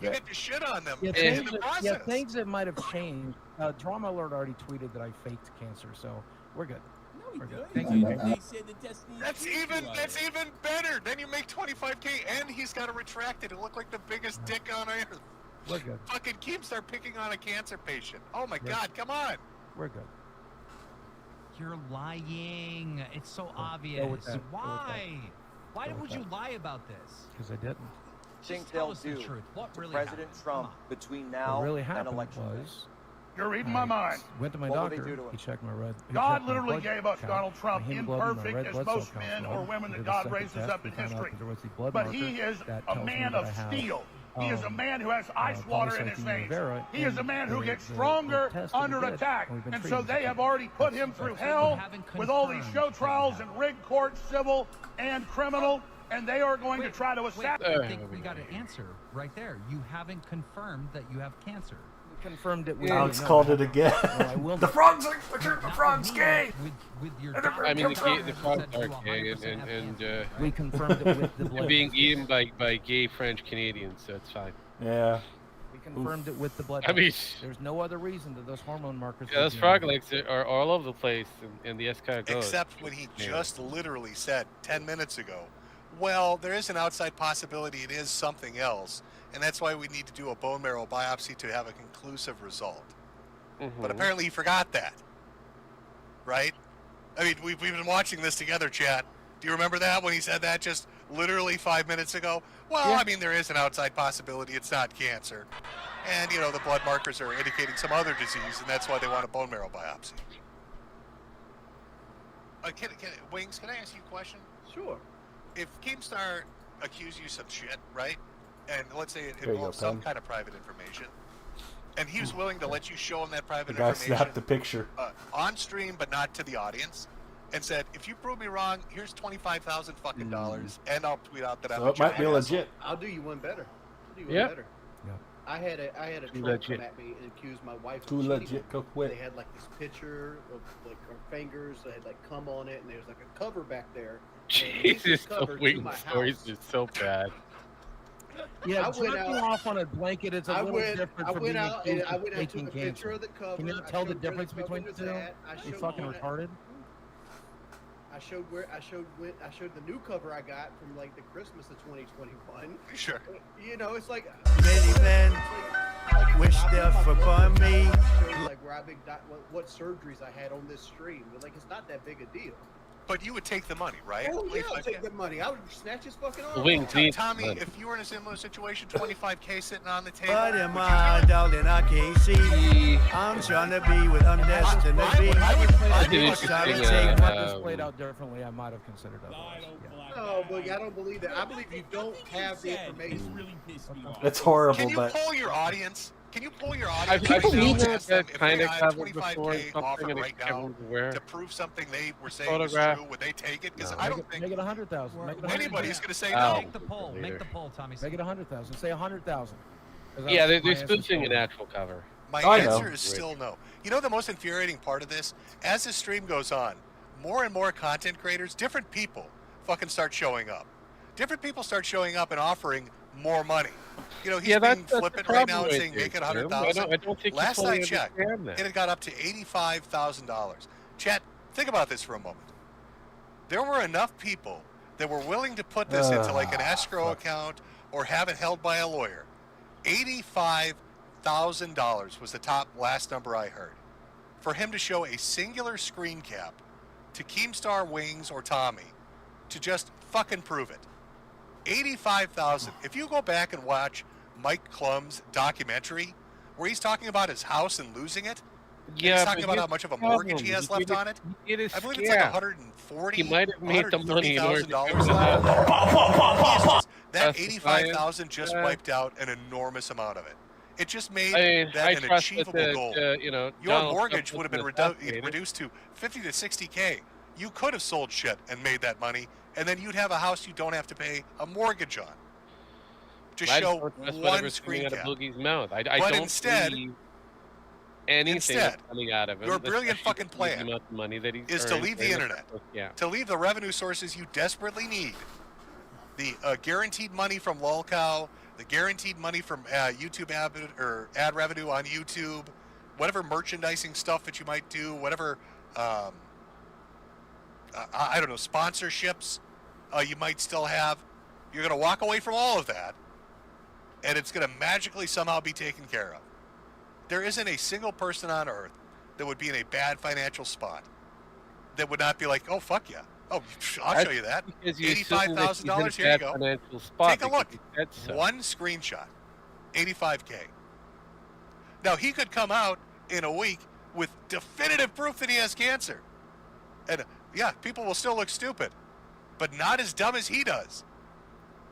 You get to shit on them Yeah, in the process. yeah, things that might have changed. Drama Alert already tweeted that I faked cancer, so we're good. We're good. Thank you. That's even better. Then you make 25K, and he's got to retract it. It look like the biggest dick on earth. We're good. Fucking Keemstar picking on a cancer patient. Oh my God, come on. We're good. You're lying. It's so obvious. Why? Why would you lie about this? Because I didn't. Think they'll do what really President Trump between now what really and happened election day? was You're reading my mind. Went to my What would doctor. they do to him? He checked my red. God literally gave us Donald Trump my hemoglobin, my imperfect red as blood cell most count men was or low. women We that did a God second raises test. up We in found out history. that there was the blood But marker he is that a tells me man that of I have, steel. He is a man who has ice water in his polycythemia veins. vera, He is a and man who the- gets the stronger test that we under did, attack. and we've been And so treating they him. have already put him through hell with all these show trials and rigged courts, civil and criminal, and they are going to try to I assassinate. think we got an answer right there. You haven't confirmed that you have cancer. Confirmed it. Alex called it again. The frog's gay. With your I mean, the frogs are gay, and we confirmed it with the blood. being eaten by gay French Canadians, so it's fine. Yeah. We confirmed it with the blood. I mean, there's no other reason that those hormone markers. Yeah, those frog legs are all over the place, and the S kind of goes. Except when he just literally said 10 minutes ago, well, there is an outside possibility it is something else, and that's why we need to do a bone marrow biopsy to have a conclusive result. But apparently he forgot that, right? I mean, we've been watching this together, chat. Do you remember that when he said that just literally 5 minutes ago? Well, I mean, there is an outside possibility it's not cancer. And, the blood markers are indicating some other disease, and that's why they want a bone marrow biopsy. Wings, can I ask you a question? Sure. If Keemstar accused you some shit, right? And let's say it There you involves go, some Pen. kind of private information, and he was willing to let you show him that private The guy information snapped the picture. on stream, but not to the audience, and said, if you prove me wrong, here's $25,000 fucking dollars, and I'll tweet out that I'm So a it might be jackass." legit. I'll do you one better. I'll do you Yep. one better. I had a Too troll legit. come at me and accuse my wife Too of cheating. legit, go quit. They had like this picture of like her fingers. They had like cum on it, and there's like a cover back there. Jesus, the wing stories is so bad. Yeah, I went jerking out- off on a blanket is a little different I from went being out and accused I of went out and taking took a picture cancer. of the cover. Can you I not tell the showed where difference cover between the was two? at. You fucking retarded. I showed the new cover I got from like the Christmas of 2021. Sure. It's like Many men wish death upon me. Like where what surgeries I had on this stream. But like it's not that big a deal. But you would take the money, right? Oh yeah, I'll take the money. I would snatch his fucking arm. Wings needs Tommy, money. if you were in a similar situation, 25K sitting on the table. But am I, darling, I can't see. I'm trying to be what I'm destined to be. I do try to take If I just played out differently, I might have considered otherwise. No, but I don't believe that. I believe you don't have the information. That's horrible, Can you but poll your audience? Can you poll your I've audience? seen right now and that ask them if kind they of had covered before, 25K offer something, and right now everyone's aware. to prove something they were saying Photograph. is true, would they take it? Because No. I don't think Make it 100,000. Make it 100,000. anybody's going to say Oh. no. Make the poll. Make the poll, Tommy. Make it 100,000. Say 100,000. Yeah, they're spoofing an actual cover. My I know. answer is still no. You know the most infuriating part of this? As the stream goes on, more and more content creators, different people, fucking start showing up. Different people start showing up and offering more money. He's being flippant right now and saying make it 100,000. I don't think Last you fully I checked, understand that. it had got up to $85,000. Chat, think about this for a moment. There were enough people that were willing to put this into like an escrow account or have it held by a lawyer. $85,000 was the top last number I heard. for him to show a singular screen cap to Keemstar, Wings, or Tommy to just fucking prove it. 85,000. If you go back and watch Mike Klum's documentary where he's talking about his house and losing it, yeah, he's talking about how much of a mortgage he has left on it. I believe it's like 140. He might have made the money in order to that 85,000 just wiped out an enormous amount of it. It just made that an achievable goal. Your mortgage would have been reduced to 50 to 60K. You could have sold shit and made that money, and then you'd have a house you don't have to pay a mortgage on. Just show one screen cap. Boogie's mouth. I but don't instead, see anything coming out of him. your brilliant fucking plan is to leave the internet, to leave the revenue sources you desperately need, the guaranteed money from LolCow, the guaranteed money from YouTube ad revenue on YouTube, whatever merchandising stuff that you might do, whatever, I don't know, sponsorships you might still have. You're going to walk away from all of that, and it's going to magically somehow be taken care of. There isn't a single person on earth that would be in a bad financial spot that would not be like, oh, fuck yeah. Oh, I'll show you that. $85,000, here you go. Take a look. One screenshot, $85K. Now, he could come out in a week with definitive proof that he has cancer. And, yeah, people will still look stupid, but not as dumb as he does.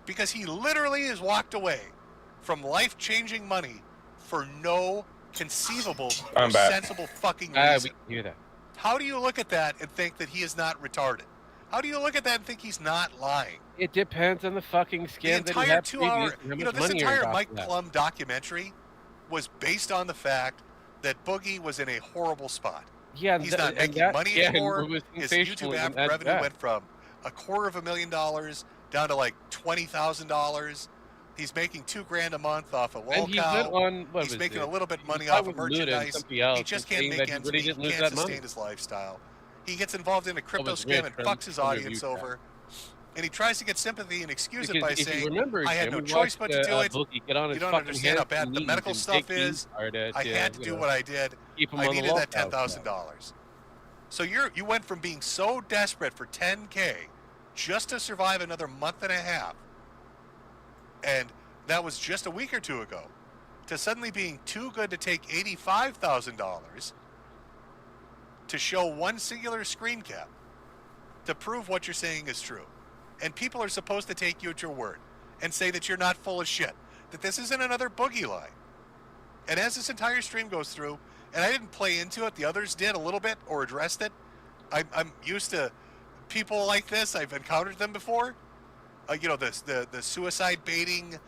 Because he literally has walked away from life-changing money for no conceivable or sensible fucking reason. We can hear that. How do you look at that and think that he is not retarded? How do you look at that and think he's not lying? It depends on the fucking scam the that he entire had 2 hour, this entire Mike that. Klum documentary was based on the fact that Boogie was in a horrible spot. Yeah, he's not making money anymore. His YouTube ad revenue went from $250,000 down to like $20,000. He's making $2,000 a month off of LolCow. He's making a little bit of money off of merchandise. He just can't make ends meet. He can't sustain his lifestyle. He gets involved in a crypto scam and fucks his audience over. And he tries to get sympathy and excuse it by saying, I had no choice but to do it. You don't understand how bad the medical stuff is. I had to do what I did. I needed that $10,000. So you went from being so desperate for $10K just to survive another month and a half, and that was just a week or two ago, to suddenly being too good to take $85,000 to show one singular screen cap to prove what you're saying is true. And people are supposed to take you at your word and say that you're not full of shit, that this isn't another Boogie lie. And as this entire stream goes through, and I didn't play into it, the others did a little bit or addressed it. I'm used to people like this. I've encountered them before. The suicide baiting,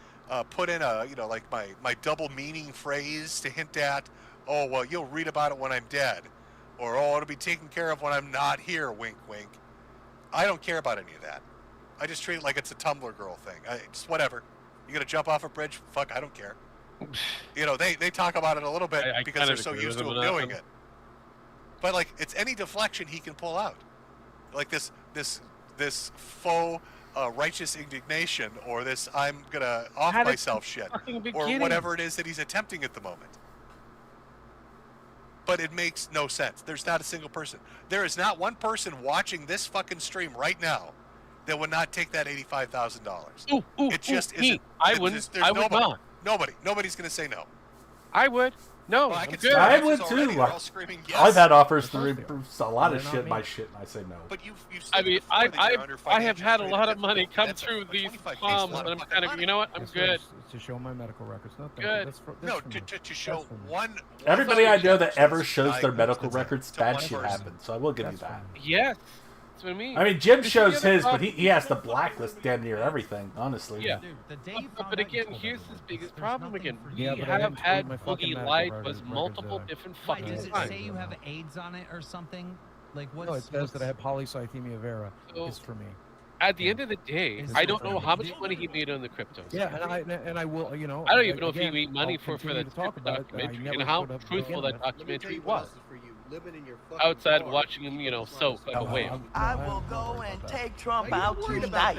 put in like my double meaning phrase to hint at, oh, well, you'll read about it when I'm dead. Or, oh, it'll be taken care of when I'm not here, wink, wink. I don't care about any of that. I just treat it like it's a Tumblr girl thing. Just whatever. You're going to jump off a bridge? Fuck, I don't care. They talk about it a little bit because they're so used to him doing it. But, like, it's any deflection he can pull out. Like this faux righteous indignation, or this I'm going to off myself shit, or whatever it is that he's attempting at the moment. But it makes no sense. There's not a single person. There is not one person watching this fucking stream right now that would not take that $85,000. It just isn't. I wouldn't. I would not. Nobody's going to say no. I would. No, well, I would too. Yes. I've had offers to reprove a lot of shit, my shit, and I say no. But I have had a lot of money come through these palms, and I'm kind of, you know what? I'm good. To show my medical records. Good. To show one. Everybody I know that ever shows their medical records, bad shit happens. So I will give you that. Yes. That's what I mean. I mean, Jim shows his, but he has to blacklist damn near everything, honestly. Yeah. But again, here's his biggest problem again. We have had Boogie lie to us multiple different fucking times. Does it say you have AIDS on it or something? Like what? No, it says that I have polycythemia vera. It's for me. At the end of the day, I don't know how much money he made on the cryptos. Yeah, and I will, you know. I don't even know if he made money for that documentary and how truthful that documentary was. Outside watching him, soak like a whale. I will go and take Trump out tonight.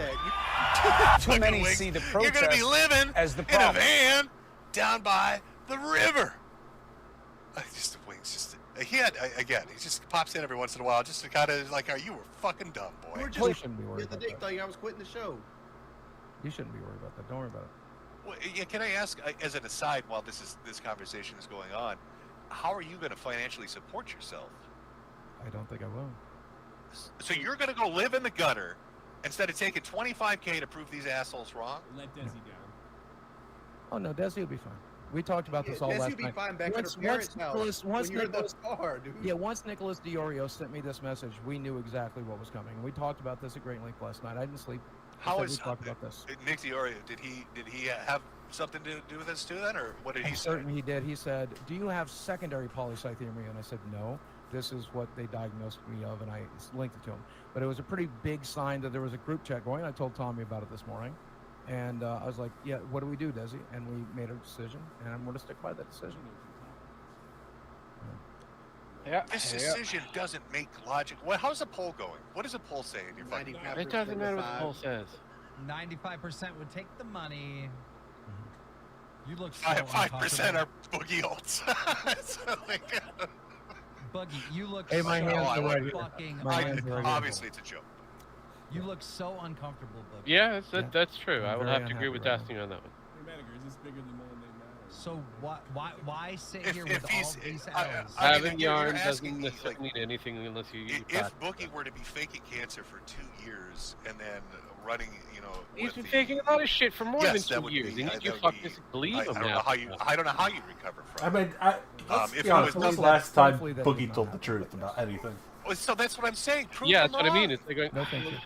Too many see the protest. You're going to be living as the in a van down by the river. He had, again, he just pops in every once in a while just to kind of like, you were fucking dumb, boy. We're You shouldn't be worried about that. thought I was quitting the show. You shouldn't be worried about that. Don't worry about it. Well, yeah, can I ask, as an aside, while this conversation is going on, how are you going to financially support yourself? I don't think I will. So you're going to go live in the gutter instead of taking $25K to prove these assholes wrong? Let Desi down. Oh no, Desi will be fine. We talked about this all Desi last will be night. fine back at her parents' house when you're in the car, dude. Yeah, once Nicholas DiOrio sent me this message, we knew exactly what was coming. We talked about this at great length last night. I didn't sleep. How is we talked about this? Nick DiOrio? Did he have something to do with this too then, or what did he say? Certain he did. He said, "Do you have secondary polycythemia?" And I said, "No. This is what they diagnosed me of," and I linked it to him. But it was a pretty big sign that there was a group chat going. I told Tommy about it this morning. And I was like, yeah, what do we do, Desi? And we made a decision, and I'm going to stick by that decision. Yeah. This decision doesn't make logic. Well, how's the poll going? What does the poll say in your phone? It doesn't matter what the poll says. 95% would take the money. You look so 5% are Boogie Olds. Boogie, you look hey, my hands are right fucking obviously, it's a joke. You look so uncomfortable, Boogie. Yeah, that's true. I will have to agree with Destiny on that one. Hey, Manager, is this bigger than Monday Matter? So why sit here with all these L's? Having yarn doesn't necessarily mean anything unless you. If Boogie were to be faking cancer for 2 years and then running, he's been faking a lot of shit for more than 2 years, and you fucking believe him now. I don't know how you recover from. I mean, let's be honest. When's the last time Boogie told the truth about anything? So that's what I'm saying. Prove yeah, them that's what I mean. wrong. It's like going. No, thank you.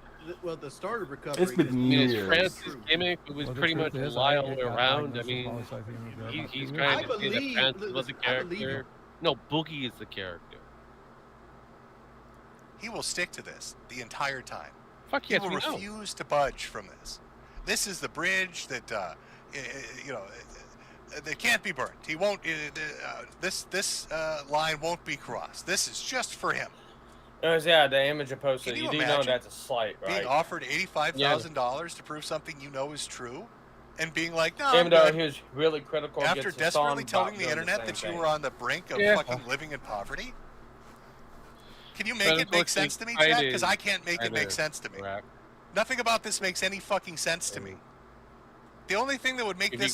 Well, the start of recovery. It's been years. Francis' gimmick was pretty much a lie all the way around. I mean, he's trying to say that Francis was the character. No, Boogie is the character. He will stick to this the entire time. Fuck yes, he will refuse to budge from this. This is the bridge that that can't be burnt. He won't. This line won't be crossed. This is just for him. Yeah, the image of posted. Can You you do know imagine that's a slight, right? being offered $85,000 to prove something you know is true, and being like, no, even though he was really critical. after desperately telling the internet that you were on the brink of fucking living in poverty. Can you make it make sense to me, Chad? Because I can't make it make sense to me. Nothing about this makes any fucking sense to me. The only thing that would make this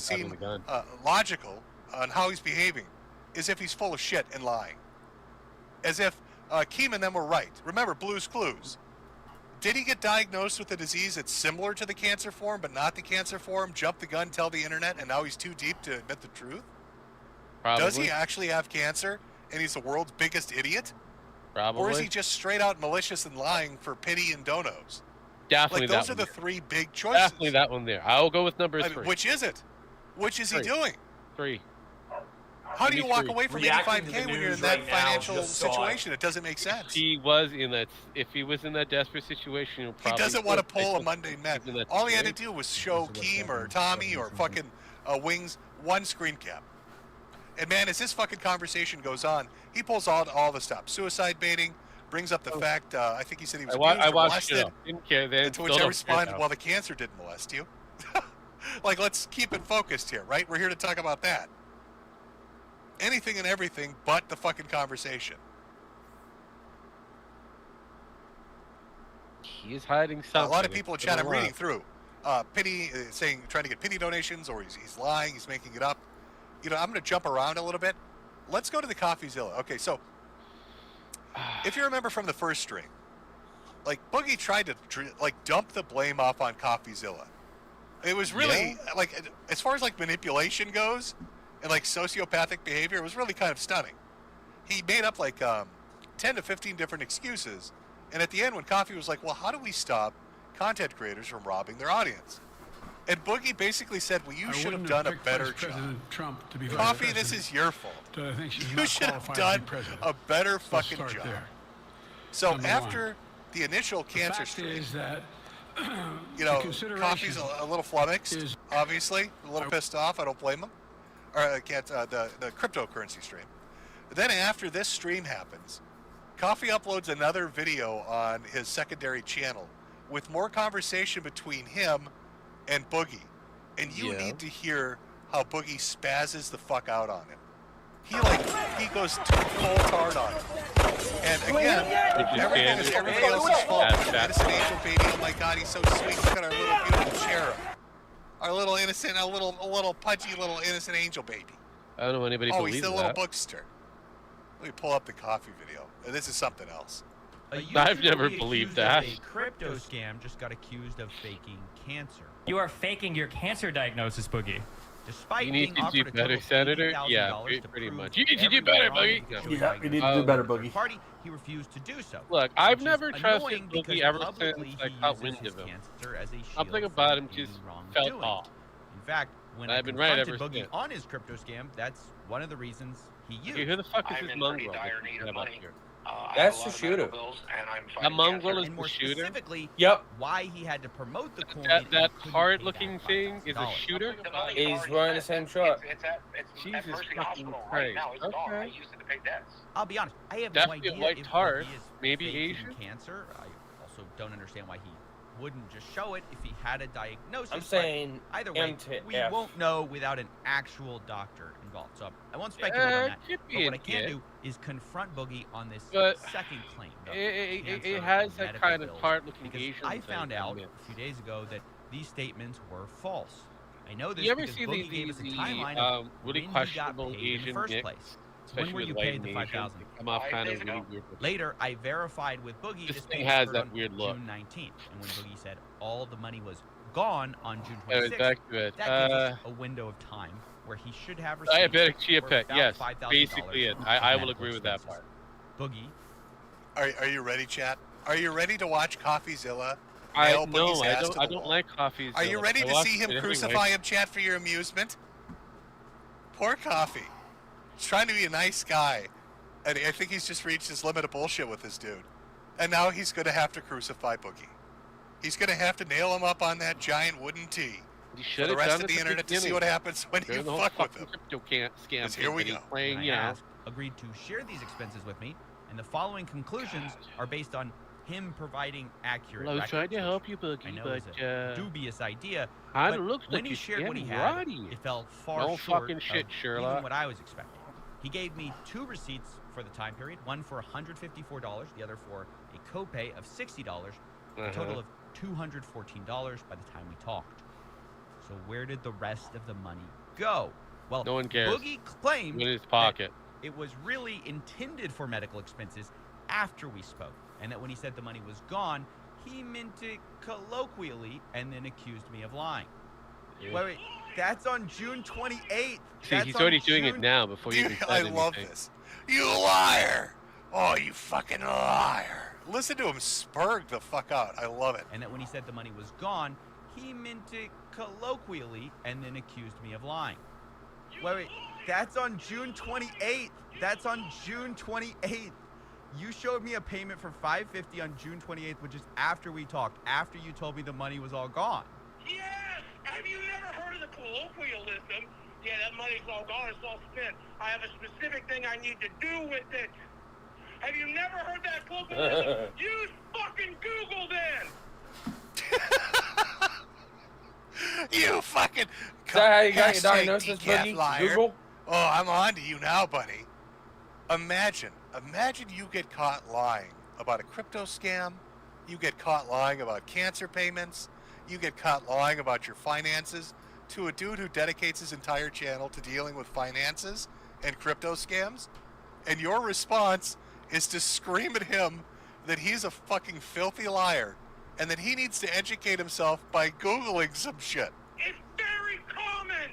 seem logical on how he's behaving is if he's full of shit and lying. As if Keem and them were right. Remember Blue's Clues. Did he get diagnosed with a disease that's similar to the cancer form, but not the cancer form, jump the gun, tell the internet, and now he's too deep to admit the truth? Probably. Does he actually have cancer, and he's the world's biggest idiot? Probably. Or is he just straight out malicious and lying for pity and donos? Definitely those that are the one. three big choices. Definitely that one there. I'll go with number 3. Which is it? Which is he doing? 3. How do you walk away from 85K when you're in that financial situation? It doesn't make sense. If he was in that desperate situation, he'll probably. He doesn't want to pull a Monday Men. All he had to do was show Keem or Tommy or fucking Wings one screen cap. And man, as this fucking conversation goes on, he pulls all the stuff. Suicide baiting, brings up the fact, I think he said he was abused or molested. Didn't care then. To which I responded, well, the cancer didn't molest you. Like, let's keep it focused here, right? We're here to talk about that. Anything and everything but the fucking conversation. He's hiding something. A lot of people in chat I'm reading through. Pity, trying to get pity donations, or he's lying, he's making it up. I'm going to jump around a little bit. Let's go to the CoffeeZilla. Okay, so if you remember from the first stream, like Boogie tried to dump the blame off on CoffeeZilla. It was really like, as far as like manipulation goes and like sociopathic behavior, it was really kind of stunning. He made up like 10 to 15 different excuses, and at the end when Coffee was like, well, how do we stop content creators from robbing their audience? And Boogie basically said, well, you should have done a better job. Trump to be Coffee, this is your fault. You should have done a better fucking job. So after the initial cancer stream, Coffee's a little flummoxed, obviously, a little pissed off. I don't blame him. Or the cryptocurrency stream. Then after this stream happens, Coffee uploads another video on his secondary channel with more conversation between him and Boogie. And you need to hear how Boogie spazzes the fuck out on him. he goes full tard on it. And again, everything is everybody else's fault. Innocent angel baby, oh my God, he's so sweet. Look at our little beautiful cherub, our little innocent, a little pudgy little innocent angel baby. I don't know anybody believes that. Oh, he's the little bookster. Let me pull up the coffee video. This is something else. I've never believed that. A crypto scam just got accused of faking cancer. You are faking your cancer diagnosis, Boogie. Despite You need being to do offered a better, total of Senator. $80,000 Yeah, to pretty prove much. You need to do better, Boogie. Yeah, you need to do better, Boogie. Party, he refused to do so. Look, I've which is never trusted annoying Boogie because ever publicly since I he caught uses wind his of him. cancer as a shield Something from about him any just felt wrongdoing. off. In fact, when I I've been right confronted ever Boogie since. on his crypto scam, that's one of the reasons he used. Okay, who the fuck is this mongrel? That's the shooter. A mongrel is And the more shooter? specifically, Yep. why he had to promote the coin. That and couldn't hard-looking pay thing back is a $5,000. shooter? He's wearing the same shirt. Jesus fucking Christ. Okay. I'll be honest, I have Definitely no a idea white if tart, Boogie is maybe faking Asian? cancer. I also don't understand why he wouldn't just show it if he had a diagnosis. I'm but saying either way, M to we F. won't know without an actual doctor involved. So I won't speculate on that. could But be what a I can kid. do is confront Boogie on this But second claim. though, It cancer has and that medical kind of bills, tart-looking because Asian I thing found in out it. a few days ago that these statements were false. I know this You ever because see Boogie gave us a timeline of really when he got questionable paid in the Asian first dicks? place. Especially When were with you white paid and the Asian, $5,000? they come off kind of really weird. Later, I verified with Boogie This this thing thing has occurred that on weird look. June 19th, and when Boogie said all the money was gone on June Anyways, 26th, back to it. that gives us a window of time where he should have received Diabetic chia for pet, about yes, $5,000 basically it. in I will medical agree with that expenses. part. Boogie, Are you ready, chat? Are you ready to watch CoffeeZilla? I nail no, Boogie's I ass to don't. the I don't wall? like coffee. Are you ready to see him crucify him, chat, for your amusement? Poor Coffee. He's trying to be a nice guy, and I think he's just reached his limit of bullshit with this dude. And now he's going to have to crucify Boogie. He's going to have to nail him up on that giant wooden tee for the rest of the internet to see what happens when you fuck with him. Scam Here we go. Playing, I you know. asked, agreed to share these expenses with me, and the following conclusions are based on him providing accurate Well, I was trying records, to help you, I Boogie, know but is a dubious idea. kinda but looks when like he you shared what he scammed had, Roddy. it fell far No short fucking of shit, even Sherlock. what I was expecting. He gave me 2 receipts for the time period, one for $154, the other for a copay of $60, a total of $214 by the time we talked. So where did the rest of the money go? Well, No one cares. Boogie claimed In his that pocket. it was really intended for medical expenses after we spoke, and that when he said the money was gone, he meant it colloquially and then accused me of lying. Wait, that's on June 28th. See, he's already doing it now before you even Dude, said I anything. love this. You liar! Oh, you fucking liar! Listen to him spurg the fuck out. I love it. And that when he said the money was gone, he meant it colloquially and then accused me of lying. Wait, that's on June 28th. That's on June 28th. You showed me a payment for $550 on June 28th, which is after we talked, after you told me the money was all gone. Yes! Have you never heard of the colloquialism? Yeah, that money's all gone, it's all spent. I have a specific thing I need to do with it. Have you never heard that colloquialism? Use fucking Google then! You fucking Is that how you got your hashtag diagnosis, decaf Boogie? liar. Google? Oh, I'm on to you now, buddy. Imagine you get caught lying about a crypto scam. You get caught lying about cancer payments. You get caught lying about your finances to a dude who dedicates his entire channel to dealing with finances and crypto scams. And your response is to scream at him that he's a fucking filthy liar and that he needs to educate himself by Googling some shit. It's very common!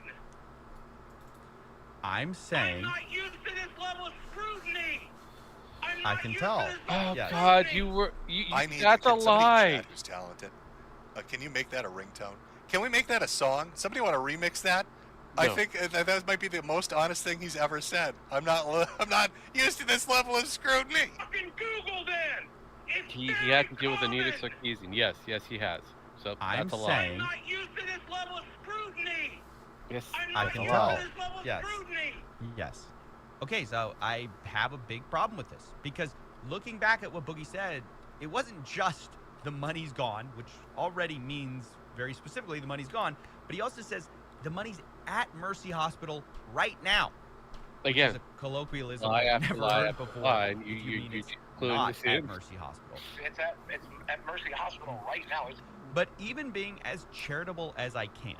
I'm saying, I'm not used to this level of scrutiny! I can tell. Oh Yes. God, you were you. I need That's a can somebody in lie. chat who's talented. Can you make that a ringtone? Can we make that a song? Somebody want to remix that? I No. think that might be the most honest thing he's ever said. I'm not used to this level of scrutiny. Fucking Google then! It's He had to deal with Anita Sarkeesian. Yes, he has. So I'm that's a lie. saying, I'm not used to this level of scrutiny! Yes, I'm I not can used tell. to this level of Yes. scrutiny! yes. Okay, so I have a big problem with this because looking back at what Boogie said, it wasn't just the money's gone, which already means very specifically the money's gone, but he also says the money's at Mercy Hospital right now. Again, a colloquialism lie I've after never lie heard after before. lie, and if you mean it's include not the at sins. Mercy Hospital. It's at Mercy Hospital right now. But even being as charitable as I can,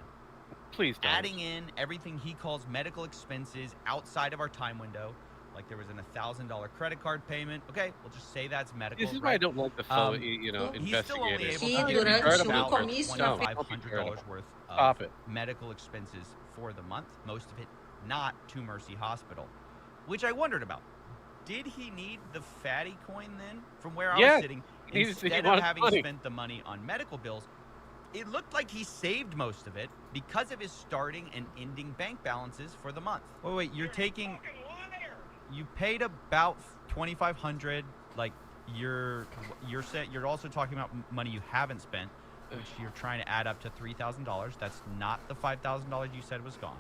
please don't. Adding in everything he calls medical expenses outside of our time window, like there was an $1,000 credit card payment. Okay, we'll just say that's medical. This is why I don't like the fellow, He's still only able investigators. to get about $2,500 worth of medical expenses for the month, most of it not to Mercy Hospital, which I wondered about. Did he need the fatty coin then from where I was sitting? Instead of having spent the money on medical bills, it looked like he saved most of it because of his starting and ending bank balances for the month. Wait, you're taking... You paid about $2,500. Like you're also talking about money you haven't spent, which you're trying to add up to $3,000. That's not the $5,000 you said was gone.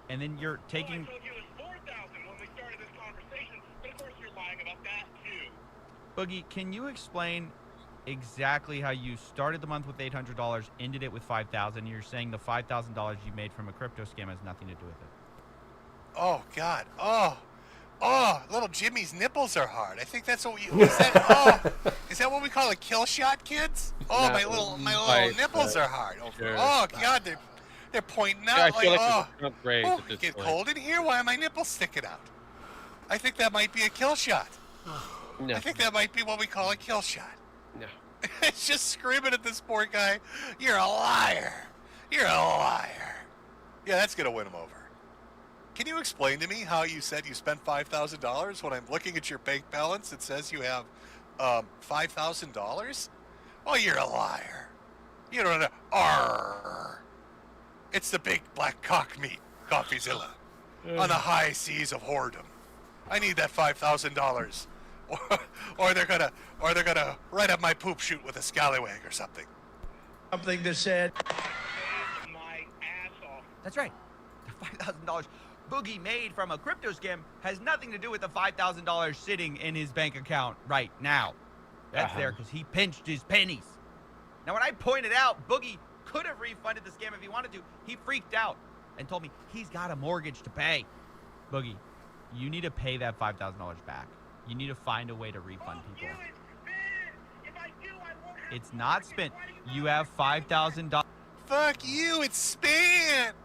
And then you're taking... Well, I told you it was $4,000 when we started this conversation, but of course you're lying about that too. Boogie, can you explain exactly how you started the month with $800, ended it with $5,000? You're saying the $5,000 you made from a crypto scam has nothing to do with it. Oh God! Oh, little Jimmy's nipples are hard. I think that's what we. Is that what we call a kill shot, kids? Oh, my little nipples are hard. Oh God, they're pointing out. Yeah, I feel like it's get cold in here. Why are my nipples sticking out? I think that might be a kill shot. No. I think that might be what we call a kill shot. No. It's just screaming at this poor guy. You're a liar. You're a liar. Yeah, that's gonna win him over. Can you explain to me how you said you spent $5,000 when I'm looking at your bank balance? It says you have $5,000. Well, you're a liar. You don't know. Arr. It's the big black cock meat, Coffeezilla, on the high seas of whoredom. I need that $5,000, or they're gonna write up my poop chute with a scallywag or something. Something that said, my ass off. That's right. The $5,000 Boogie made from a crypto scam has nothing to do with the $5,000 sitting in his bank account right now. That's there because he pinched his pennies. Now, when I pointed out Boogie could have refunded the scam if he wanted to, he freaked out and told me he's got a mortgage to pay. Boogie, you need to pay that $5,000 back. You need to find a way to refund people. It's not spent. You have $5,000. Fuck you, it's spent.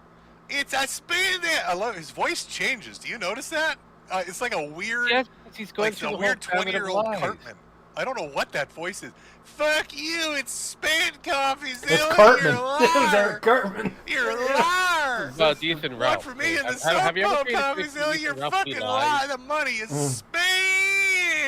I spent it. I love his voice changes. Do you notice that? It's like a weird, he's going like a weird 20-year-old Cartman. I don't know what that voice is. Fuck you, it's spent Coffeezilla. It's Cartman. You're a liar. Eric Cartman. You're a liar. Well, Ethan Ralph. Not for me in the Super Bowl, Coffeezilla. You're fucking lying. The money is spent.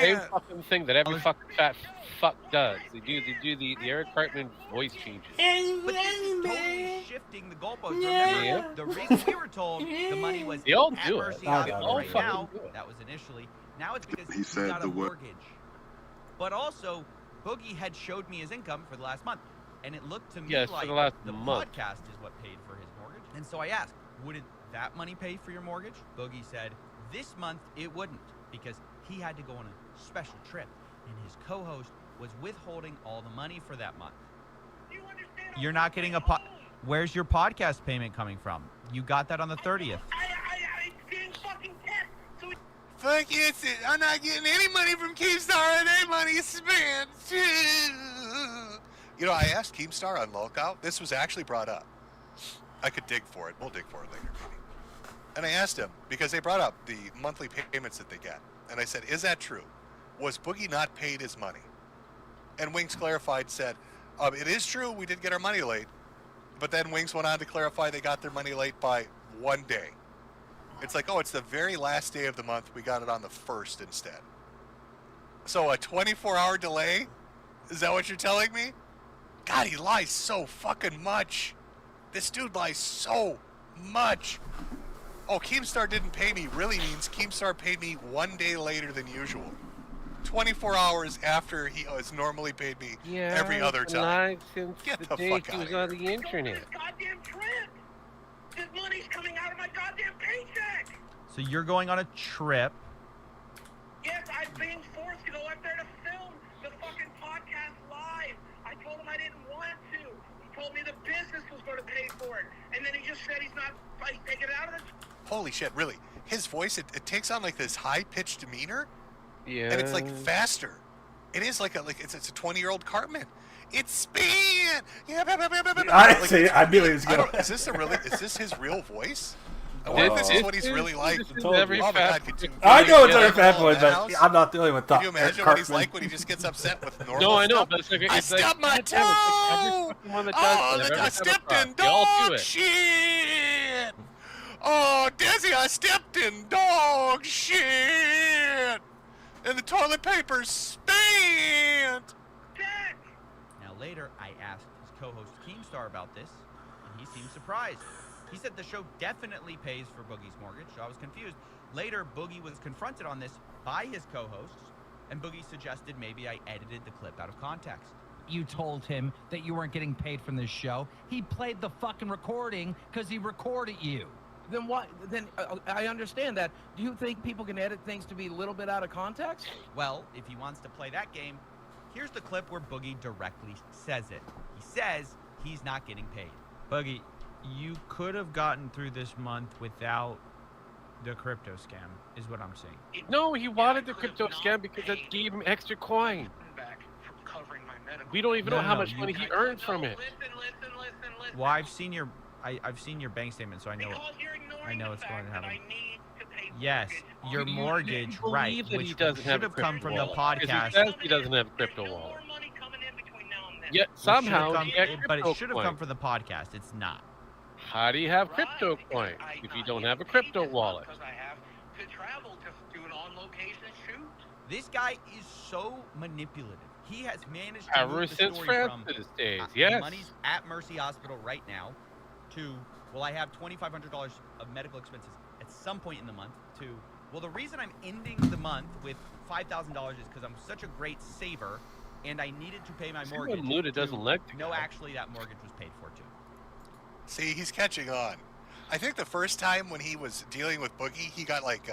Same fucking thing that every fucking fat fuck does. They do the Eric Cartman voice changes. But this is totally shifting the goalposts. Remember, the reason we were told the money was They all at do it. Mercy They Hospital all right fucking now. do it. That was initially. Now it's because He he's said got a the word. mortgage. But also, Boogie had showed me his income for the last month, and it looked to me Yes, for like the last the month. podcast is what paid for his mortgage. And so I asked, wouldn't that money pay for your mortgage? Boogie said, this month it wouldn't, because he had to go on a special trip, and his co-host was withholding all the money for that month. You're not getting Where's your podcast payment coming from? You got that on the 30th. Fuck yes, I'm not getting any money from Keemstar, and their money is spent. You know, I asked Keemstar on Lookout. This was actually brought up. I could dig for it. We'll dig for it later, maybe. And I asked him, because they brought up the monthly payments that they get. And I said, is that true? Was Boogie not paid his money? And Wings clarified, said, it is true, we did get our money late. But then Wings went on to clarify they got their money late by 1 day. It's like, oh, it's the very last day of the month. We got it on the 1st instead. So a 24-hour delay? Is that what you're telling me? God, he lies so fucking much. This dude lies so much. Oh, Keemstar didn't pay me really means Keemstar paid me 1 day later than usual. 24 hours after he has normally paid me every other time. Since Get the the day fuck he out was of on here. the internet. Goddamn trip. This money's coming out of my goddamn paycheck. So you're going on a trip. Yes, I'm being forced to go up there to film the fucking podcast live. I told him I didn't want to. He told me the business was going to pay for it. And then he just said he's taking it out of the holy shit, really, his voice, it takes on like this high-pitched demeanor. Yeah. And it's like faster. It is like it's a 20-year-old Cartman. It's spin. Yeah. I knew he was going. Is this his real voice? I wonder if this is what he's really like. Every oh my God, could you, I know it's every Fat Boy, but I'm not dealing with that. Can you imagine what he's like when he just gets upset with normal No, I know, stuff? but it's like I stubbed my toe. I stepped in dog shit. Oh, Desi, I stepped in dog shit. And the toilet paper's spent. Now later, I asked his co-host Keemstar about this, and he seemed surprised. He said the show definitely pays for Boogie's mortgage, so I was confused. Later, Boogie was confronted on this by his co-hosts, and Boogie suggested maybe I edited the clip out of context. You told him that you weren't getting paid from this show. He played the fucking recording because he recorded you. Then what? Then I understand that. Do you think people can edit things to be a little bit out of context? Well, if he wants to play that game, here's the clip where Boogie directly says it. He says he's not getting paid. Boogie, you could have gotten through this month without the crypto scam, is what I'm saying. No, he wanted the crypto scam because it gave him extra coin. We don't even know how much money he earned from it. Well, I've seen your bank statement, so I know what's going to happen. Yes, your mortgage, right? That Which he doesn't should have come from the podcast. He says he doesn't have a crypto wallet. Yet somehow, but it should have come from the podcast. It's not. How do you have crypto coin if you don't have a crypto wallet? This guy is so manipulative. He has managed to move ever the since story Francis days. Yes. Money's at Mercy Hospital right now to, well, I have $2,500 of medical expenses at some point in the month to, well, the reason I'm ending the month with $5,000 is because I'm such a great saver and I needed to pay my mortgage. Luda doesn't like no, actually, that mortgage was paid for too. See, he's catching on. I think the first time when he was dealing with Boogie, he got like,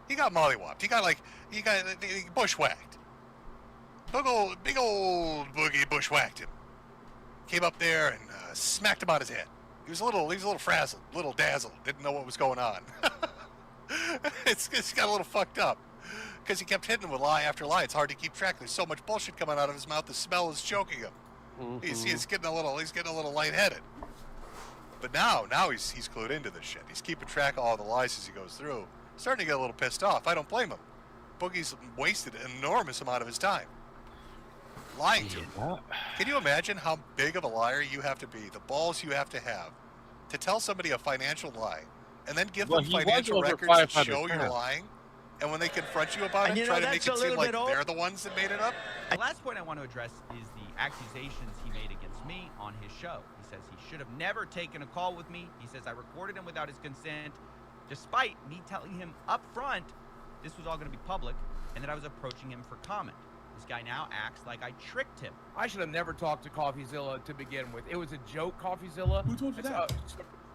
he got mollywopped. He got bushwhacked. Big old Boogie bushwhacked him. Came up there and smacked him on his head. He was a little frazzled, a little dazzled. Didn't know what was going on. It's got a little fucked up because he kept hitting him with lie after lie. It's hard to keep track. There's so much bullshit coming out of his mouth. The smell is choking him. Mm-hmm. He's getting a little lightheaded. But now he's clued into this shit. He's keeping track of all the lies as he goes through. Starting to get a little pissed off. I don't blame him. Boogie's wasted an enormous amount of his time lying to him. Can you imagine how big of a liar you have to be? The balls you have to tell somebody a financial lie, and then give them financial records to show you're lying. And when they confront you about it, try to make it seem like they're the ones that made it up. The last point I want to address is the accusations he made against me on his show. He says he should have never taken a call with me. He says I recorded him without his consent, despite me telling him up front this was all going to be public and that I was approaching him for comment. This guy now acts like I tricked him. I should have never talked to CoffeeZilla to begin with. It was a joke, CoffeeZilla. Who told you that?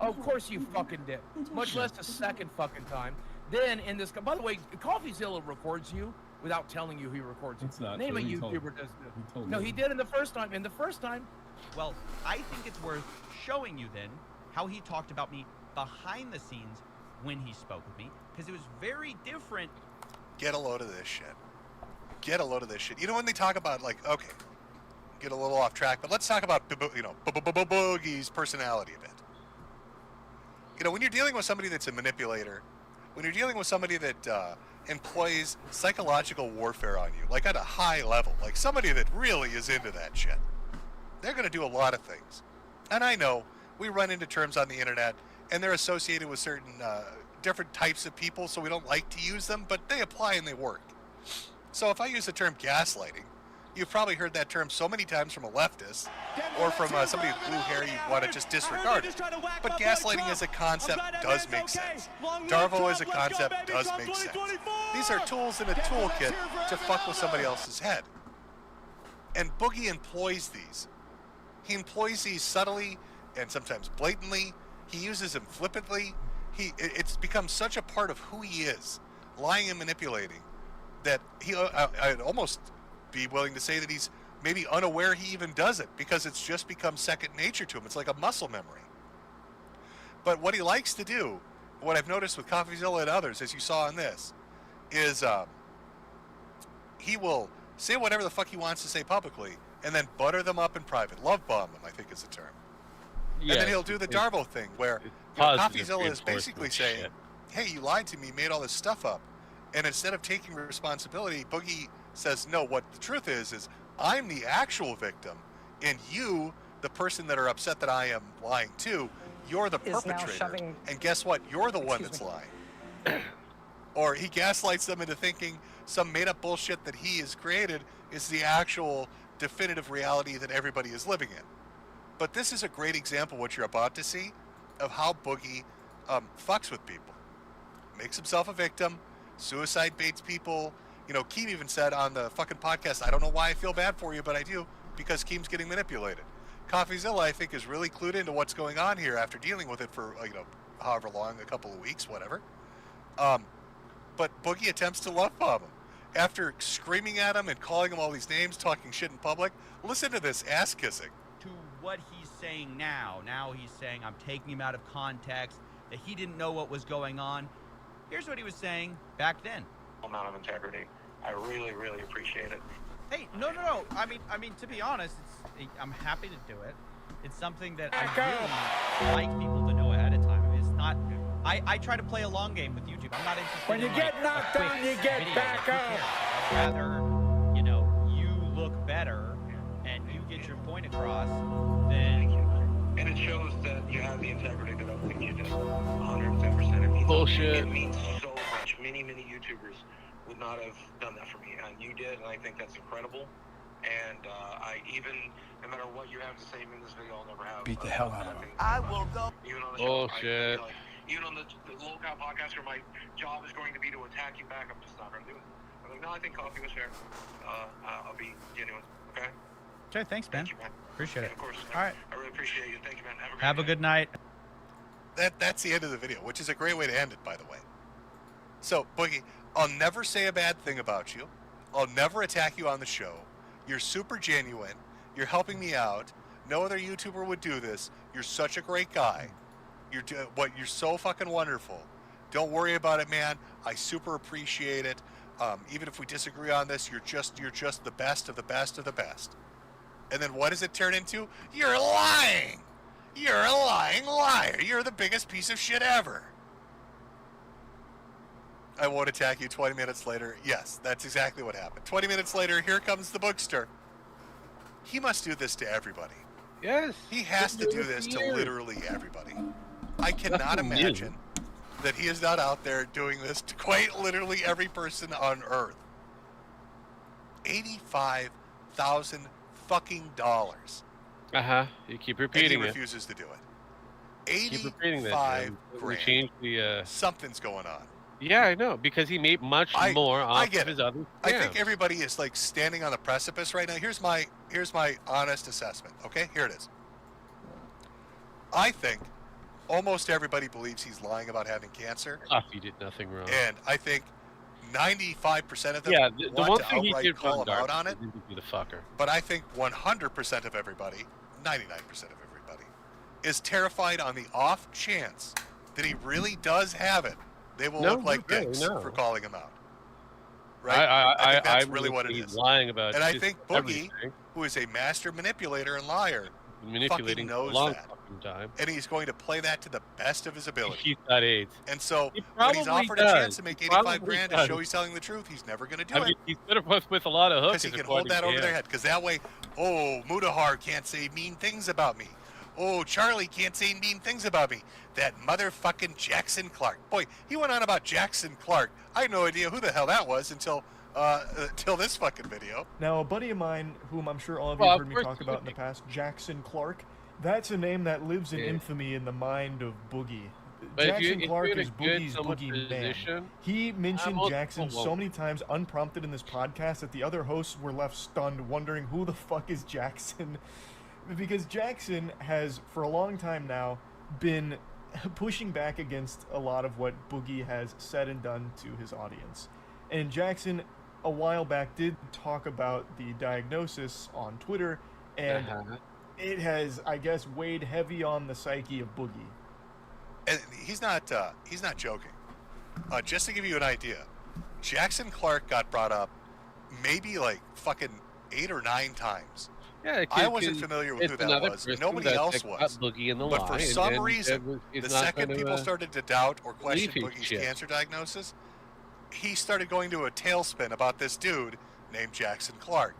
Of course you fucking did. Much less the second fucking time. Then in this, by the way, CoffeeZilla records you without telling you he records you. It's not Name true. a YouTuber does this. No, he did in the first time. Well, I think it's worth showing you then how he talked about me behind the scenes when he spoke with me, because it was very different. Get a load of this shit. Get a load of this shit. You know when they talk about, like, okay, get a little off track, but let's talk about, Boogie's personality a bit. You know, when you're dealing with somebody that's a manipulator, when you're dealing with somebody that employs psychological warfare on you, like at a high level, like somebody that really is into that shit, they're going to do a lot of things. And I know we run into terms on the internet, and they're associated with certain different types of people, so we don't like to use them, but they apply and they work. So if I use the term gaslighting, you've probably heard that term so many times from a leftist or from somebody with blue hair you want to just disregard it. But gaslighting as a concept does make sense. Darvo as a concept does make sense. These are tools in a toolkit to fuck with somebody else's head. And Boogie employs these. He employs these subtly and sometimes blatantly. He uses them flippantly. It's become such a part of who he is, lying and manipulating, that I'd almost be willing to say that he's maybe unaware he even does it, because it's just become second nature to him. It's like a muscle memory. But what he likes to do what I've noticed with CoffeeZilla and others, as you saw in this, is he will say whatever the fuck he wants to say publicly and then butter them up in private. Love bomb them, I think is the term. Yes, and then he'll do the Darvo thing where CoffeeZilla is basically saying, hey, you lied to me, made all this stuff up. And instead of taking responsibility, Boogie says, no, what the truth is I'm the actual victim, and you, the person that are upset that I am lying to, you're the perpetrator. And guess what? You're the one that's lying. Or he gaslights them into thinking some made-up bullshit that he has created is the actual definitive reality that everybody is living in. But this is a great example, what you're about to see, of how Boogie fucks with people. Makes himself a victim, suicide baits people. You know, Keem even said on the fucking podcast, I don't know why I feel bad for you, but I do, because Keem's getting manipulated. CoffeeZilla, I think, is really clued into what's going on here after dealing with it for, however long, a couple of weeks, whatever. But Boogie attempts to love bomb him. After screaming at him and calling him all these names, talking shit in public, listen to this ass kissing. To what he's saying now he's saying, I'm taking him out of context, that he didn't know what was going on. Here's what he was saying back then. Amount of integrity. I really, really appreciate it. Hey, no. I mean, to be honest, I'm happy to do it. It's something that I really like people to know ahead of time. It's not. I try to play a long game with YouTube. I'm not interested. When you get knocked down, you get back up. I'd rather, you look better and you get your point across than. And it shows that you have the integrity that I think you do. 110%. It means bullshit. It means so much. Many YouTubers would not have done that for me, and you did, and I think that's incredible. And no matter what you have to say in this video, I'll never have. Beat the hell out of him. I will go. Even on the show, bullshit. Even on the low cow podcast where my job is going to be to attack you back, I'm just not going to do it. I'm like, no, I think coffee was fair. I'll be genuine. Okay? Okay, thanks, man. Thank you, man. Appreciate it. Of course. All right. I really appreciate you. Thank you, man. Have a good night. That's the end of the video, which is a great way to end it, by the way. So, Boogie, I'll never say a bad thing about you. I'll never attack you on the show. You're super genuine. You're helping me out. No other YouTuber would do this. You're such a great guy. You're so fucking wonderful. Don't worry about it, man. I super appreciate it. Even if we disagree on this, you're just the best of the best of the best. And then what does it turn into? You're lying. You're a lying liar. You're the biggest piece of shit ever. I won't attack you 20 minutes later. Yes, that's exactly what happened. 20 minutes later, here comes the bookster. He must do this to everybody. Yes. He has to do this to literally everybody. I cannot imagine that he is not out there doing this to quite literally every person on Earth. $85,000 fucking dollars. You keep repeating and he it. refuses to do it. Keep repeating this. $85,000. Change the. Something's going on. Yeah, I know, because he made much more off of his other. I think everybody is like standing on the precipice right now. Here's my honest assessment. Okay, here it is. I think almost everybody believes he's lying about having cancer. He did nothing wrong. And I think 95% of them the want one to thing he outright did call wrong, him out on it. Be the fucker. But I think 100% of everybody, 99% of everybody, is terrified on the off chance that he really does have it. They will look like dicks for calling him out. Right? I think that's really what it is. Lying about and I think Boogie, who is a master manipulator and liar, manipulating knows a long that. fucking time. And he's going to play that to the best of his ability. He's got AIDS. And so when he's offered a chance to make $85,000 to show he's telling the truth, he's never going to do it. He's better with a lot of hooks. Because he can hold that over their head. Because that way, Mudahar can't say mean things about me. Oh, Charlie can't say mean things about me. That motherfucking Jackson Clark. Boy, he went on about Jackson Clark. I had no idea who the hell that was until this fucking video. Now, a buddy of mine, whom I'm sure all of you have heard me talk about in the past, Jackson Clark, that's a name that lives in infamy in the mind of Boogie. But Jackson Clark is Boogie's Boogie Man. He mentioned Jackson so many times unprompted in this podcast that the other hosts were left stunned, wondering who the fuck is Jackson. Because Jackson has, for a long time now, been pushing back against a lot of what Boogie has said and done to his audience. And Jackson, a while back, did talk about the diagnosis on Twitter, and it has, I guess, weighed heavy on the psyche of Boogie. and he's not joking. Just to give you an idea, Jackson Clark got brought up maybe like fucking 8 or 9 times. Yeah, I wasn't familiar with who that was. Nobody else was. Boogie in the but for line, some and reason, the second people started to doubt or question Boogie's cancer diagnosis, he started going to a tailspin about this dude named Jackson Clark,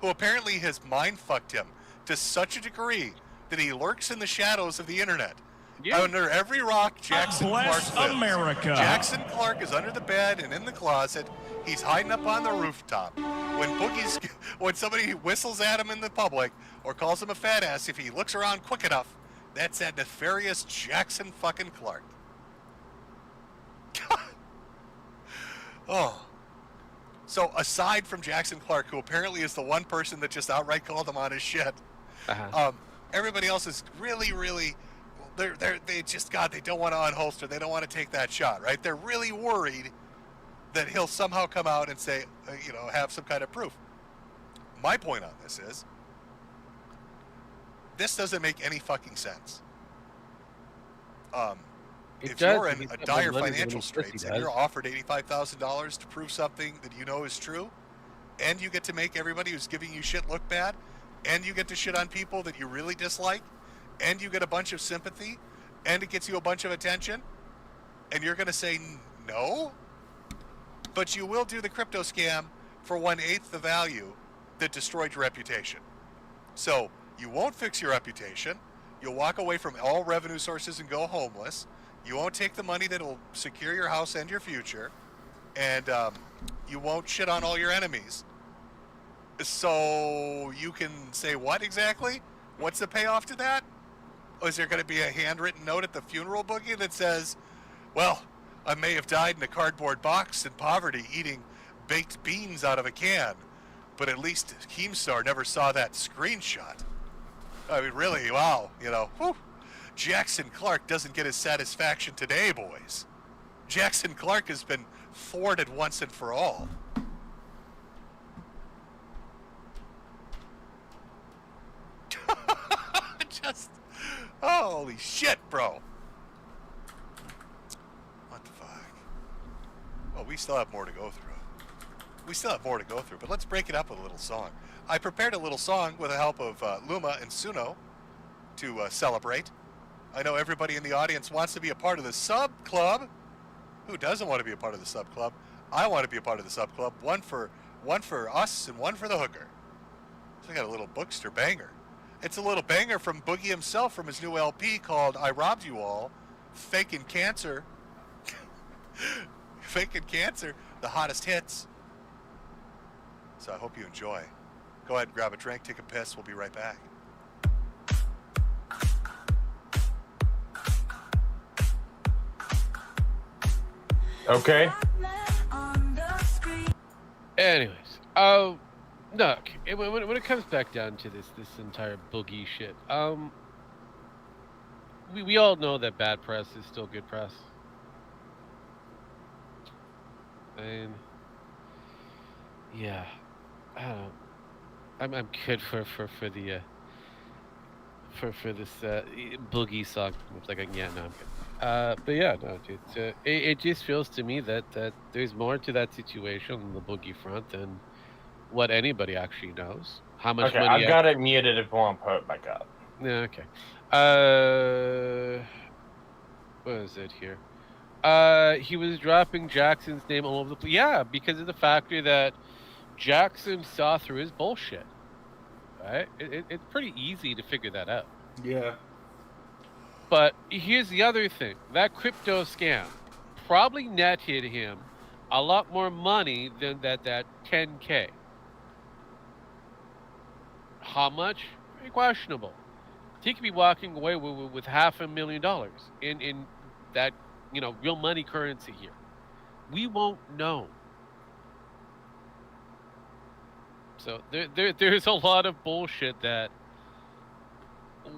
who apparently has mind-fucked him to such a degree that he lurks in the shadows of the internet. Yeah. Under every rock, Jackson Clark lives. America. Jackson Clark is under the bed and in the closet. He's hiding up on the rooftop. When somebody whistles at him in the public or calls him a fat ass, if he looks around quick enough, that's that nefarious Jackson fucking Clark. Oh. So aside from Jackson Clark, who apparently is the one person that just outright called him on his shit, everybody else is really, really, they don't want to unholster. They don't want to take that shot, right? They're really worried that he'll somehow come out and say, have some kind of proof. My point on this is, this doesn't make any fucking sense. If you're in a dire financial straits and you're offered $85,000 to prove something that you know is true, and you get to make everybody who's giving you shit look bad, and you get to shit on people that you really dislike, and you get a bunch of sympathy, and it gets you a bunch of attention, and you're going to say no? But you will do the crypto scam for 1/8 the value that destroyed your reputation. So you won't fix your reputation. You'll walk away from all revenue sources and go homeless. You won't take the money that will secure your house and your future. And you won't shit on all your enemies. So you can say what exactly? What's the payoff to that? Oh, is there going to be a handwritten note at the funeral, Boogie, that says, well, I may have died in a cardboard box in poverty eating baked beans out of a can, but at least Keemstar never saw that screenshot. I mean, really, wow, whew. Jackson Clark doesn't get his satisfaction today, boys. Jackson Clark has been thwarted once and for all. Just, holy shit, bro. What the fuck? Well, we still have more to go through. But let's break it up with a little song. I prepared a little song with the help of Luma and Suno to celebrate. I know everybody in the audience wants to be a part of the sub club. Who doesn't want to be a part of the sub club? I want to be a part of the sub club. One for us and one for the hooker. So I got a little Bookster banger. It's a little banger from Boogie himself from his new LP called I Robbed You All, Faking Cancer. Faking Cancer, the hottest hits. So I hope you enjoy. Go ahead and grab a drink, take a piss. We'll be right back. Okay. Anyways, look, when it comes back down to this entire Boogie shit, we all know that bad press is still good press. And yeah, I don't know. I'm good for the for this Boogie song. It's like yeah, no, I'm good. But yeah, no, dude. It just feels to me that there's more to that situation on the Boogie front than what anybody actually knows. How much money? I've got it muted if you want to put it back up. Yeah, okay. What is it here? He was dropping Jackson's name all over the place. Yeah, because of the factor that Jackson saw through his bullshit. Right? It's pretty easy to figure that out. Yeah. But here's the other thing. That crypto scam probably netted him a lot more money than that 10K. How much? Very questionable. He could be walking away with $500,000 in that, real money currency here. We won't know. So there's a lot of bullshit that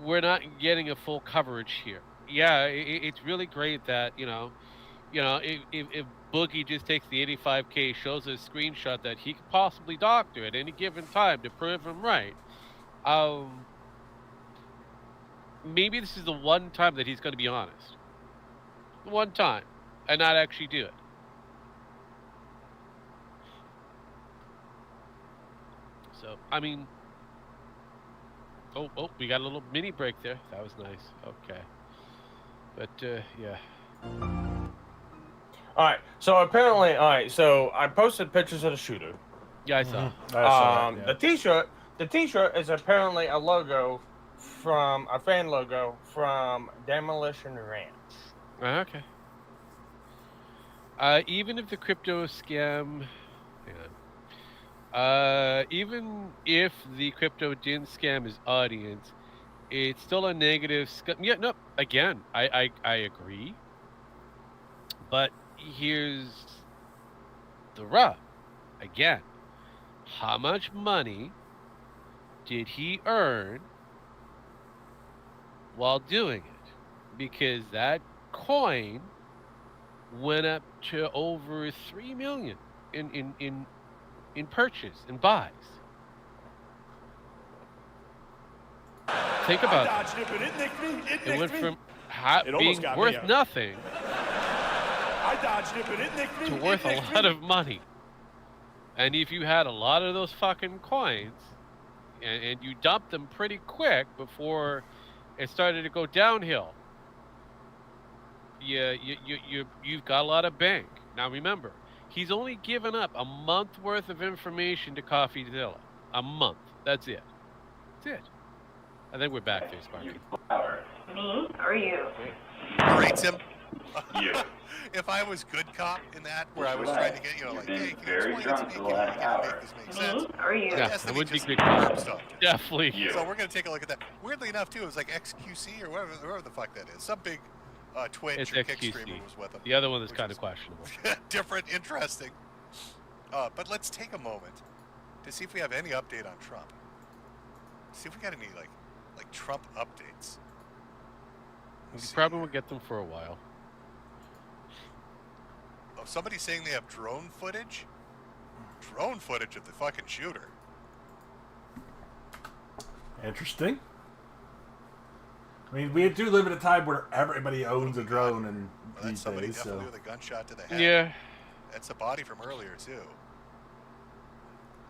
we're not getting a full coverage here. Yeah, it's really great that if Boogie just takes the 85K, shows a screenshot that he could possibly doctor at any given time to prove him right. Maybe this is the one time that he's going to be honest. one time and not actually do it. So, I mean, oh, we got a little mini break there. That was nice. Okay. But, yeah. All right. So apparently, so I posted pictures of the shooter. Yeah, I saw. Yeah. The T-shirt is apparently a logo from a fan logo from Demolition Ranch. Okay. Even if the crypto scam, even if the crypto didn't scam his audience, it's still a negative scam. Yeah, no. Again, I agree. But here's the rub. Again, how much money did he earn while doing it? Because that coin went up to over 3 million in purchase and buys. Think about it. It went from being worth nothing to worth a lot of money. And if you had a lot of those fucking coins and you dumped them pretty quick before it started to go downhill, you've got a lot of bank. Now remember, he's only given up a month worth of information to CoffeeZilla. A month. That's it. That's it. I think we're back there, Sparky. Me or you? Rates him. If I was good cop in that, where I was trying to get, like, hey, can you explain it to me? Can you make this make sense? Or you? Yeah, that would be good cop. Definitely. So we're going to take a look at that. Weirdly enough, too, it was like XQC or whatever the fuck that is. Some big Twitch It's or XQC. Kick streamer was with him. The other one is kind of questionable. Different, interesting. But let's take a moment to see if we have any update on Trump. See if we got any, like Trump updates. We probably won't get them for a while. Oh, somebody's saying they have drone footage? Drone footage of the fucking shooter. Interesting. I mean, we do live in a time where everybody owns a drone, and That's somebody definitely with a gunshot to the head. Yeah. That's a body from earlier too.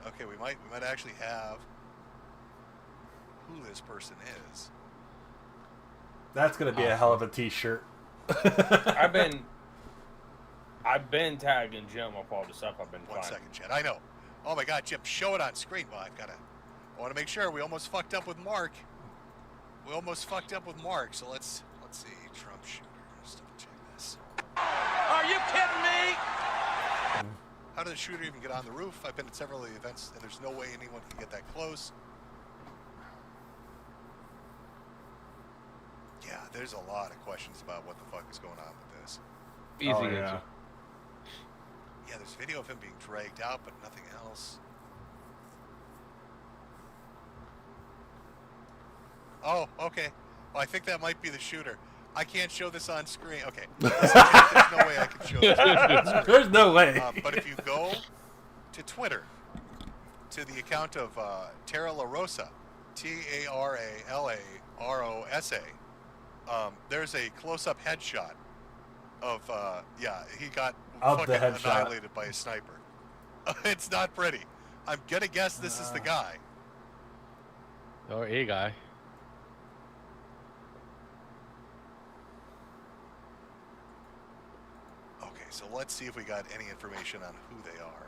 Okay, we might actually have who this person is. That's gonna be a hell of a T-shirt. I've been tagging Jim up all the stuff I've been finding. 1 second, Chad. I know. Oh my God, Jim, show it on screen. Well, I want to make sure. We almost fucked up with Mark. So let's see. Trump shooter. Let's double check this. Are you kidding me? How did the shooter even get on the roof? I've been at several of the events, and there's no way anyone can get that close. Yeah, there's a lot of questions about what the fuck is going on with this. Easy answer. Yeah, there's video of him being dragged out, but nothing else. Oh, okay. Well, I think that might be the shooter. I can't show this on screen. Okay. There's no way I can show this on screen. There's no way. But if you go to Twitter, to the account of Tara LaRosa, TARALAROSA, there's a close-up headshot of, he got fucking annihilated by a sniper. It's not pretty. I'm going to guess this is the guy. Or a guy. Okay, so let's see if we got any information on who they are.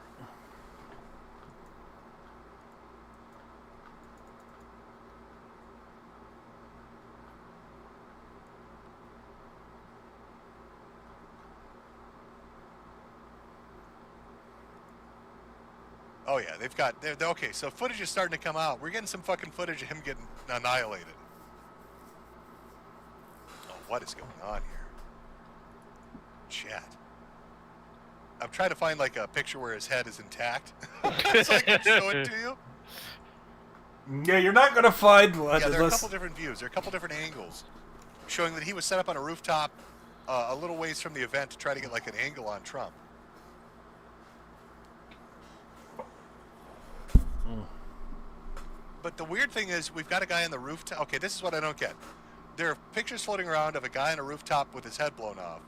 Oh yeah, they're okay, so footage is starting to come out. We're getting some fucking footage of him getting annihilated. Oh, what is going on here? Chat. I'm trying to find like a picture where his head is intact so I can show it to you. Yeah, you're not gonna find one. Yeah, there are a couple different views. There are a couple different angles showing that he was set up on a rooftop a little ways from the event to try to get like an angle on Trump. But the weird thing is, we've got a guy on the rooftop. Okay, this is what I don't get. There are pictures floating around of a guy on a rooftop with his head blown off.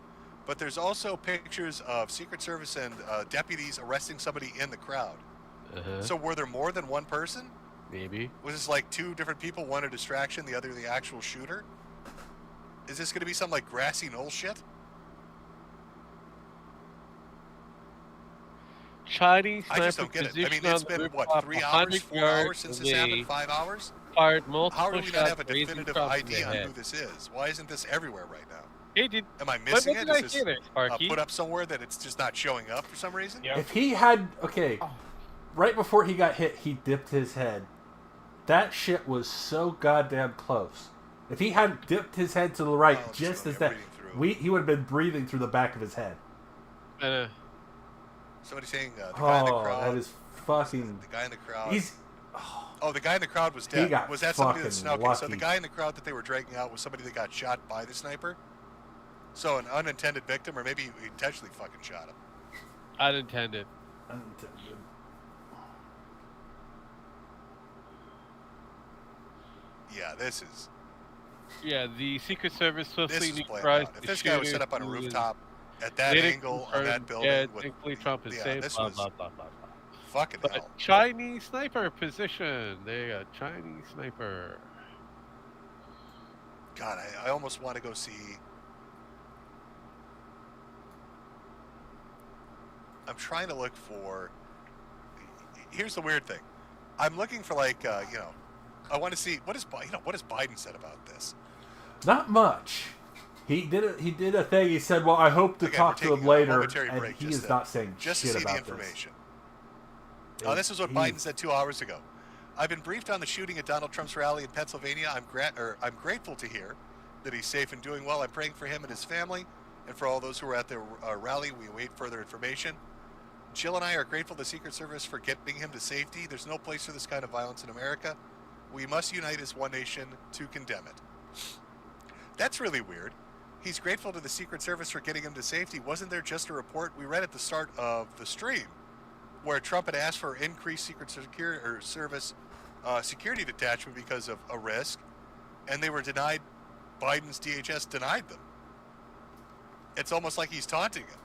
But there's also pictures of Secret Service and deputies arresting somebody in the crowd. So were there more than one person? Maybe. Was this like two different people, one a distraction, the other the actual shooter? Is this going to be some like grassy knoll shit? Chinese I just sniper don't get it. I mean, positioned it's on the been, what, rooftop 3 hours, 100 4 hours yards since this away, happened? 5 hours? Fired multiple How do we shots, not have a raising definitive Trump in ID the on head. who this is? Why isn't this everywhere right now? Hey, did, Am I missing what it? did I Is hear this there, Sparky? put up somewhere that it's just not showing up for some reason? If he had, okay, right before he got hit, he dipped his head. That shit was so goddamn close. If he hadn't dipped his head to the right, just as that, he would have been breathing through the back of his head. Somebody saying the guy in the Oh, crowd. that is fucking. The guy in the crowd. He's. Oh, the guy in the crowd was He dead. got Was that somebody fucking that's okay? So the lucky. guy in the crowd that they were dragging out was somebody that got shot by the sniper. So an unintended victim, or maybe he intentionally fucking shot him. Unintended. Yeah, this is. Yeah, the Secret Service This swiftly is playing neutralized out. If the this guy was shooter set up on a who was rooftop at that later angle on that confirmed building, dead. with, Thankfully, Trump is yeah, safe. this Blah, was blah, blah, blah, blah. fucking But hell. Chinese sniper position. There you go. Chinese sniper. God, I almost want to go see. I'm trying to look for. Here's the weird thing. I'm looking for like I want to see what is what has Biden said about this. Not much. He did a thing. He said, "Well, I hope to Again, talk we're to him taking a later," momentary and break he just is to- not saying just to shit see the about information. this. This is what Biden said 2 hours ago. I've been briefed on the shooting at Donald Trump's rally in Pennsylvania. I'm grateful to hear that he's safe and doing well. I'm praying for him and his family, and for all those who were at the rally. We await further information. Jill and I are grateful to the Secret Service for getting him to safety. There's no place for this kind of violence in America. We must unite as one nation to condemn it. That's really weird. He's grateful to the Secret Service for getting him to safety. Wasn't there just a report we read at the start of the stream where Trump had asked for increased Service security detachment because of a risk, and they were denied? Biden's DHS denied them. It's almost like he's taunting him.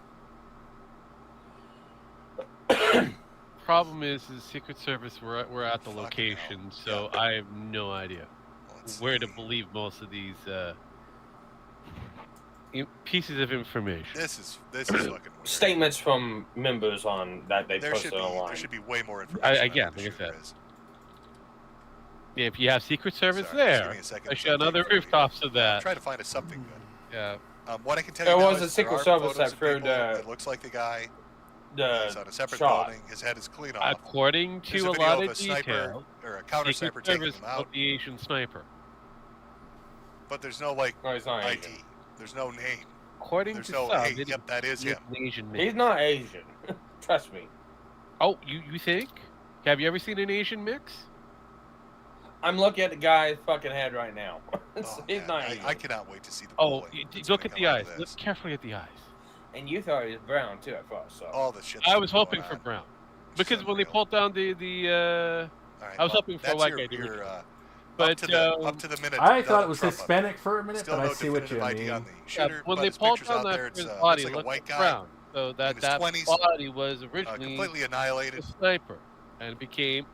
Problem is, the Secret Service were at the location, so I have no idea where to believe most of these pieces of information. This is fucking weird. Statements from members on that they There posted should be online. there should be way more information. Again, like I said, yeah, if you have Secret Service Sorry, just give there, me a second. especially on other rooftops of that. Try to find us something good. Yeah. What I can tell There you now was a is Secret there are Service photos that of threw people the- that looks like the guy. the He's on a separate shot. building. His head is clean off. According There's to a video lot of of a sniper detail, or a counter sniper Secret taking Service him out, called the Asian sniper. but there's no like No, he's not ID. Asian. There's no name. According There's to no some, hey, it yep, that is him. an Asian mix. He's not Asian. Trust me. Oh, you think? Have you ever seen an Asian mix? I'm looking at the guy's fucking head right now. Oh, He's man, not I Asian. cannot wait to see the. Oh, bullet that's look gonna at the come out eyes. of Look this. carefully at the eyes. And you thought he was brown too at first. So. All the shit. I was hoping for brown, because when they pulled down the I was hoping for white guy. But up to the minute. I thought Donald it was Trump Hispanic for a minute, Still but no I see what you definitive ID mean. on the Yeah, shooter, when but they his pulled picture's down out that there, his looks body like a looked white guy brown, so in that his that 20s, body was originally completely annihilated. a sniper, and became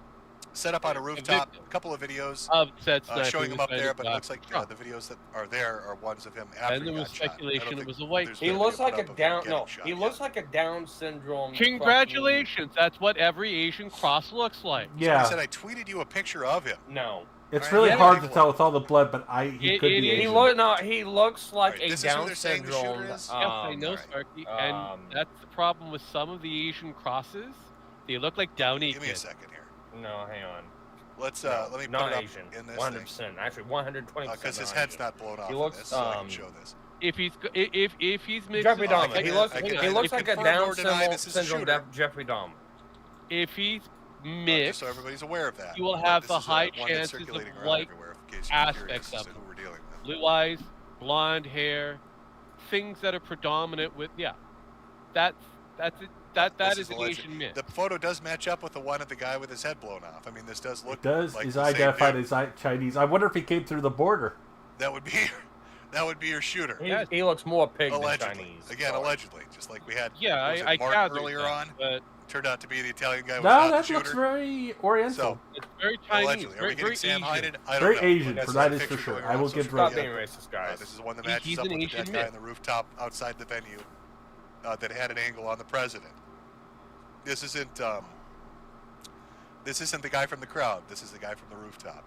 set up on a rooftop. A couple of videos of said sniper showing him up there, but it looks like Trump. the videos that are there are ones of him after And there he was got shot. I don't speculation it think was a white there's guy. He been looks video like put a up of him down. getting No, shot he yet. looks like a Down syndrome. Congratulations! That's what every Asian cross looks like. Yeah. I said I tweeted you a picture of him. No. It's Alright, really yeah, hard take to a tell look. with all the blood, but he could be He Asian. He looks like Alright, a this is who Down they're saying the shooter syndrome. is? Yes, I know, alright. Sparky, and that's the problem with some of the Asian crosses. They look like Downey Give me a kids. second here. No, hang on. Let's No, let me not put it Asian. up in this 100%. Actually, 120%. because his head's not blown off. He in looks, this, so I can show this. If he's mixed, Jeffrey I Dahmer. can- He looks. I can- He looks I like a confirm Down or deny this is a syndrome. shooter. Jeffrey Dahmer. if he's Just mixed, so everybody's aware of that. you will But have this the is, high one that's chances of circulating around white everywhere, in case you're curious aspects as of to him. who we're dealing with. blue eyes, blonde hair, things that are predominant with That This is an alleged. Asian mix. The photo does match up with the one of the guy with his head blown off. I mean, this does look. It does. Like He's the same identified dude. as Chinese. I wonder if he came through the border. That would be. That would be your shooter. He looks more pig allegedly. than Chinese. Again, allegedly, just like we had. Yeah, was it I Mark gathered earlier that, on. but turned out to be the Italian guy. Was No, not that the shooter. looks very oriental. So it's very Chinese. allegedly, are we getting Sam hided? I don't Very know. Asian, That's for that a is for picture sure. going I around will social give Stop Rogan. being racist, guys. This is the one that matches He's up an with the Asian dead guy myth. on the rooftop outside the venue that had an angle on the president. This isn't the guy from the crowd. This is the guy from the rooftop.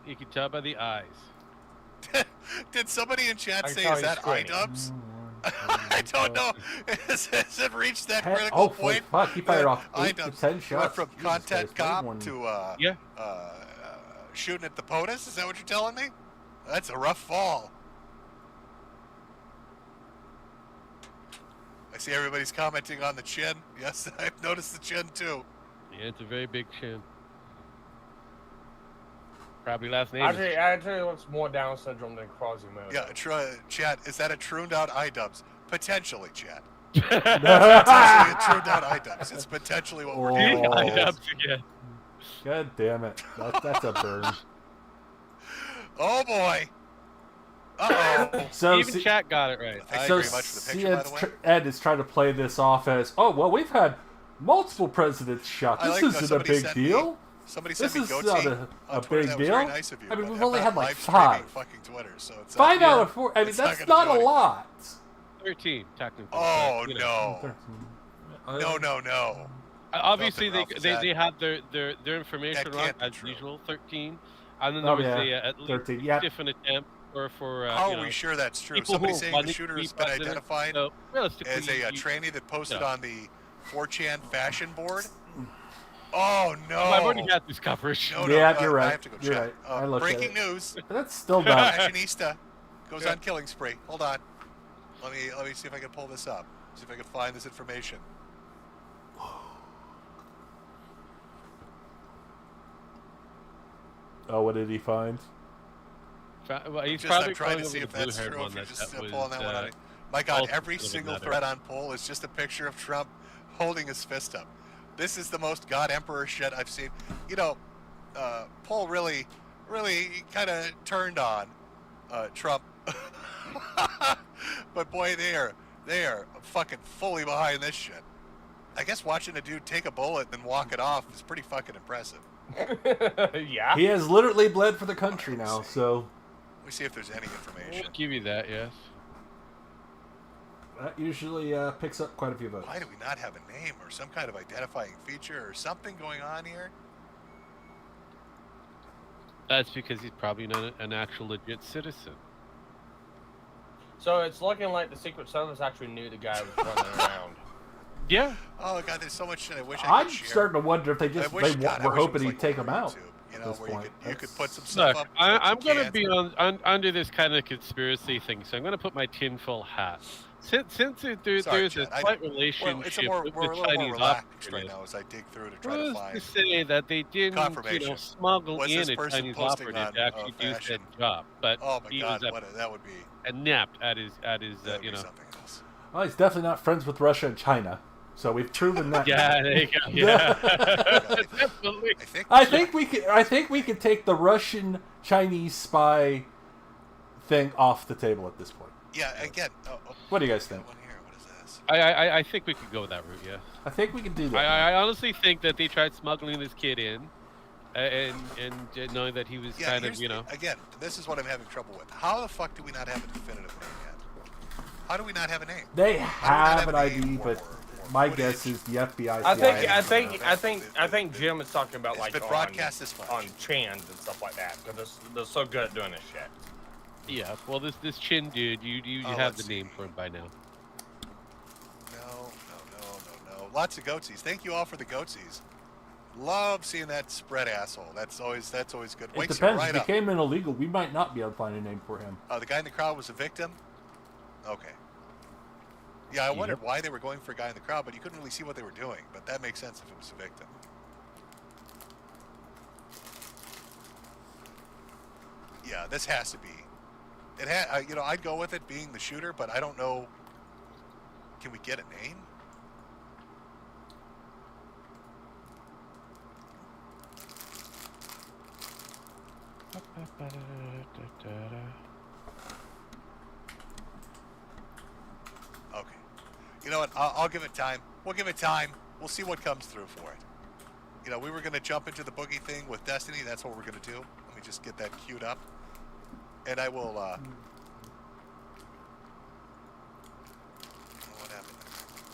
You can tell by the eyes. Did somebody in chat say, tell is he's that squinting. iDubbbz? I don't know. Has it reached that critical Oh, point? fuck, he fired off 8 to iDubbbz 10 went shots. from Jesus content Christ, cop one. to Yeah. shooting at the POTUS? Is that what you're telling me? That's a rough fall. I see everybody's commenting on the chin. Yes, I've noticed the chin too. Yeah, it's a very big chin. Probably last name. Actually looks more Down syndrome than Quasimodo. Yeah, chat, is that a tuned out iDubbbz? Potentially, chat. No. Potentially a tuned out iDubbbz. It's potentially what we're doing. Oh. iDubbbz again. God damn it. That's a burn. Oh boy. Uh-oh. So Even chat got it right. Thank so you very much for the picture, by the way. Ed is trying to play this off as, oh, well, we've had multiple presidents shot. I This like isn't a somebody big sent deal. Somebody This sent me is goatee not a on Twitter. big That was deal. very nice of you, I mean, but we've I'm only not had like live streaming 5. fucking Twitter, so it's 5 out of 4. I mean, it's that's not not gonna a do lot. 13, technically. Oh, but, you know. no. No. Obviously, Nothing wrong with they that. had their information That wrong can't be as true. usual. 13, and then Oh, there was yeah, at least 13, yep. different attempt for How you are know, we sure that's true? people Somebody who saying wanted the to shooter be has been president, identified so realistically, as a you- tranny that posted you know. on the 4chan fashion board? Oh, no. Oh, I've already had this coverage. No, Yeah, no, you're right. I have to go You're check. right. I looked at Breaking it. news. But that's still not. Fashionista goes on killing spree. Hold on. Let me see if I can pull this up. See if I can find this information. Oh, what did he find? Well, he's I'm probably trying to going see over if the that's blue-haired true. one If you're that just was, pulling that one out. My God, also every doesn't single matter. thread on poll is just a picture of Trump holding his fist up. This is the most God Emperor shit I've seen. You know, poll really kind of turned on Trump. But boy, they are fucking fully behind this shit. I guess watching a dude take a bullet and then walk it off is pretty fucking impressive. Yeah. He has literally bled for the country now, so Let me see if there's any information. We'll give you that, yes. that usually picks up quite a few votes. Why do we not have a name or some kind of identifying feature or something going on here? That's because he's probably not an actual legit citizen. So it's looking like the Secret Service actually knew the guy was running around. Yeah. Oh God, there's so much shit I wish I I'm could share. starting to wonder if they just I wish- God, I were wish it hoping was he'd like take over him out. YouTube, you at know, this where point. you could put some stuff Look, up. I'm that you going to be can't. under this kind of conspiracy thing, so I'm going to put my tinfoil hat. Since Sorry, there's a Chad, I- slight We're relationship a with little the more Chinese relaxed right operators, now as I dig through to try to who's find. to say that they didn't, confirmation. smuggle Was in this a person Chinese posting operative on, to actually do fashion? that job? But Oh my he God, was that would be inept at his that'd you be know. something else. Well, he's definitely not friends with Russia and China, so we've proven that. Yeah, there you go. Yeah, definitely. I think we could take the Russian Chinese spy thing off the table at this point. Yeah, again. What do you guys think? One here. What is this? I think we could go that route. Yeah. I think we can do that. I honestly think that they tried smuggling this kid in, and knowing that he was Yeah, kind of, here's you know. again, this is what I'm having trouble with. How the fuck do we not have a definitive name yet? How do we not have a name? They How do have we an not have a ID, name but my guess is the FBI. I think Jim is talking about It's like been broadcast this much. on Chans and stuff like that because they're so good at doing this shit. Yeah. Well, this Chin dude, you Oh, have let's the name for him by now. No. Lots of goatsies. Thank you all for the goatsies. Love seeing that spread asshole. That's always good. It Wakes you depends. right If he up. came in illegal, we might not be able to find a name for him. The guy in the crowd was a victim? Okay. Yeah, I wondered why they were going for a guy in the crowd, but you couldn't really see what they were doing. But that makes sense if it was a victim. Yeah, this has to be. It had, I'd go with it being the shooter, but I don't know. Can we get a name? Okay. You know what? I'll give it time. We'll give it time. We'll see what comes through for it. You know, we were going to jump into the boogie thing with Destiny. That's what we're going to do. Let me just get that queued up. And I will, what happened?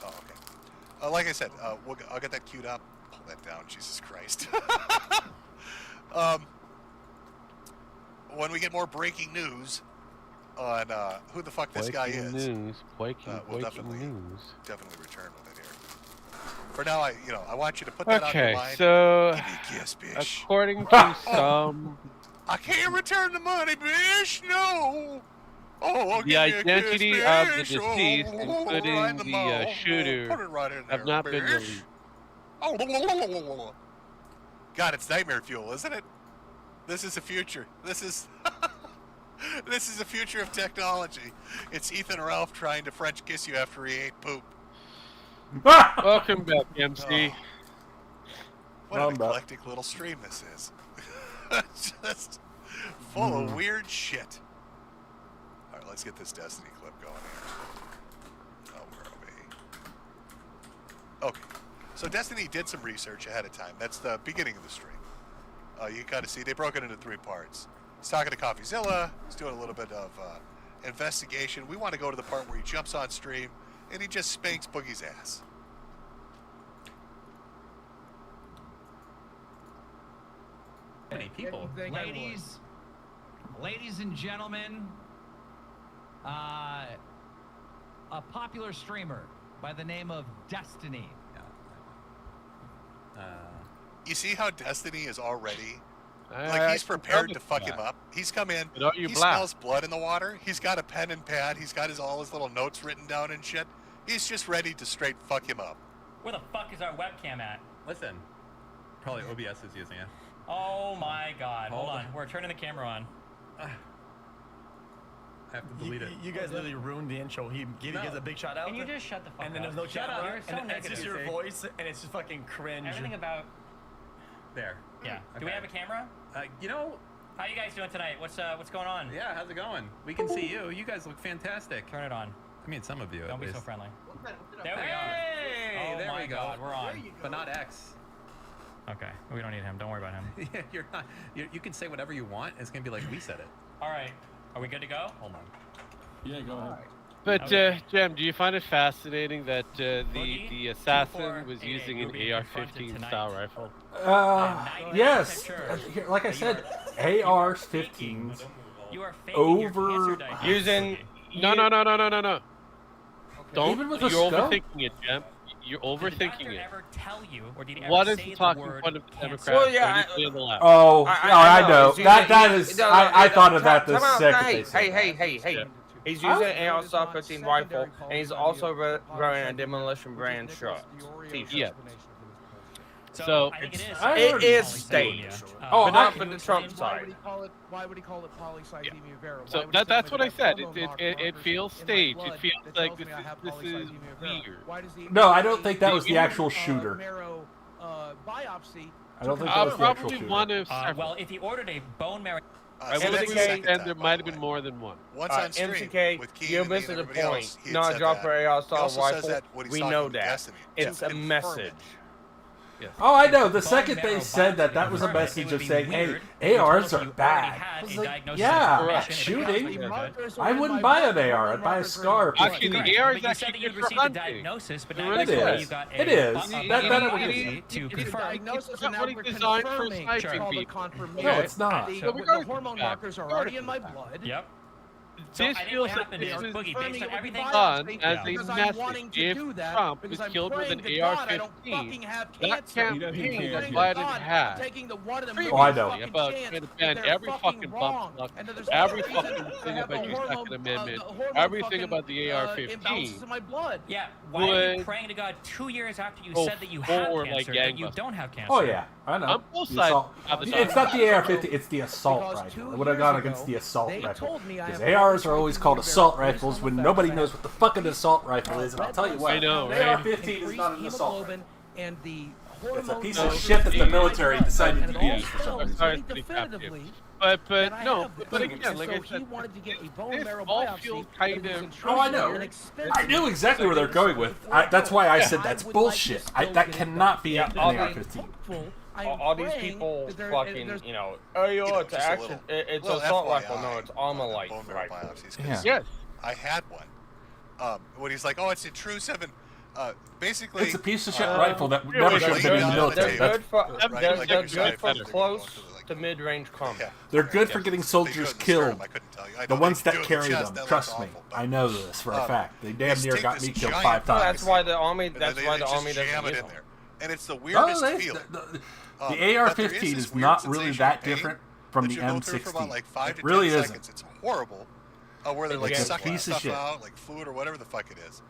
Oh, okay. Like I said, I'll get that queued up. Pull that down. Jesus Christ. When we get more breaking news on who the fuck this guy is, we'll definitely return with it here. For now, I want you to put that on your mind. Okay, so give me a kiss, bitch. According to some, I can't return the money, bitch. No. Oh, the identity of the deceased, including the shooter, have not been released. Oh, God, it's nightmare fuel, isn't it? This is the future. This is this is the future of technology. It's Ethan Ralph trying to French kiss you after he ate poop. Welcome back, MC. What an eclectic little stream this is. Just full of weird shit. All right, let's get this Destiny clip going here. Oh, where are we? Okay. So Destiny did some research ahead of time. That's the beginning of the stream. You kind of see they broke it into 3 parts. He's talking to CoffeeZilla. He's doing a little bit of investigation. We want to go to the part where he jumps on stream and he just spanks Boogie's ass. Many people. Ladies and gentlemen, a popular streamer by the name of Destiny. You see how Destiny is already, like he's prepared to fuck him up. He's come in, he smells blood in the water, he's got a pen and pad, he's got all his little notes written down and shit. He's just ready to straight fuck him up. Where the fuck is our webcam at? Listen. Probably OBS is using it. Oh my god. Hold on. We're turning the camera on. I have to delete it. You guys literally ruined the intro. He gave you guys a big shout out. Can you just shut the fuck up? And then there's no chat up. out. And it's just your voice, and it's just fucking cringe. Everything about... There. Yeah. Okay. Do we have a camera? You know... How you guys doing tonight? What's going on? Yeah, how's it going? We can see you. You guys look fantastic. Turn it on. I mean, some of you. Don't be so friendly. There we are. Hey, there we go. God, we're on. But not X. Okay, we don't need him. Don't worry about him. Yeah, you're not. You can say whatever you want. It's gonna be like we said it. All right. Are we good to go? Hold on. Yeah, go ahead. But Jem, do you find it fascinating that the assassin was using an AR-15 style rifle? Yes. Like I said, AR-15s over using. No. Don't. Even with you're a scope? overthinking it, Jem. You're overthinking it. Ever tell you, or did he ever What is say he the talking word front of the Democrats? Well, yeah, on the left? I know. That is. I thought of that the second they said Hey. He's using an AR-15 rifle, and he's also wearing a Demolition Brand shirt. Yeah. So it is staged. But not for the Trump side. Why would he call it polycythemia vera? So that's what I said. It feels staged. It feels like this is weird. No, I don't think that was the actual shooter. Biopsy. I don't think that was the actual probably shooter. one of well, if he ordered a bone marrow... I would understand there might have been more than one. Once on stream, MCK, with Keenan you're and missing the everybody point. else, he had Not said drop for that. AR He style also says rifle. that when he's We talking know to that. Destiny, It's to a confirm message. it. Yes. Oh, I know. The second they said that, that was a message of saying, hey, ARs are bad. I was like, yeah, shooting. I wouldn't buy an AR. I'd buy a SCAR. Actually, the AR is But you said actually that you'd good for received a hunting. diagnosis, but It now really you is. got It is. That I would biopsy give you. to confirm. Diagnosis and now What we're is designed for confirming. sniping It's called a people. confirmation. No, it's not. The, So we're the going hormone back. markers are already in my blood. Yep. So This I think feels what like happened this is, is Boogie, based on everything done biopsy as a because I'm message. wanting to If do that Trump because was I'm killed with praying an to God I don't fucking AR-15, have that cancer. campaign Praying to Biden God, had I'm taking the one in a Oh, I million know. fucking about chance trying to that ban they're every fucking fucking wrong, bump, and that there's every no reason fucking to thing have about the your hormone, Second Amendment, the hormone everything fucking, about the AR-15. imbalances in my blood. Yeah, why are you Would praying to God 2 years after you go said that you have forward cancer, like that you gangbusters. don't have cancer? Oh, yeah. I know. On both The sides assault- of the It's not the AR-15, it's the assault Because rifle. 2 I would have gone years against ago, the assault they rifle. told me I Because have ARs are always called polycythemia assault vera rifles based when on the nobody fact knows what the fucking assault rifle is, and I'll tell you what. I know, the right? AR-15 is not an assault rifle. And the It's a hormone piece No, of shit that the military decided and to it all use for some shows reason. Sorry, pretty pretty crap, definitively But that no, have but been. again, And like so I said, he wanted to get a bone this marrow all biopsy. feels but kind it was of. Oh, I know. and expensive. I knew exactly where they're going with. That's why I said that's bullshit. That cannot be an AR-15. All these people fucking, you know, it's action, it's an assault rifle. No, it's Armalite rifle. Yeah. Yes. I had one. When he's like, oh, it's intrusive, and basically... It's a piece of shit rifle that never should have been in the military. They're good for close to mid-range combat. They're good for getting soldiers killed. The ones that carry them. Trust me. I know this for a fact. They damn near got me killed 5 times. That's why the army doesn't use them. And it's the weirdest feeling. The AR-15 is not really that different from the M16. It really isn't. It's horrible. Where they're like sucking stuff out, like fluid or whatever the fuck it is.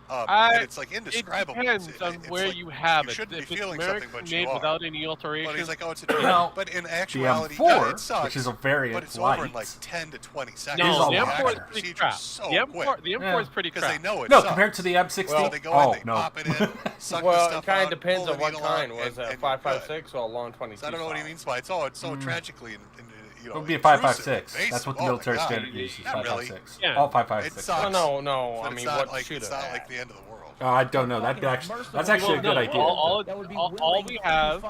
And it's like indescribable. It depends on where you have it. You shouldn't If be it's feeling something, but you made are. without any alteration. But he's like, oh, it's a Well, but in actuality, the M4, yeah, it sucks, which is a variant but it's light, over in like 10 to 20 seconds. No, is the a lot M4 is better. pretty crap. So the M4 is pretty because crap. they know it No, sucks. compared to the M16. Well, they go oh, in, they no. pop it in, suck the Well, stuff it kind out, of depends pull on the what needle kind. out, Was it a and 5.56 or a long 22? I don't know what he means by it. It's so tragically, It would be a 5.56. That's what the military standard uses. 5.56. Yeah. All 5.56. No. But I mean, it's not what like, should it's not like the end of the world. I don't know. That's actually a good idea. All we have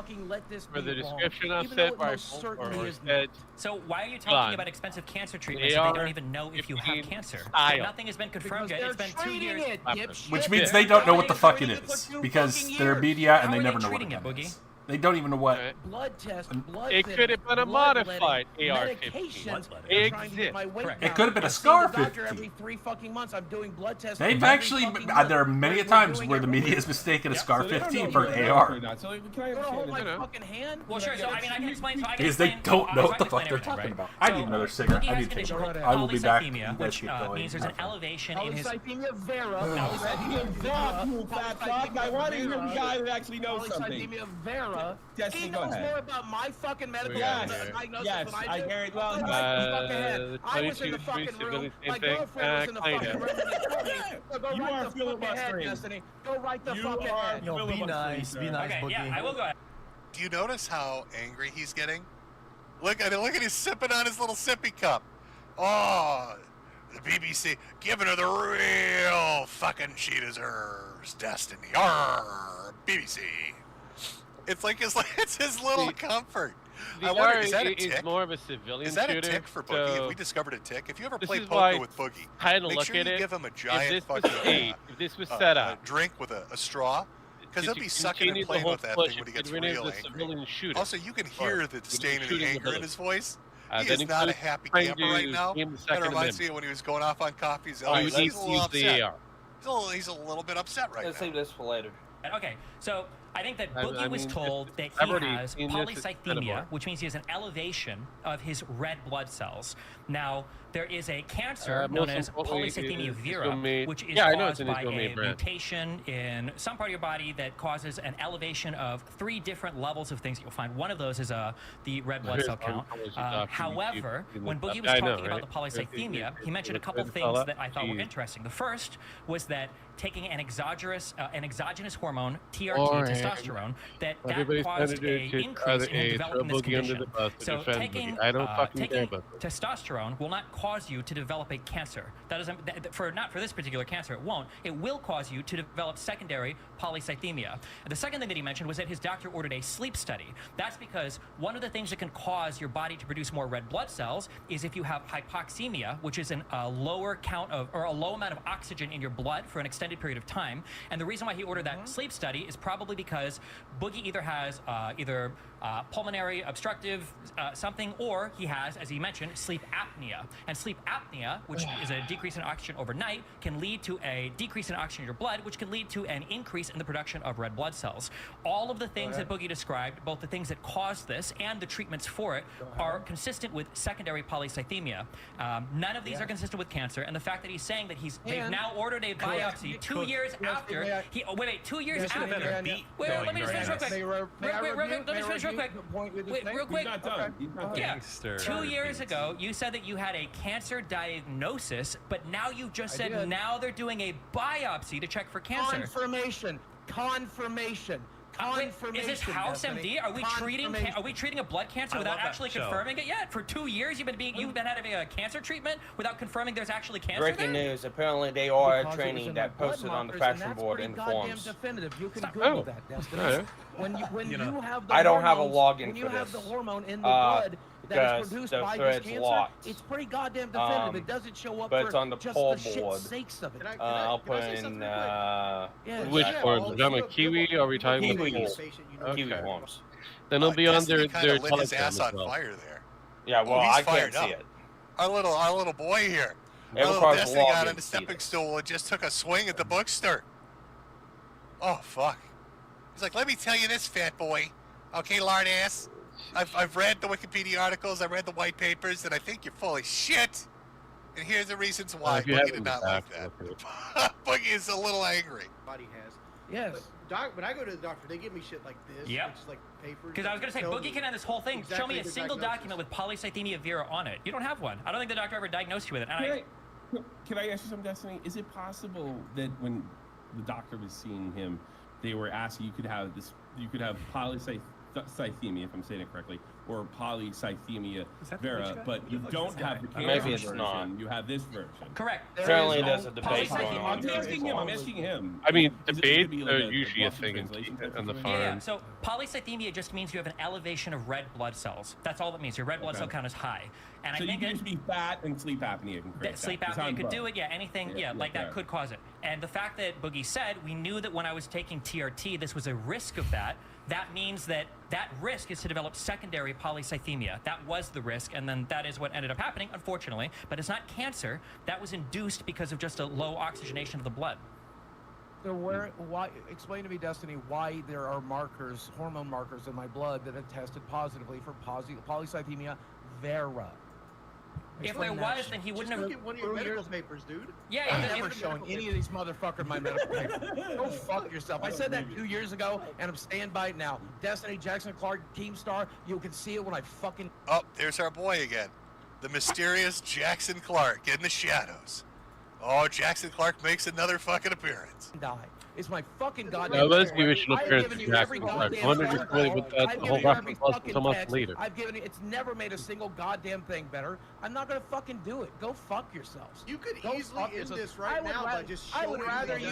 for the description of said rifle or said. So why are you talking about expensive cancer treatments if they don't even know if you have cancer? Nothing has been confirmed yet. It's been 2 years. Which means they don't know what the fuck it is because they're media and they never know what it is. They don't even know what. Blood test, blood It could have been a modified AR-15. It It could have been a Scar 15. Every 3 fucking months, I'm doing blood tests. They've actually, there are many times where the media has mistaken a Scar 15 for an AR. Well, sure. So I mean, I can explain. Because they don't know what the fuck they're talking about. I need another cigarette. I need to take a break. I will be back. Which means there's an elevation in his. Polycythemia vera. I want to hear a guy that actually knows something. Polycythemia vera. He go knows ahead. more about my fucking medical Yes, diagnosis than I do. hear it well. I was in the fucking room. My girlfriend was in the fucking room. So go You right are the fucking head, filibustering. Destiny. Go right the fucking head. Yo, be nice, Okay, yeah, I will go ahead. Do you notice how angry he's getting? Look at he's sipping on his little sippy cup. Oh, the BBC giving her the real fucking she deserves, Destiny. Arr, BBC. It's like it's his little comfort. I wonder, is that a tick? Is more of a civilian Is that a shooter, tick for Boogie? so If we discovered a tick, if you ever this play is poker why with Boogie, kinda make look sure at you it. give him a If giant this was fucking staged, if this was set up, drink with a straw, because he'll be sucking and playing with that thing when he gets real angry. Also, you can hear the disdain and the anger in his voice. He is not a happy camper right now. That reminds me of when he was going off on coffee. He's a little upset. He's a little bit upset right now. Let's save this for later. Okay, so I think that Boogie was told that he has polycythemia, which means he has an elevation of his red blood cells. Now, there is a cancer known as polycythemia vera, which is caused by a mutation in some part of your body that causes an elevation of 3 different levels of things that you'll find. One of those is the red blood cell count. However, when Boogie was talking about the polycythemia, he mentioned a couple things that I thought were interesting. The first was that taking an exogenous hormone, TRT, testosterone, that caused an increase in developing this condition. So taking testosterone will not cause you to develop a cancer. That doesn't, not for this particular cancer, it won't. It will cause you to develop secondary polycythemia. And the second thing that he mentioned was that his doctor ordered a sleep study. That's because one of the things that can cause your body to produce more red blood cells is if you have hypoxemia, which is a lower count of, or a low amount of oxygen in your blood for an extended period of time. And the reason why he ordered that sleep study is probably because Boogie either has pulmonary obstructive something, or he has, as he mentioned, sleep apnea. And sleep apnea, which is a decrease in oxygen overnight, can lead to a decrease in oxygen in your blood, which can lead to an increase in the production of red blood cells. All of the things that Boogie described, both the things that cause this and the treatments for it, are consistent with secondary polycythemia. None of these are consistent with cancer, and the fact that he's saying that they've now ordered a biopsy 2 years after. 2 years after. Wait, let me just finish real quick. Let me finish real quick. Wait, real quick. He's not done. He's not done. Yeah. 2 years ago, you said that you had a cancer diagnosis, but now you just said now they're doing a biopsy to check for cancer. Confirmation. Is this House MD? Are we treating a blood cancer without actually confirming it yet? For 2 years, you've been having a cancer treatment without confirming there's actually cancer Breaking there? news. Apparently, they are a training that posted on the faction board in forums. Definitive. You can Google that, Destiny. When you have the I don't have a login when you for have this. the hormone in the blood that is because produced the by this thread's cancer, locked. it's pretty goddamn definitive. It doesn't show up but for it's on the just poll the shit board. sakes of it. I'll put in. Which forms? I'm a Kiwi. Or are we talking about Kiwi forms. Then it'll be on their lit his ass on fire there. Yeah, well, he's I can't fired see up. it. Our little boy here. Our Every little car's Destiny got logged on the stepping stool and just took a swing at the bookstore. Oh fuck! He's like, let me tell you this, fat boy. Okay, lard ass. I've read the Wikipedia articles. I read the white papers, and I think you're full of shit. And here's the reasons why Boogie did not like that. Boogie is a little angry. Body has. Yes. When I go to the doctor, they give me shit like this, Yep. which is like papers. Because I was going to say, Boogie can end this whole thing. Show me a single document with polycythemia vera on it. You don't have one. I don't think the doctor ever diagnosed you with it. And Can I ask you something, Destiny? Is it possible that when the doctor was seeing him, they were asking you could have polycythemia, if I'm saying it correctly, or polycythemia vera, but you don't have the cancer Maybe it's version. not. You have this version. Correct. Apparently, there's a debate going on. I'm asking him. I mean, Is it debates maybe are like a usually a loss of thing translation in the type of farm. Yeah, so polycythemia just means you have an elevation of red blood cells. That's all it means. Your red blood cell count is high. And so I think you can just be fat and sleep apnea can create that sleep apnea could do it, anything, like that could cause it. And the fact that Boogie said, we knew that when I was taking TRT, this was a risk of that. That means that risk is to develop secondary polycythemia. That was the risk, and then that is what ended up happening, unfortunately. But it's not cancer. That was induced because of just a low oxygenation of the blood. So why? Explain to me, Destiny, why there are markers, hormone markers in my blood that have tested positively for polycythemia vera. If there was, then he wouldn't have. Look at one of your medical papers, dude. Yeah, I'm never showing any of these motherfuckers my medical papers. Go fuck yourself. I said that 2 years ago, and I'm staying by it now. Destiny, Jackson Clark, Keemstar, you can see it when I fucking. Oh, there's our boy again. The mysterious Jackson Clark in the shadows. Oh, Jackson Clark makes another fucking appearance. Die. It's my fucking goddamn. Now let's give it an appearance to Jackson Clark. I wonder if really with that the whole reference was so much later. I've given it. It's never made a single goddamn thing better. I'm not gonna fucking do it. Go fuck yourselves. You could easily end this right now by just showing I would rather you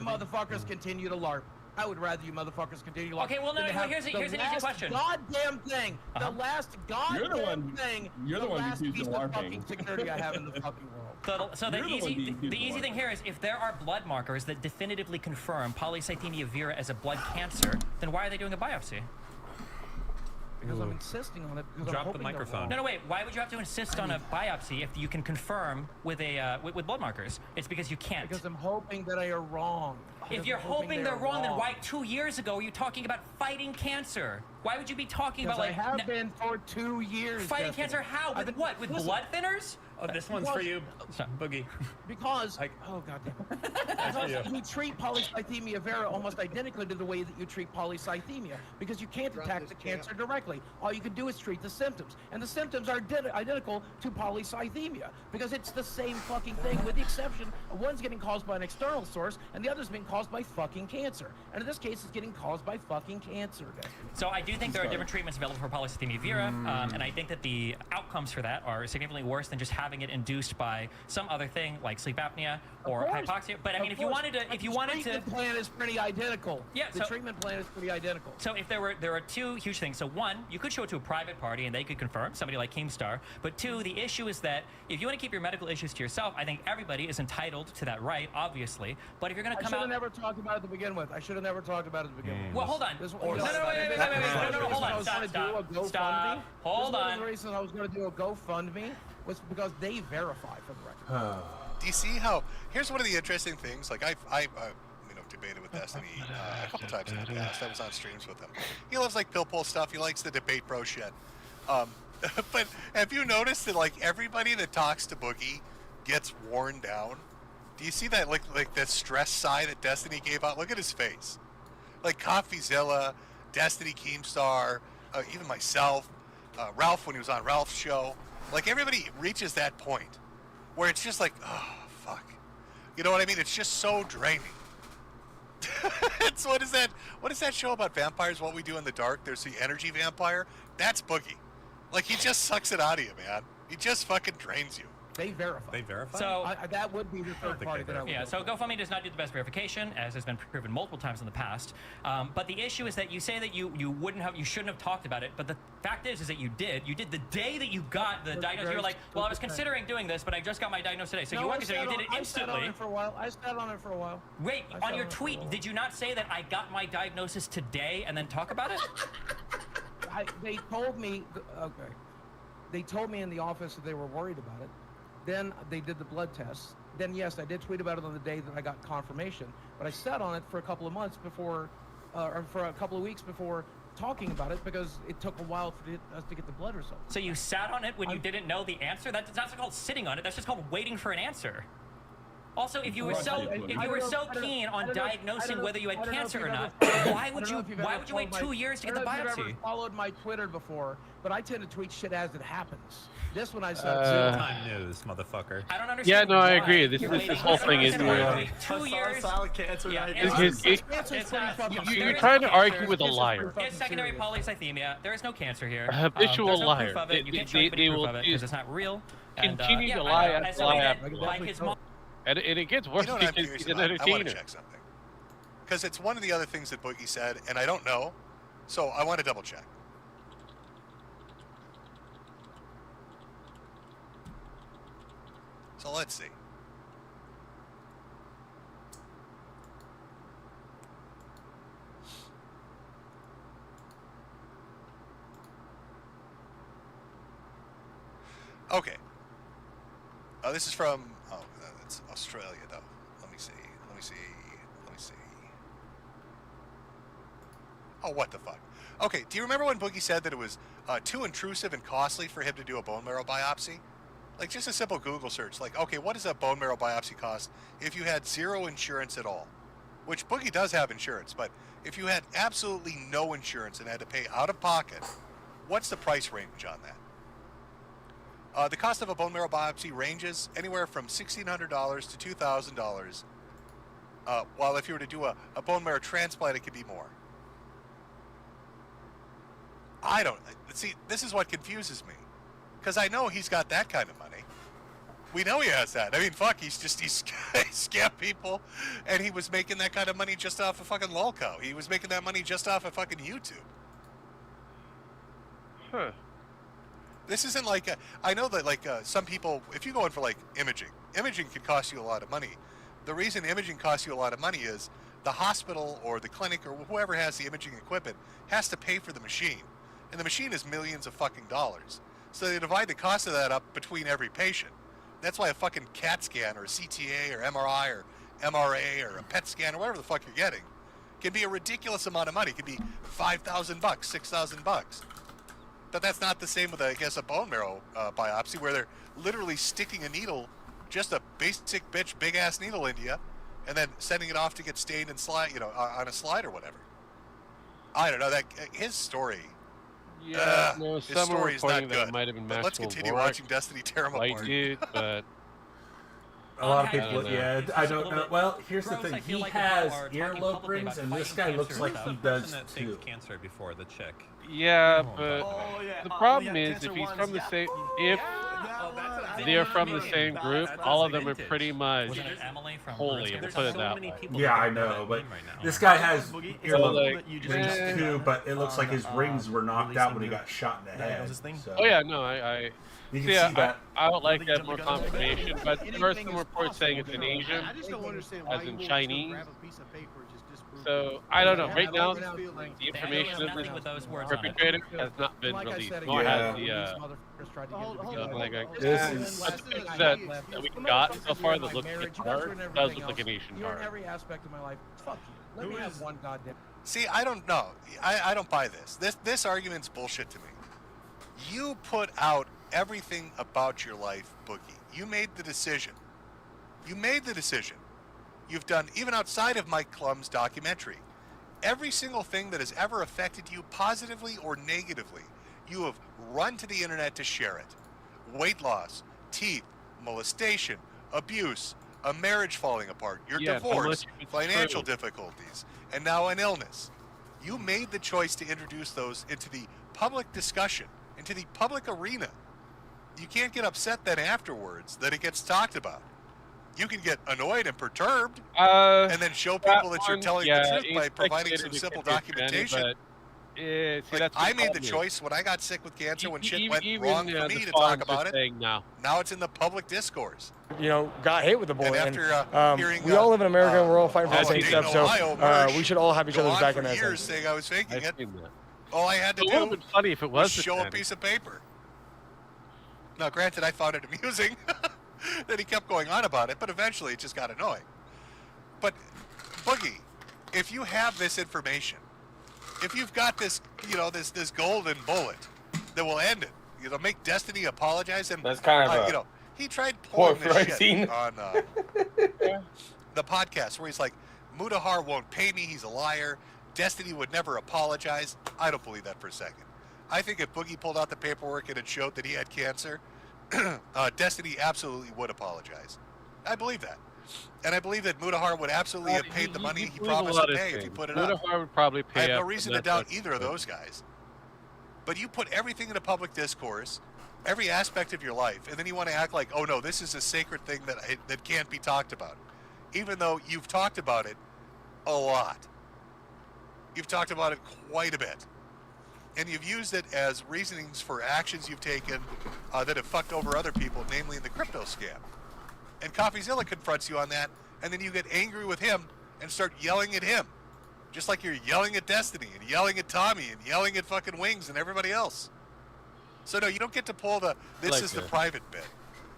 motherfuckers. motherfuckers continue to LARP. I would rather you motherfuckers continue to LARP. Okay, well, no, here's an easy question. Goddamn thing. The last goddamn thing. You're the one last who's piece using of LARPing. fucking security I have in the fucking world. So the easy thing here is if there are blood markers that definitively confirm polycythemia vera as a blood cancer, then why are they doing a biopsy? Because I'm insisting on it. Drop the microphone. No, wait. Why would you have to insist on a biopsy if you can confirm with with blood markers? It's because you can't. Because I'm hoping that I are wrong. If you're hoping they're wrong, then why 2 years ago were you talking about fighting cancer? Why would you be talking about like? I have been for 2 years. Fighting cancer? How? With what? With blood thinners? Oh, this one's for you, Boogie. Because oh goddamn, you treat polycythemia vera almost identically to the way that you treat polycythemia because you can't attack the cancer directly. All you can do is treat the symptoms, and the symptoms are identical to polycythemia because it's the same fucking thing, with the exception of one's getting caused by an external source and the other's being caused by fucking cancer. And in this case, it's getting caused by fucking cancer. So I do think there are different treatments available for polycythemia vera, and I think that the outcomes for that are significantly worse than just having it induced by some other thing like sleep apnea or hypoxia. But I mean, if you wanted to, the treatment plan is pretty identical. Yeah, the treatment plan is pretty identical. So if there are two huge things. So one, you could show it to a private party and they could confirm, somebody like Keemstar. But two, the issue is that if you want to keep your medical issues to yourself, I think everybody is entitled to that right, obviously. But if you're going to come out, I should have never talked about it to begin with. I should have never talked about it to begin with. Well, hold on. Wait, hold on. Stop. Hold on. One of the reasons I was going to do a GoFundMe was because they verify for the record. Do you see how? Here's one of the interesting things. Like I debated with Destiny a couple times in the past. I was on streams with him. He loves like pill pull stuff. He likes the debate pro shit. But have you noticed that like everybody that talks to Boogie gets worn down? Do you see that like that stress sigh that Destiny gave out? Look at his face. Like CoffeeZilla, Destiny Keemstar, even myself, Ralph when he was on Ralph's show. Like everybody reaches that point where it's just like, oh fuck, you know what I mean? It's just so draining. It's what is that? What is that show about vampires? What We Do in the Dark? There's the energy vampire. That's Boogie. Like, he just sucks it out of you, man. He just fucking drains you. They verify. They verify? So that would be the third party that I would. Yeah, so GoFundMe does not do the best verification, as has been proven multiple times in the past. But the issue is that you say that you shouldn't have talked about it, but the fact is that you did. You did the day that you got the diagnosis. You were like, well, I was considering doing this, but I just got my diagnosis today. So you weren't considering. You did it instantly. I sat on it for a while. I sat on it for a while. Wait, on your tweet, did you not say that I got my diagnosis today and then talk about it? They told me. Okay. They told me in the office that they were worried about it. Then they did the blood tests. Then, yes, I did tweet about it on the day that I got confirmation. But I sat on it for a couple of months before, or for a couple of weeks before talking about it because it took a while for us to get the blood results. So you sat on it when you didn't know the answer? That's not called sitting on it. That's just called waiting for an answer. Also, if you were so keen on diagnosing whether you had cancer or not, why would you wait 2 years to get the biopsy? I don't know if you've ever followed my Twitter before, but I tend to tweet shit as it happens. This one I said time news, motherfucker. I don't understand. Yeah, no, I why. agree. This whole thing is weird. 2 years. Solid cancer. You're trying to argue with a liar. It's secondary polycythemia. There is no cancer here. A habitual there's no liar. proof of it. You can't show anybody proof of it because it's not real. Continue to yeah, lie I after lie said after that, like his mom. And it gets worse You know what I'm because curious he's an about? I want entertainer. to check something. Because it's one of the other things that Boogie said, and I don't know. So I want to double check. So let's see. Okay. This is from, it's Australia though. Let me see. Oh, what the fuck? Okay, do you remember when Boogie said that it was too intrusive and costly for him to do a bone marrow biopsy? Like, just a simple Google search. Like, okay, what does a bone marrow biopsy cost if you had zero insurance at all? Which Boogie does have insurance, but if you had absolutely no insurance and had to pay out of pocket, what's the price range on that? The cost of a bone marrow biopsy ranges anywhere from $1,600 to $2,000. While if you were to do a bone marrow transplant, it could be more. I don't see. This is what confuses me, because I know he's got that kind of money. We know he has that. I mean, fuck, he scammed people, and he was making that kind of money just off of fucking Lolco. He was making that money just off of fucking YouTube. Huh. This isn't like I know that like some people, if you go in for like imaging could cost you a lot of money. The reason imaging costs you a lot of money is the hospital or the clinic or whoever has the imaging equipment has to pay for the machine, and the machine is millions of fucking dollars. So they divide the cost of that up between every patient. That's why a fucking CAT scan or a CTA or MRI or MRA or a PET scan or whatever the fuck you're getting can be a ridiculous amount of money. It could be $5,000, $6,000. But that's not the same with, I guess, a bone marrow biopsy where they're literally sticking a needle, just a basic bitch big ass needle into you, and then sending it off to get stained and slide, on a slide or whatever. I don't know that his story. Yeah, no, his some story is not reporting that good. it might have been But let's continue watching Destiny tear him White apart. dude, but a lot of people, I don't know. Well, here's the thing. He has earlobe rings, and this guy looks like he does too. Cancer before the chick. Yeah, but the problem is if he's from the same, if they're from the same group, all of them are pretty much holy. We'll put it that way. Yeah, I know, but this guy has earlobe rings too, but it looks like his rings were knocked out when he got shot in the head. So. Oh yeah, no, I You can see that. I would like to have more confirmation, but there are some reports saying it's in Asian, I just don't understand why as in you Chinese. grab a piece of paper and just disprove So I don't know. Right now, the information of the perpetrator has not been released, nor has the that we got so far that looks like a card does look like an Asian You're in card. every aspect of my life. Fuck you. Let me have one goddamn. See, I don't know. I don't buy this. This argument's bullshit to me. You put out everything about your life, Boogie. You made the decision. You've done, even outside of Mike Klum's documentary, every single thing that has ever affected you positively or negatively, you have run to the internet to share it. Weight loss, teeth, molestation, abuse, a marriage falling apart, your divorce, financial difficulties, and now an illness. You made the choice to introduce those into the public discussion, into the public arena. You can't get upset then afterwards that it gets talked about. You can get annoyed and perturbed, and then show people that you're telling the truth by providing some simple documentation. I made the choice when I got sick with cancer, when shit went wrong for me to talk about it. Now it's in the public discourse. Got hit with the bullet. And after hearing, we all live in America and we're all fighting for the same stuff, so we should all have each other's back in that sense. Saying I was faking it. All I had to do funny if it was show a piece of paper. Now, granted, I found it amusing that he kept going on about it, but eventually it just got annoying. But, Boogie, if you have this information, if you've got this, this golden bullet that will end it, make Destiny apologize, and that's kind of he tried pulling this shit on the podcast where he's like, Mudahar won't pay me, he's a liar, Destiny would never apologize. I don't believe that for a second. I think if Boogie pulled out the paperwork and it showed that he had cancer, Destiny absolutely would apologize. I believe that. And I believe that Mudahar would absolutely have paid the money he promised to pay if he put it up. Mudahar would probably pay. I have no reason to doubt either of those guys. But you put everything into public discourse, every aspect of your life, and then you want to act like, oh no, this is a sacred thing that can't be talked about. Even though you've talked about it a lot. You've talked about it quite a bit. And you've used it as reasonings for actions you've taken that have fucked over other people, namely in the crypto scam. And CoffeeZilla confronts you on that, and then you get angry with him and start yelling at him. Just like you're yelling at Destiny, and yelling at Tommy, and yelling at fucking Wings and everybody else. So no, you don't get to pull the, this is the private bit.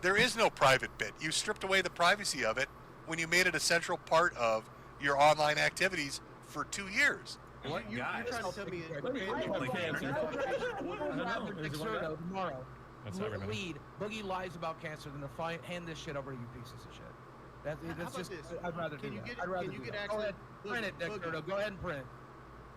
There is no private bit. You stripped away the privacy of it when you made it a central part of your online activities for 2 years. What? You're trying to tell me tomorrow. Lead. Boogie lies about cancer than to hand this shit over to you pieces of shit. That's just. I'd rather do that. I'd rather do that. Go ahead, print it, Dexterdo. Go ahead and print it.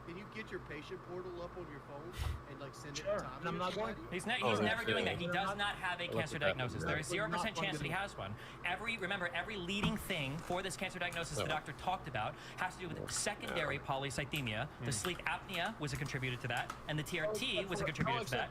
Can you get your patient portal up on your phone and send it to Tommy? And I'm not going to. He's never doing that. He does not have a cancer diagnosis. There is 0% chance that he has one. Remember, every leading thing for this cancer diagnosis the doctor talked about has to do with secondary polycythemia. The sleep apnea was a contributor to that, and the TRT was a contributor to that.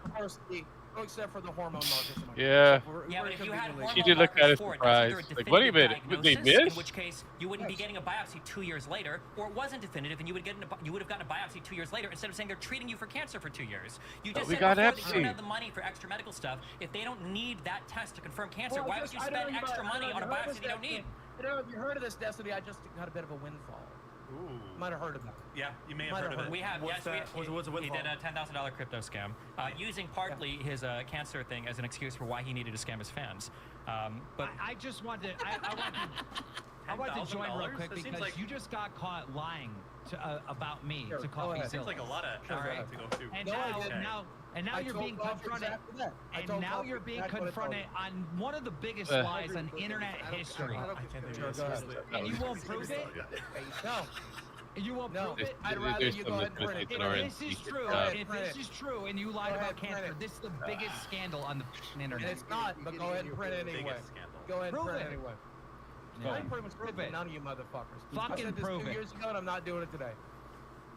Except for the hormone markers. Yeah, but if you had she did look at it surprised. Like, what do you mean? Would they miss? In which case, you wouldn't be getting a biopsy 2 years later, or it wasn't definitive, and you would have gotten a biopsy 2 years later instead of saying they're treating you for cancer for 2 years. You just said before that you don't have the money for extra medical stuff. If they don't need that test to confirm cancer, why would you spend extra money on a biopsy they don't need? Have you heard of this, Destiny? I just got a bit of a windfall. Ooh. Might have heard of that. Yeah, you may have heard of it. We have, what's yes. What's a he did a $10,000 crypto scam, using partly his cancer thing as an excuse for why he needed to scam his fans. But I just want to, I want to join real quick because you just got caught lying about me to CoffeeZilla. Seems like a lot of trying to go through. And now you're being confronted. And now you're being confronted on one of the biggest lies in internet history. And you won't prove it? No. You won't prove it? I'd rather you go ahead and print it. If this is true, and you lied about cancer, this is the biggest scandal on the internet. It's not, but go ahead and print it anyway. Go ahead and print it anyway. I pretty much prove it. None of you motherfuckers. Fucking prove it. 2 years ago, and I'm not doing it today.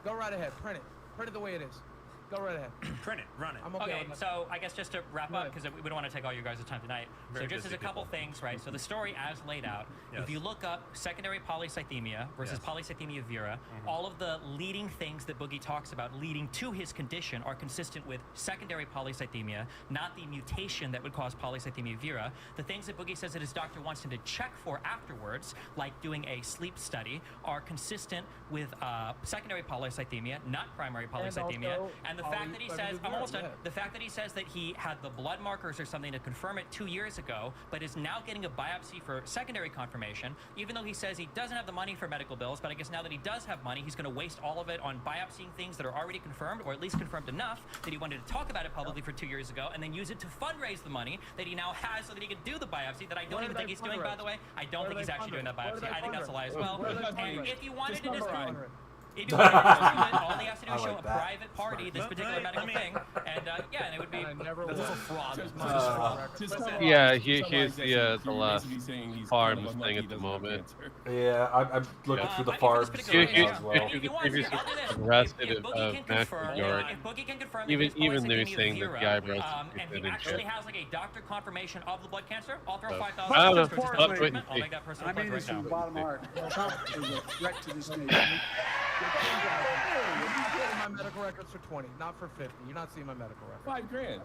Go right ahead. Print it. Print it the way it is. Go right ahead. Print it. Run it. I'm okay, so I guess just to wrap up, because we don't want to take all you guys' time tonight. So just as a couple things, right? So the story as laid out, if you look up secondary polycythemia versus polycythemia vera, all of the leading things that Boogie talks about leading to his condition are consistent with secondary polycythemia, not the mutation that would cause polycythemia vera. The things that Boogie says that his doctor wants him to check for afterwards, like doing a sleep study, are consistent with secondary polycythemia, not primary polycythemia. And the fact that he says, I'm almost done. The fact that he says that he had the blood markers or something to confirm it 2 years ago, but is now getting a biopsy for secondary confirmation, even though he says he doesn't have the money for medical bills, but I guess now that he does have money, he's going to waste all of it on biopsying things that are already confirmed, or at least confirmed enough that he wanted to talk about it publicly for 2 years ago, and then use it to fundraise the money that he now has so that he can do the biopsy that I don't even think he's doing, by the way. I don't think he's actually doing that biopsy. I think that's a lie as well. And if you wanted to disprove... If you want to prove it, all he has to do is show a private party this particular medical thing, and and it would be. That's a fraud. Yeah, here's the last farms thing at the moment. Yeah, I'm looking through the farms right now as well. Arrested of National Guard. Even they're saying that the eyebrows and he actually has like a doctor confirmation of the blood cancer. I'll throw $5,000 I don't know. towards his treatment. I'll make that person I blood mean right this from now. the bottom of our heart. Trump is a threat to this nation. You're getting my medical records for 20, not for 50. You're not seeing my medical records. $5,000.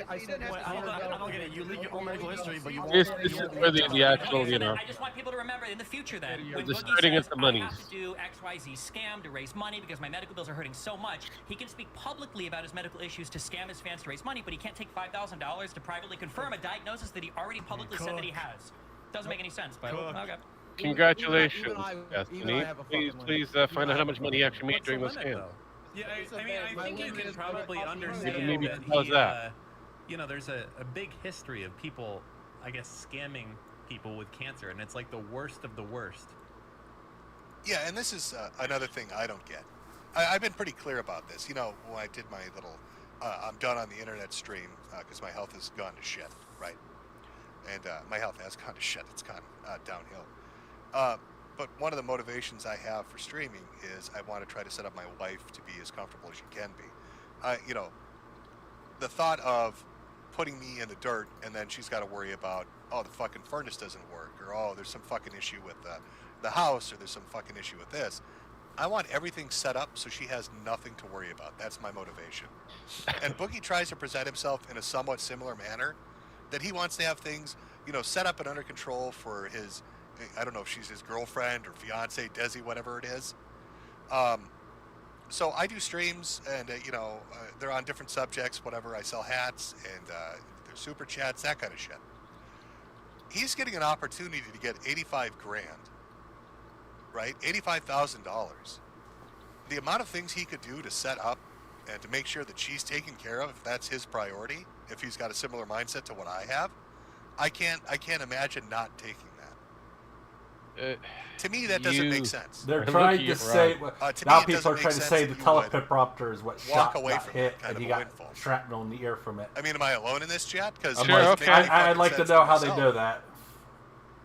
I said, I don't get it. You leave your own medical history, but you won't. This is where the actual, I just want people to remember in the future that when the Boogie starting says is the I monies. have to do XYZ scam to raise money because my medical bills are hurting so much, he can speak publicly about his medical issues to scam his fans to raise money, but he can't take $5,000 to privately confirm a diagnosis that he already publicly said that he has. Doesn't make any sense, but okay. Congratulations, Destiny. Please find out how much money you actually made during this scam. Yeah, I think you can probably understand Maybe that, how's that? there's a big history of people, I guess, scamming people with cancer, and it's like the worst of the worst. Yeah, and this is another thing I don't get. I've been pretty clear about this. You know, when I did my little, I'm done on the internet stream because my health has gone to shit, right? And my health has gone to shit. It's gone downhill. But one of the motivations I have for streaming is I want to try to set up my wife to be as comfortable as she can be. The thought of putting me in the dirt and then she's got to worry about, oh, the fucking furnace doesn't work, or oh, there's some fucking issue with the house, or there's some fucking issue with this. I want everything set up so she has nothing to worry about. That's my motivation. And Boogie tries to present himself in a somewhat similar manner, that he wants to have things, set up and under control for his, I don't know if she's his girlfriend or fiance, Desi, whatever it is. So I do streams, and they're on different subjects, whatever. I sell hats, and there's super chats, that kind of shit. He's getting an opportunity to get 85 grand, right? $85,000. The amount of things he could do to set up and to make sure that she's taken care of, if that's his priority, if he's got a similar mindset to what I have, I can't imagine not taking that. To me, that doesn't make sense. They're trying to say now people are trying to say the teleprompter is what shot got hit, and he got shrapnel in the ear from it. I mean, am I alone in this chat? Because I'd like to know how they do that.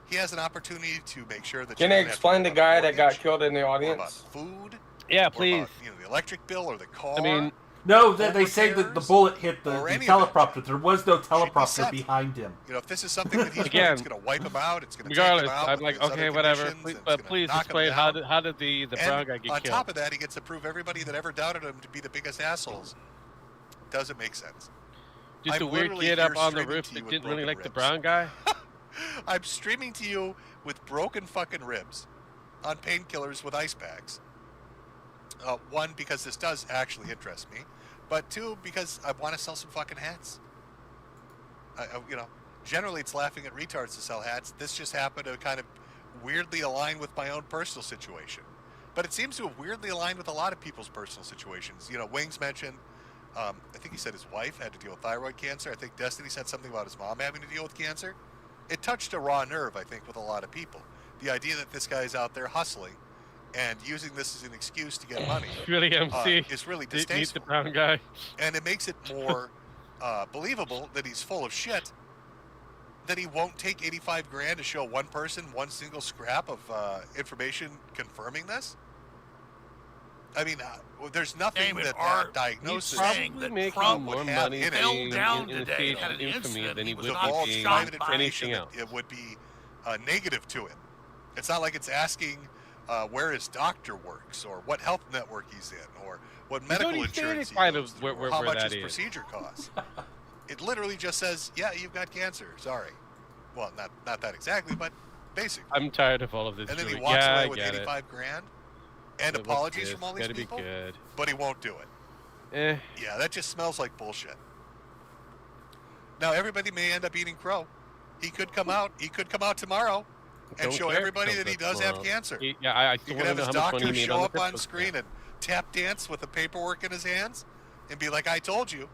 He has an opportunity to make sure that. Can you explain the guy that got killed in the audience? About food. Yeah, please. About, the electric bill or the car. I mean, no, they say that the bullet hit the teleprompter. There was no teleprompter behind him. If this is something that he's again, it's going to wipe him out, it's going to regardless. take him out. I'm like, okay, whatever. But please explain how did the brown guy get killed? On top of that, he gets to prove everybody that ever doubted him to be the biggest assholes. Doesn't make sense. Just a weird kid up on the roof that didn't really like the brown guy. I'm streaming to you with broken fucking ribs on painkillers with ice bags. One, because this does actually interest me, but two, because I want to sell some fucking hats. Generally it's laughing at retards to sell hats. This just happened to kind of weirdly align with my own personal situation. But it seems to have weirdly aligned with a lot of people's personal situations. Wings mentioned, I think he said his wife had to deal with thyroid cancer. I think Destiny said something about his mom having to deal with cancer. It touched a raw nerve, I think, with a lot of people. The idea that this guy's out there hustling and using this as an excuse to get money really MC is really distasteful. Meet the brown guy. And it makes it more believable that he's full of shit, that he won't take 85 grand to show one person one single scrap of information confirming this. I mean, there's nothing that diagnosis probably making more money being in the stage of infamy than he would be being anything else. It would be negative to him. It's not like it's asking where his doctor works, or what health network he's in, or what medical insurance he goes through, or how much his procedure costs. It literally just says, yeah, you've got cancer. Sorry. Well, not that exactly, but basically. I'm tired of all of this. And then he walks away with 85 grand and apologies from all these people, but he won't do it. Yeah, that just smells like bullshit. Now, everybody may end up eating crow. He could come out. He could come out tomorrow and show everybody that he does have cancer. I you could have his doctor show up on screen and tap dance with the paperwork in his hands and be like, I told you.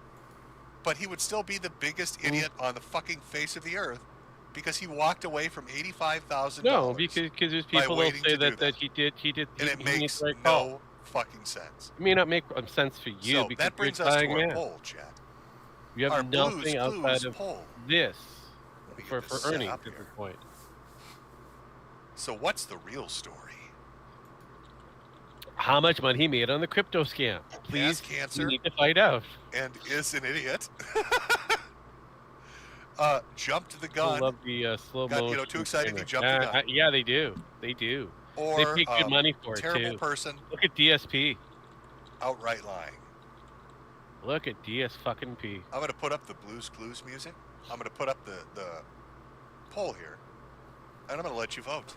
But he would still be the biggest idiot on the fucking face of the earth because he walked away from $85,000. No, because there's people that say that he did. And it makes no fucking sense. It may not make sense for you So because that brings you're us to dying our man. poll, Chad. You have Our nothing Blues outside Clues of poll. this Let me for get this set earnings up at here. this point. So what's the real story? How much money he made on the crypto scam? Please, cancer. we need to find out. And is an idiot. Jumped the gun. I love the slow motion. Got, too excited he jumped the gun. Yeah, they do. They do. Or they pay good money for it terrible too. person. Look at DSP. Outright lying. Look at DS-fucking-P. I'm gonna put up the Blues Clues music. I'm gonna put up the poll here, and I'm gonna let you vote.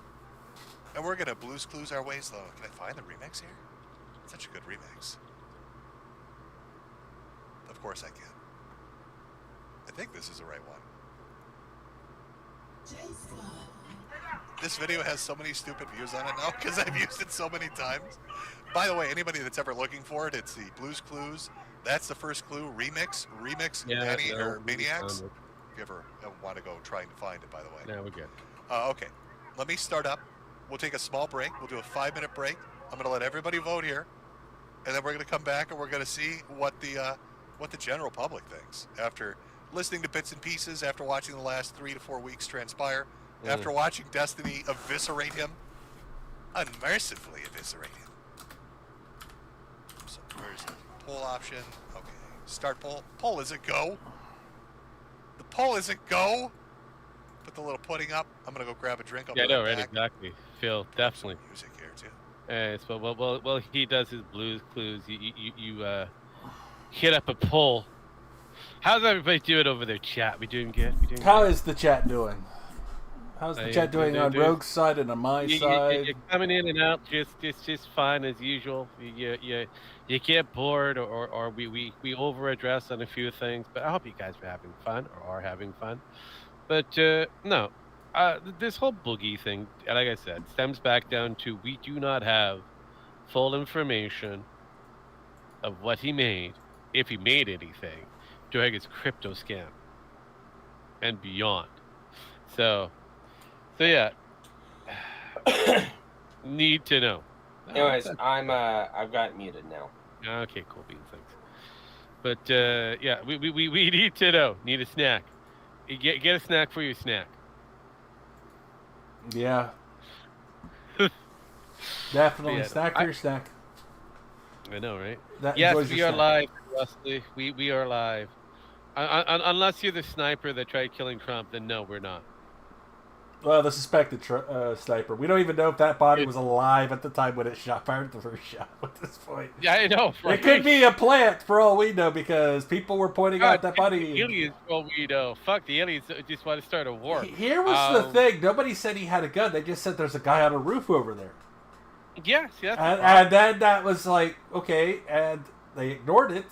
And we're gonna Blues Clues our ways though. Can I find the remix here? Such a good remix. Of course I can. I think this is the right one. This video has so many stupid views on it now because I've used it so many times. By the way, anybody that's ever looking for it, it's the Blues Clues. That's the first clue. Remix, or Maniacs. If you ever want to go trying to find it, by the way. Yeah, we're good. Okay, let me start up. We'll take a small break. We'll do a 5-minute break. I'm going to let everybody vote here, and then we're going to come back and we're going to see what the general public thinks after listening to bits and pieces, after watching the last 3 to 4 weeks transpire, after watching Destiny eviscerate him, unmercifully eviscerate him. So where's the poll option? Okay, start poll. Poll is a go. The poll is a go. Put the little pudding up. I'm gonna go grab a drink. I'll Yeah, be no, right right, back. exactly. Phil, definitely. Music here too. So well, he does his Blues Clues. You hit up a poll. How's everybody doing over there, chat? We doing good? How is the chat doing? How's the chat doing on Rogue's side and on my side? You're coming in and out just fine as usual. You get bored or we over address on a few things, but I hope you guys are having fun or are having fun. But no, this whole Boogie thing, like I said, stems back down to we do not have full information of what he made, if he made anything, during his crypto scam and beyond. So yeah, need to know. Anyways, I've got muted now. Okay, cool beans, thanks. But yeah, we need to know. Need a snack. Get a snack for your snack. Yeah. Definitely Yeah, snack for your snack. I know, right? That yes, enjoys we your are snack. live, Wesley. We are live. Unless you're the sniper that tried killing Trump, then no, we're not. Well, the suspected sniper. We don't even know if that body was alive at the time when it fired the first shot at this point. Yeah, I know. Right? It could be a plant for all we know because people were pointing out that body. Aliens, well, we know. Fuck, the aliens just want to start a war. Here was the thing. Nobody said he had a gun. They just said there's a guy on a roof over there. Yes, yes. And then that was like, okay, and they ignored it.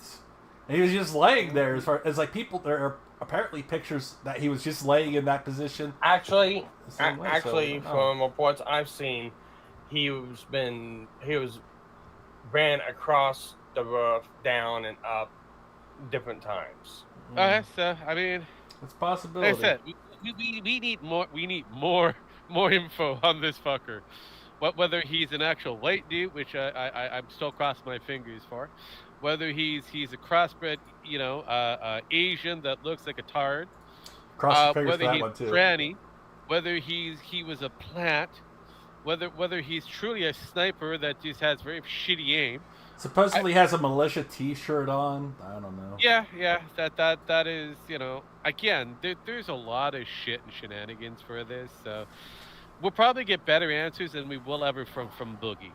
And he was just laying there as like people, there are apparently pictures that he was just laying in that position. Actually, from reports I've seen, he ran across the roof, down and up, different times. So I mean, it's a possibility. Like I said, we need more. We need more info on this fucker. Whether he's an actual white dude, which I'm still crossing my fingers for. Whether he's a crossbred, Asian that looks like a tard. Cross your fingers whether for that he's one too. tranny, whether he was a plant, whether he's truly a sniper that just has very shitty aim. Supposedly has a militia T-shirt on. I don't know. Yeah, that is, again, there's a lot of shit and shenanigans for this. So we'll probably get better answers than we will ever from Boogie.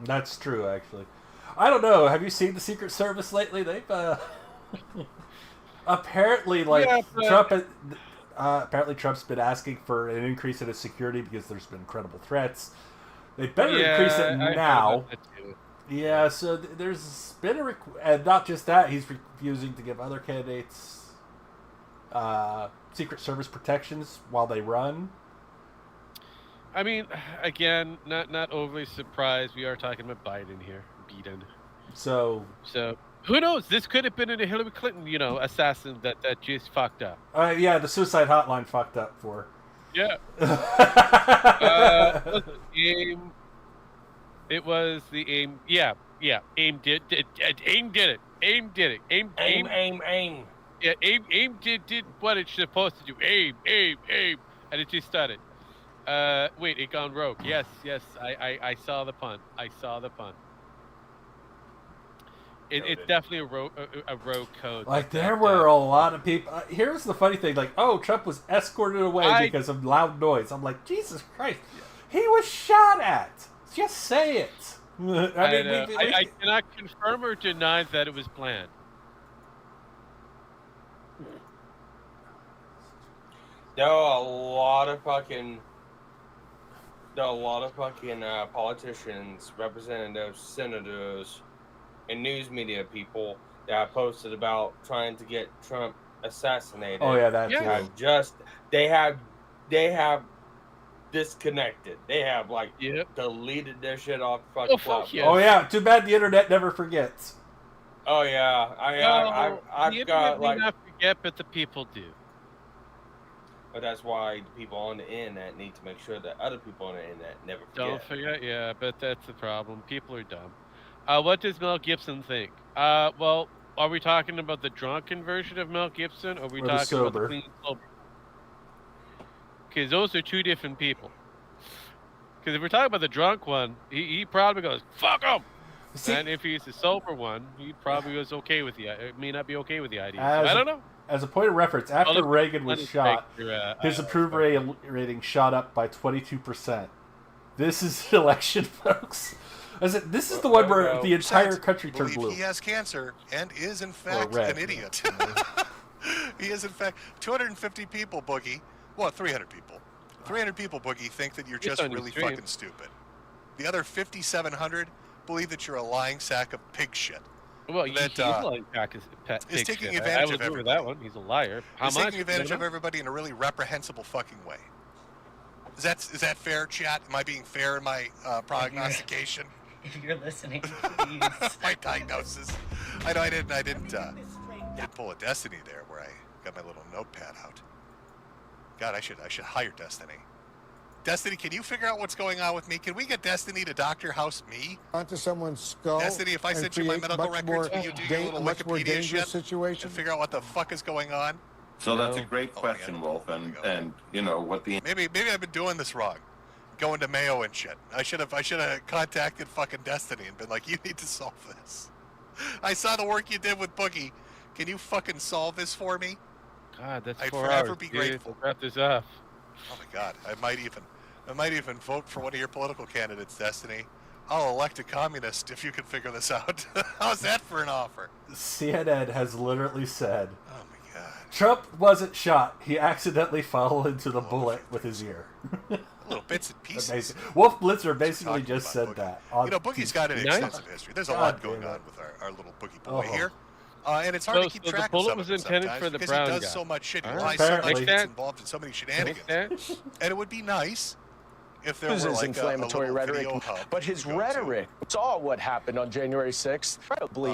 That's true, actually. I don't know. Have you seen the Secret Service lately? They've apparently Trump. Apparently, Trump's been asking for an increase in his security because there's been credible threats. They better increase it now. Yeah, so there's been and not just that. He's refusing to give other candidates Secret Service protections while they run. I mean, again, not overly surprised. We are talking about Biden here. So who knows? This could have been a Hillary Clinton, assassin that just fucked up. Yeah, the suicide hotline fucked up for. Yeah. Game. It was the AIM. Yeah. AIM did it. AIM. Yeah, AIM did what it's supposed to do. AIM, and it just started. Wait, it gone rogue. Yes, I saw the pun. It's definitely a rogue code. Like there were a lot of people. Here's the funny thing: like, oh, Trump was escorted away because of loud noise. I'm like, Jesus Christ, he was shot at. Just say it. I cannot confirm or deny that it was planned. There are a lot of fucking politicians, representatives, senators, and news media people that have posted about trying to get Trump assassinated. Oh yeah, that's they have disconnected. They have deleted their shit off the fucking platform. Oh yeah, too bad the internet never forgets. Oh yeah, I've got may not forget, but the people do. But that's why the people on the internet need to make sure that other people on the internet never forget. Don't forget, yeah, but that's the problem. People are dumb. What does Mel Gibson think? Well, are we talking about the drunken version of Mel Gibson, or are we talking about the clean sober? Because those are two different people. Because if we're talking about the drunk one, he probably goes, fuck him! And if he's the sober one, he probably was okay with it may not be okay with the idea. So I don't know. As a point of reference, after Reagan was shot, his approval rating shot up by 22%. This is election, folks. This is the one where the entire country turned blue. He has cancer and is in fact an idiot. He is in fact 250 people, Boogie. Well, 300 people. 300 people, Boogie, think that you're just really fucking stupid. The other 5,700 believe that you're a lying sack of pig shit. Well, he's lying sack of pig taking shit. advantage of everybody. everybody. That one. He's a liar. He's taking advantage of everybody in a really reprehensible fucking way. Is that fair, chat? Am I being fair in my prognostication? If you're listening, please. My diagnosis. I didn't pull a Destiny there where I got my little notepad out. God, I should hire Destiny. Destiny, can you figure out what's going on with me? Can we get Destiny to Dr. House me? Onto someone's skull. Destiny, if I sent you my medical records, will you do your little Wikipedia shit situation? And figure out what the fuck is going on? So that's a great question, Wolf, and you know what the maybe I've been doing this wrong, going to Mayo and shit. I should have contacted fucking Destiny and been like, you need to solve this. I saw the work you did with Boogie. Can you fucking solve this for me? God, that's I'd 4 forever hours, be dude. grateful. Wrap this up. Oh my God, I might even vote for one of your political candidates, Destiny. I'll elect a communist if you can figure this out. How's that for an offer? CNN has literally said, "Oh my God, Trump wasn't shot. He accidentally fell into the bullet with his ear." Little bits and pieces. Amazing. Wolf Blitzer basically just said that. Boogie's got an extensive history. There's a lot going on with our little Boogie boy here. And it's hard to keep track of some of it sometimes because he does so much shit. He lies so much. He gets involved in so many shenanigans. And it would be nice if there were like inflammatory rhetoric, but his rhetoric saw what happened on January 6th.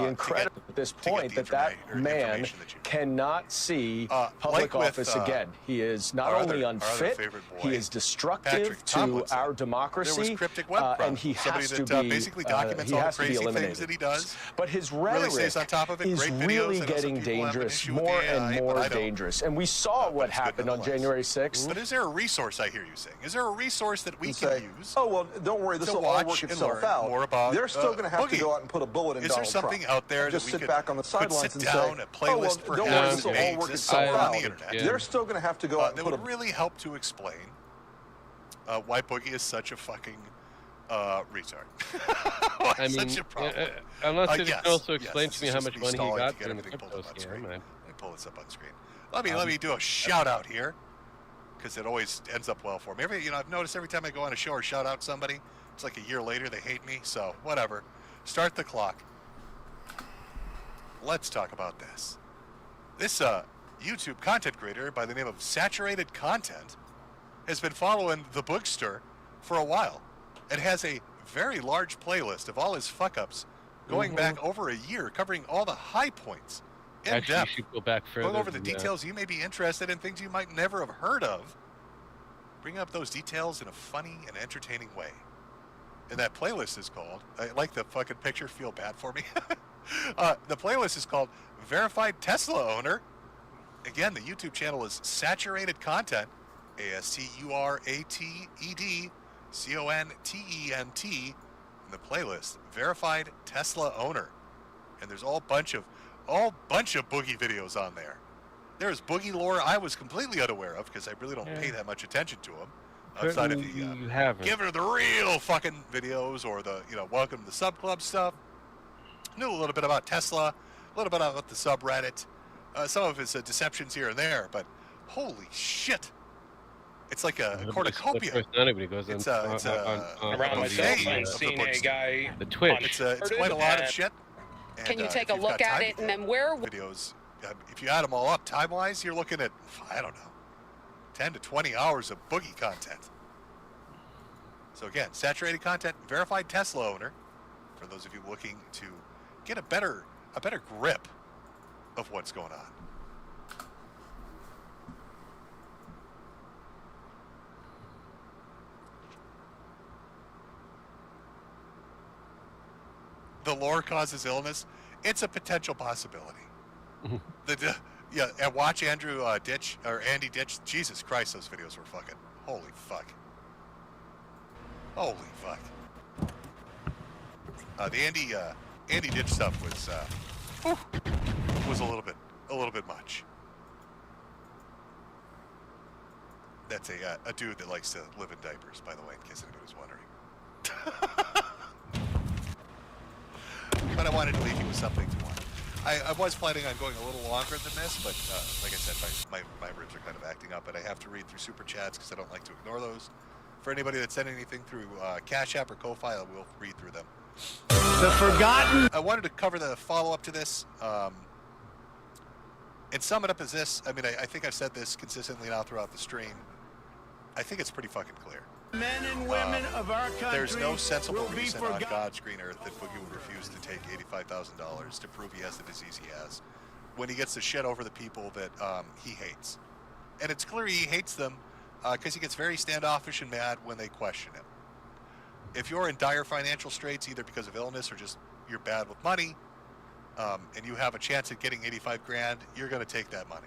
Incredible at this point that man cannot see public office again. He is not only unfit, he is destructive to our democracy, and he has to be basically documents all the crazy things that he does. But his rhetoric is really getting dangerous, more and more dangerous. And we saw what happened on January 6th. But is there a resource, I hear you saying? Is there a resource that we can use? Oh, well, don't worry. This will all work itself out. More about, they're still going to have to go out and put a bullet in Donald Trump. Is there something out there just that sit we back on the sidelines and say, a playlist oh, well, don't worry. This will all work itself out. On the internet. They're still going to have to go out and that put would really help to explain why Boogie is such a fucking retard. I mean, such a problem. Unless it can also explain to me how much money he got during the crypto scam. Let me pull this up on screen. Let me do a shout out here, because it always ends up well for me. I've noticed every time I go on a show or shout out somebody, it's like a year later they hate me. So whatever. Start the clock. Let's talk about this. This YouTube content creator by the name of Saturated Content has been following the Boogster for a while and has a very large playlist of all his fuck-ups going back over a year, covering all the high points in Actually, depth. You should go back further. Going over the details you may be interested in, things you might never have heard of. Bring up those details in a funny and entertaining way. And that playlist is called, I like the fucking picture, feel bad for me. The playlist is called Verified Tesla Owner. Again, the YouTube channel is Saturated Content, ASTURATED CONTENT. And the playlist, Verified Tesla Owner. And there's all bunch of Boogie videos on there. There's Boogie lore I was completely unaware of because I really don't pay that much attention to him. Outside of the giving her the real fucking videos or the welcome to the sub club stuff. Knew a little bit about Tesla, a little bit about the subreddit, some of his deceptions here and there, but holy shit. It's like a cornucopia. It's around myself, I've seen a guy the Twitch. It's quite a lot of shit. And, can you take a look at it and then where videos? If you add them all up time-wise, you're looking at, I don't know, 10 to 20 hours of Boogie content. So again, Saturated Content, Verified Tesla Owner, for those of you looking to get a better grip of what's going on. The lore causes illness. It's a potential possibility. And watch Andy Ditch. Jesus Christ, those videos were fucking. Holy fuck. The Andy Ditch stuff was a little bit much. That's a dude that likes to live in diapers, by the way, in case anybody was wondering. But I wanted to leave you with something to watch. I was planning on going a little longer than this, but like I said, my ribs are kind of acting up, and I have to read through super chats because I don't like to ignore those. For anybody that's sent anything through Cash App or Ko-Fi, I will read through them. The forgotten. I wanted to cover the follow-up to this, and sum it up as this. I mean, I think I've said this consistently now throughout the stream. I think it's pretty fucking clear. Men and women of our country. There's no sensible reason on God's green earth that Boogie would refuse to take $85,000 to prove he has the disease he has when he gets to shit over the people that he hates. And it's clear he hates them because he gets very standoffish and mad when they question him. If you're in dire financial straits, either because of illness or just you're bad with money, and you have a chance at getting 85 grand, you're going to take that money.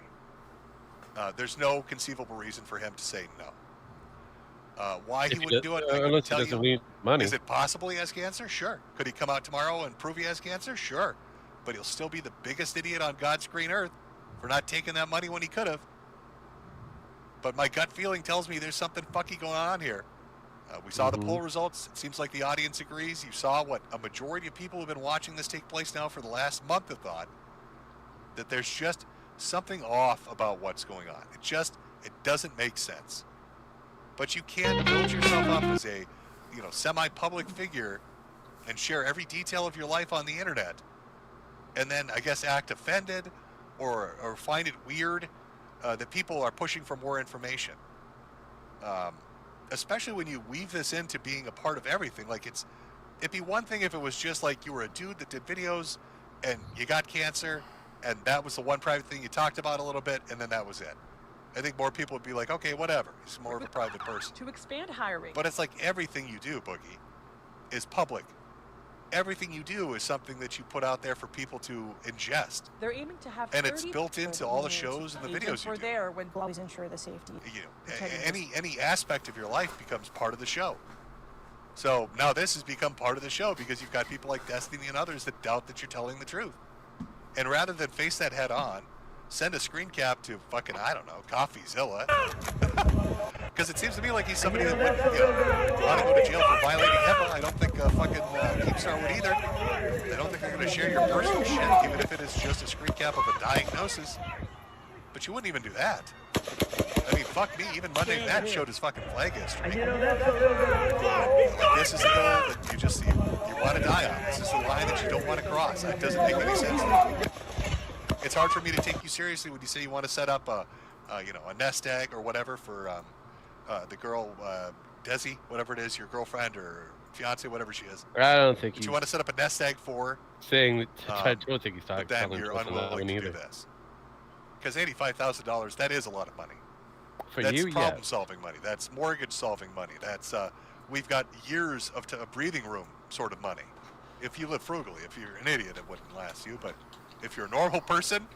There's no conceivable reason for him to say no. Why he wouldn't do it, I can tell you. Money. Is it possible he has cancer? Sure. Could he come out tomorrow and prove he has cancer? Sure. But he'll still be the biggest idiot on God's green earth for not taking that money when he could have. But my gut feeling tells me there's something fucky going on here. We saw the poll results. It seems like the audience agrees. You saw what a majority of people who have been watching this take place now for the last month have thought. That there's just something off about what's going on. It doesn't make sense. But you can't build yourself up as a, semi-public figure and share every detail of your life on the internet, and then I guess act offended or find it weird that people are pushing for more information. Especially when you weave this into being a part of everything. Like it'd be one thing if it was just like you were a dude that did videos and you got cancer, and that was the one private thing you talked about a little bit, and then that was it. I think more people would be like, okay, whatever. He's more of a private person. To expand hiring. But it's like everything you do, Boogie, is public. Everything you do is something that you put out there for people to ingest. They're aiming to have and it's built into all the shows and the videos you do. There when always ensure the safety. Any aspect of your life becomes part of the show. So now this has become part of the show because you've got people like Destiny and others that doubt that you're telling the truth. And rather than face that head on, send a screen cap to fucking, I don't know, CoffeeZilla. Because it seems to me like he's somebody that would want to go to jail for violating HIPAA. I don't think fucking Keepstar would either. I don't think they're going to share your personal shit, even if it is just a screen cap of a diagnosis. But you wouldn't even do that. I mean, fuck me, even Monday Matt showed his fucking flag history. This is the goal that you want to die on. This is the line that you don't want to cross. It doesn't make any sense to me. It's hard for me to take you seriously when you say you want to set up a nest egg or whatever for the girl, Desi, whatever it is, your girlfriend or fiance, whatever she is. I don't think you want to set up a nest egg for. I don't think he's talking. But then you're unwilling to do this because $85,000, that is a lot of money. For that's you, problem-solving money. That's mortgage-solving money. That's we've got years of breathing room sort of money. If you live frugally, if you're an idiot, it wouldn't last you. But if you're a normal person,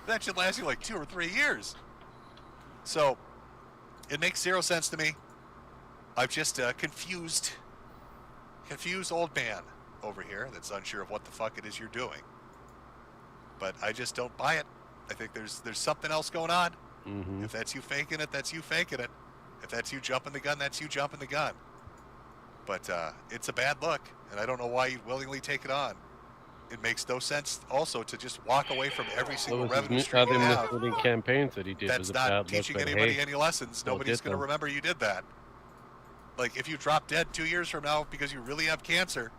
that should last you like 2 or 3 years. So it makes zero sense to me. I've just confused old man over here that's unsure of what the fuck it is you're doing. But I just don't buy it. I think there's something else going on. Mm-hmm. If that's you faking it, that's you faking it. If that's you jumping the gun, that's you jumping the gun. But it's a bad look, and I don't know why you'd willingly take it on. It makes no sense also to just walk away from every single revenue stream you have. Other campaigns that he did That's was a not bad teaching look, but anybody hey, any lessons. Nobody's going to remember you did that. Like, if you drop dead 2 years from now because you really have cancer,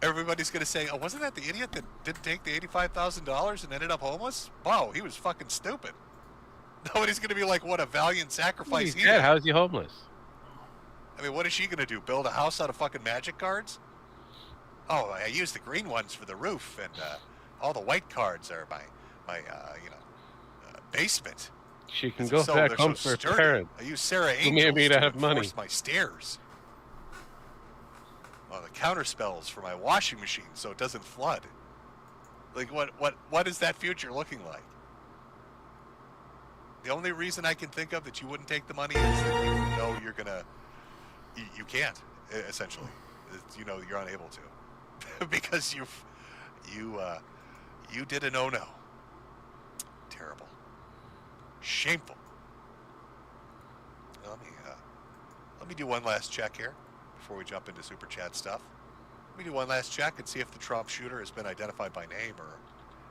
everybody's going to say, oh, wasn't that the idiot that didn't take the $85,000 and ended up homeless? Wow, he was fucking stupid. Nobody's going to be like, what a valiant sacrifice he did. How is he homeless? I mean, what is she going to do? Build a house out of fucking magic cards? Oh, I use the green ones for the roof, and all the white cards are my basement. She can go back home for her parents. I use Sarah Who may or may Angels not to have money. enforce my stairs. The counter spells for my washing machine so it doesn't flood. Like, what is that future looking like? The only reason I can think of that you wouldn't take the money is that you know you're gonna, you can't, essentially. You know you're unable to, because you did a no-no. Terrible, shameful. Let me do one last check here before we jump into super chat stuff. Let me do one last check and see if the Trump shooter has been identified by name, or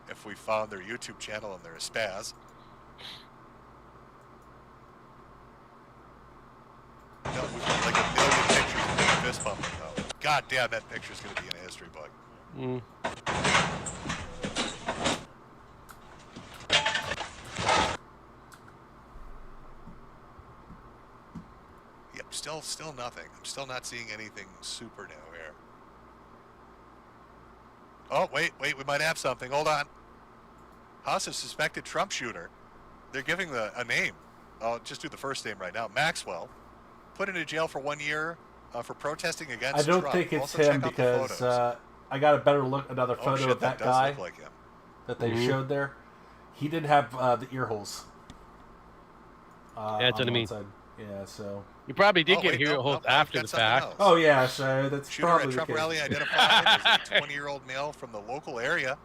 if we found their YouTube channel and they're a spaz. No, we've got like a million pictures of him fist bumping though. God damn, that picture's gonna be in a history book. Yep, still nothing. I'm still not seeing anything super new here. Oh, wait, we might have something. Hold on. House of suspected Trump shooter. They're giving a name. I'll just do the first name right now. Maxwell. Put into jail for 1 year for protesting against I don't Trump. think it's Also him check out the because photos. I got a better look, another photo shit, of that does guy look like him. that they showed there. He did have the ear holes. That's what I mean. Yeah, so You probably did get ear holes after the fact. Oh yeah, so that's Shooter probably at the Trump case. rally identified as a 20-year-old male from the local area.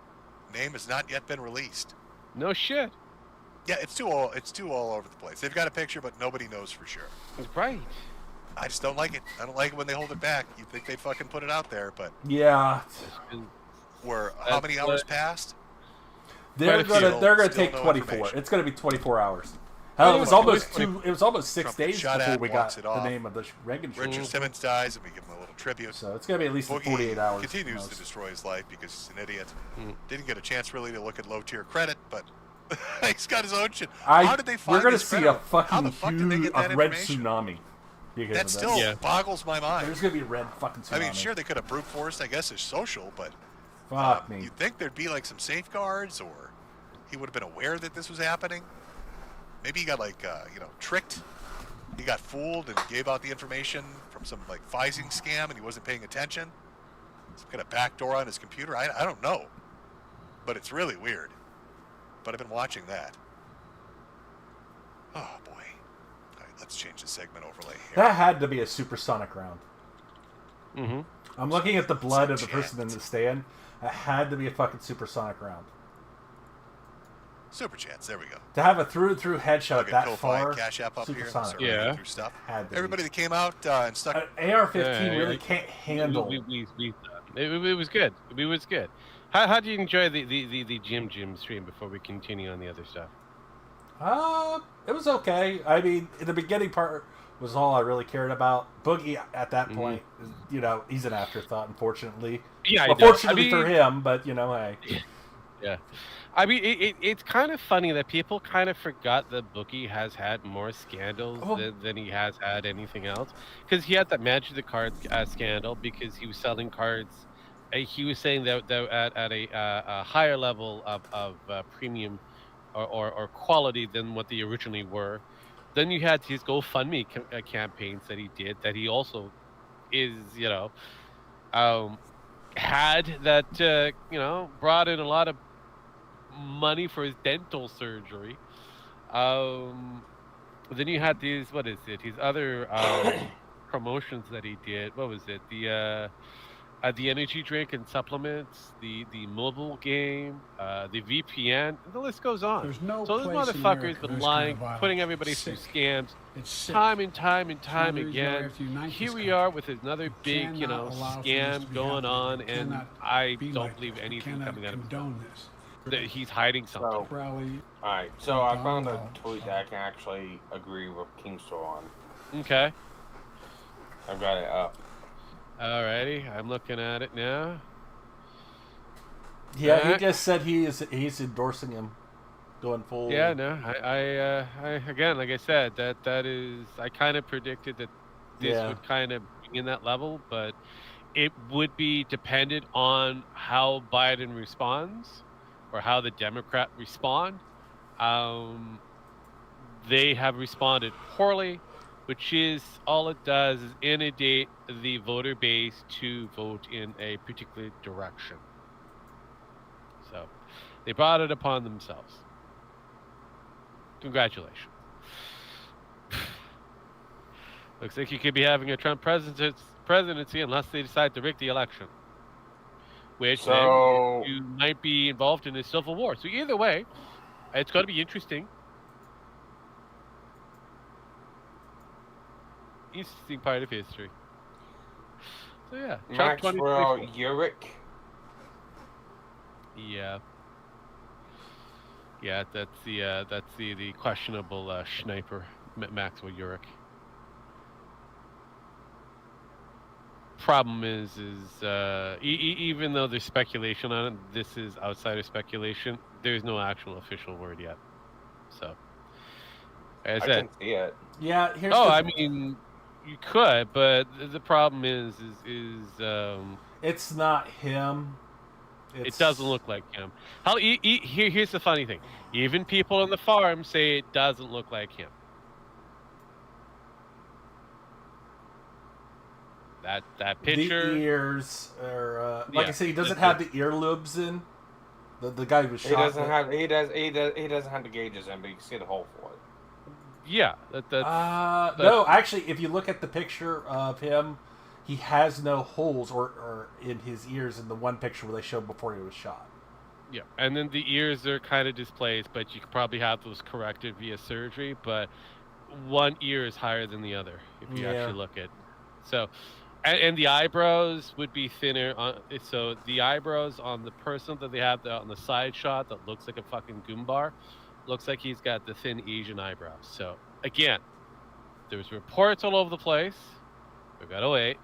Name has not yet been released. No shit. Yeah, it's too all over the place. They've got a picture, but nobody knows for sure. Right. I just don't like it. I don't like it when they hold it back. You think they fucking put it out there, but Yeah. how many hours passed? They're gonna take no 24. It's gonna be 24 hours. Hell, it was almost 6 Trump days shot before at, we got walks it the off. name of the Reagan shooter. Richard Simmons dies, and we give him a little tribute. So it's gonna be at least Boogie 48 hours. continues to destroy his life because he's an idiot. Didn't get a chance really to look at low-tier credit, but he's got his own shit. How did they find We're gonna his see credit? a fucking How the fuck did they huge get that red information? tsunami. Because That of still this. boggles my mind. There's gonna be a red fucking tsunami. I mean, sure, they could have brute forced, I guess, his social, but Fuck me. you'd think there'd be like some safeguards, or he would have been aware that this was happening. Maybe he got like, tricked. He got fooled and gave out the information from some like phishing scam, and he wasn't paying attention. Some kind of backdoor on his computer. I don't know, but it's really weird. But I've been watching that. Oh boy. All right, let's change the segment overlay here. That had to be a supersonic round. Mm-hmm. I'm looking at the blood of the person in the stand. It had to be a fucking supersonic round. Super chance. There we go. To have a through headshot Look at that Ko-Fi far, and Cash App up here. supersonic. Yeah. Through stuff. Had to Everybody that came out and stuck. AR-15 really can't handle. It was good. It was good. How do you enjoy the Jim stream before we continue on the other stuff? It was okay. I mean, the beginning part was all I really cared about. Boogie at that point, he's an afterthought, unfortunately. Yeah, well, fortunately for him, but hey. Yeah. I mean, it's kind of funny that people kind of forgot that Boogie has had more scandals than he has had anything else. Because he had that Magic the Cards scandal because he was selling cards. He was saying that at a higher level of premium or quality than what they originally were. Then you had his GoFundMe campaigns that he did that he also had that brought in a lot of money for his dental surgery. Then you had these his other promotions that he did. What was it? The energy drink and supplements, the mobile game, the VPN, the list goes on. There's no so those place in motherfuckers America been this lying, kind of putting violence. everybody It's through sick. scams, It's sick. time and time and It's time one of the reasons why we again. have to unite Here this we country. are with another big, cannot allow for this to scam be going happening. on, We and cannot I be don't like believe this. We anything cannot coming out of condone this. that he's hiding something. Rally. Alright, so I found a tweet that I can actually agree with Kingstore on. Okay. I've got it up. Alrighty, I'm looking at it now. Yeah, he just said he's endorsing him, going full. Yeah, no, I again, like I said, that is, I kind of predicted that this would kind of be in that level, but it would be dependent on how Biden responds or how the Democrat respond. They have responded poorly, which is all it does is inundate the voter base to vote in a particular direction. So they brought it upon themselves. Congratulations. Looks like you could be having a Trump presidency unless they decide to rig the election. Which then you might be involved in a civil war. So either way, it's going to be interesting. Interesting part of history. So yeah, Trump Maxwell Urick. Yeah. Yeah, that's the questionable sniper, Maxwell Urick. Problem is even though there's speculation on it, this is outsider speculation. There's no actual official word yet. So, as I can see it. Yeah. Here's I mean, you could, but the problem is it's not him. It doesn't look like him. Here's the funny thing. Even people on the farm say it doesn't look like him. That picture. The ears are like I say, he doesn't have the earlobes in. The guy who was shot. He doesn't have the gauges in, but you can see the hole for it. Yeah. No, actually, if you look at the picture of him, he has no holes or in his ears in the one picture where they showed before he was shot. Yeah, and then the ears are kind of displaced, but you could probably have those corrected via surgery. But one ear is higher than the other if you actually look at. So, and the eyebrows would be thinner. So the eyebrows on the person that they have on the side shot that looks like a fucking Goombar, looks like he's got the thin Asian eyebrows. So again, there's reports all over the place. We've got to wait.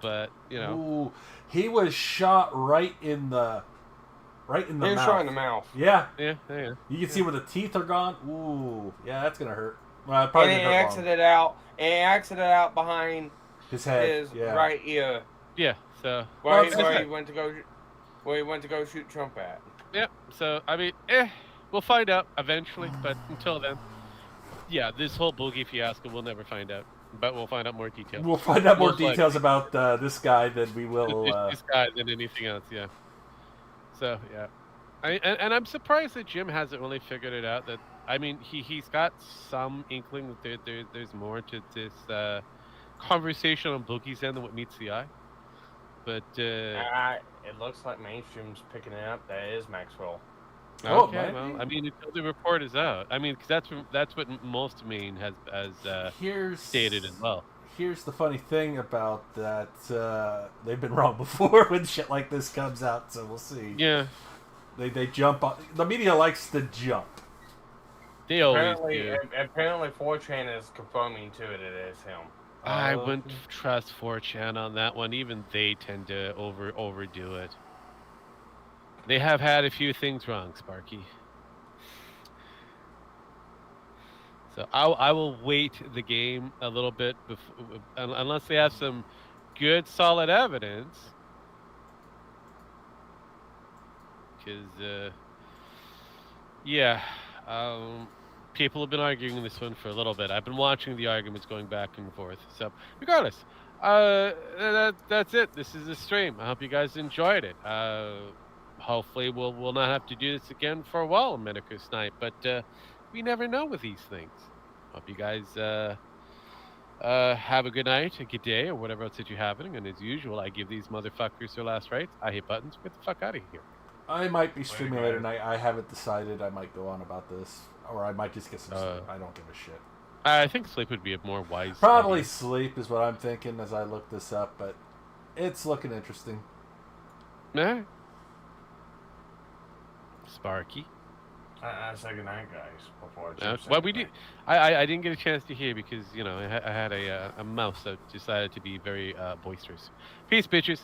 But Ooh, he was shot right in the mouth. He was shot in the mouth. Yeah. Yeah. You can see where the teeth are gone. Ooh, yeah, that's gonna hurt. Well, it probably and didn't hurt he exited out behind his head, his right ear. Yeah. So where he went to go shoot Trump at. Yeah. So I mean, we'll find out eventually. But until then, yeah, this whole Boogie fiasco we'll never find out. But we'll find out more details. We'll find out more details about this guy than we will. This guy than anything else, yeah. So yeah, and I'm surprised that Jim hasn't really figured it out. That I mean, he's got some inkling that there's more to this conversation on Boogie's end than what meets the eye. But it looks like mainstream's picking it up. That is Maxwell. Okay, well, I mean, until the report is out. I mean, because that's what most Maine has stated as well. Here's the funny thing about that: they've been wrong before when shit like this comes out. So we'll see. Yeah, they jump on. The media likes to jump. They always do. Apparently, 4chan is confirming to it. It is him. I wouldn't trust 4chan on that one. Even they tend to overdo it. They have had a few things wrong, Sparky. So I will wait the game a little bit unless they have some good, solid evidence. Because, people have been arguing this one for a little bit. I've been watching the arguments going back and forth. So regardless, That's it. This is the stream. I hope you guys enjoyed it. Hopefully we'll not have to do this again for a while, Medicus Night, but we never know with these things. Hope you guys have a good night, a good day, or whatever else that you're having. And as usual, I give these motherfuckers their last rites. I hit buttons. Get the fuck out of here. I might be streaming later tonight. I haven't decided. I might go on about this, or I might just get some sleep. I don't give a shit. I think sleep would be a more wise. Probably idea. sleep is what I'm thinking as I look this up, but it's looking interesting. Yeah. Sparky. I say goodnight, guys. Before well, we did. I didn't get a chance to hear because I had a mouse that decided to be very boisterous. Peace, bitches.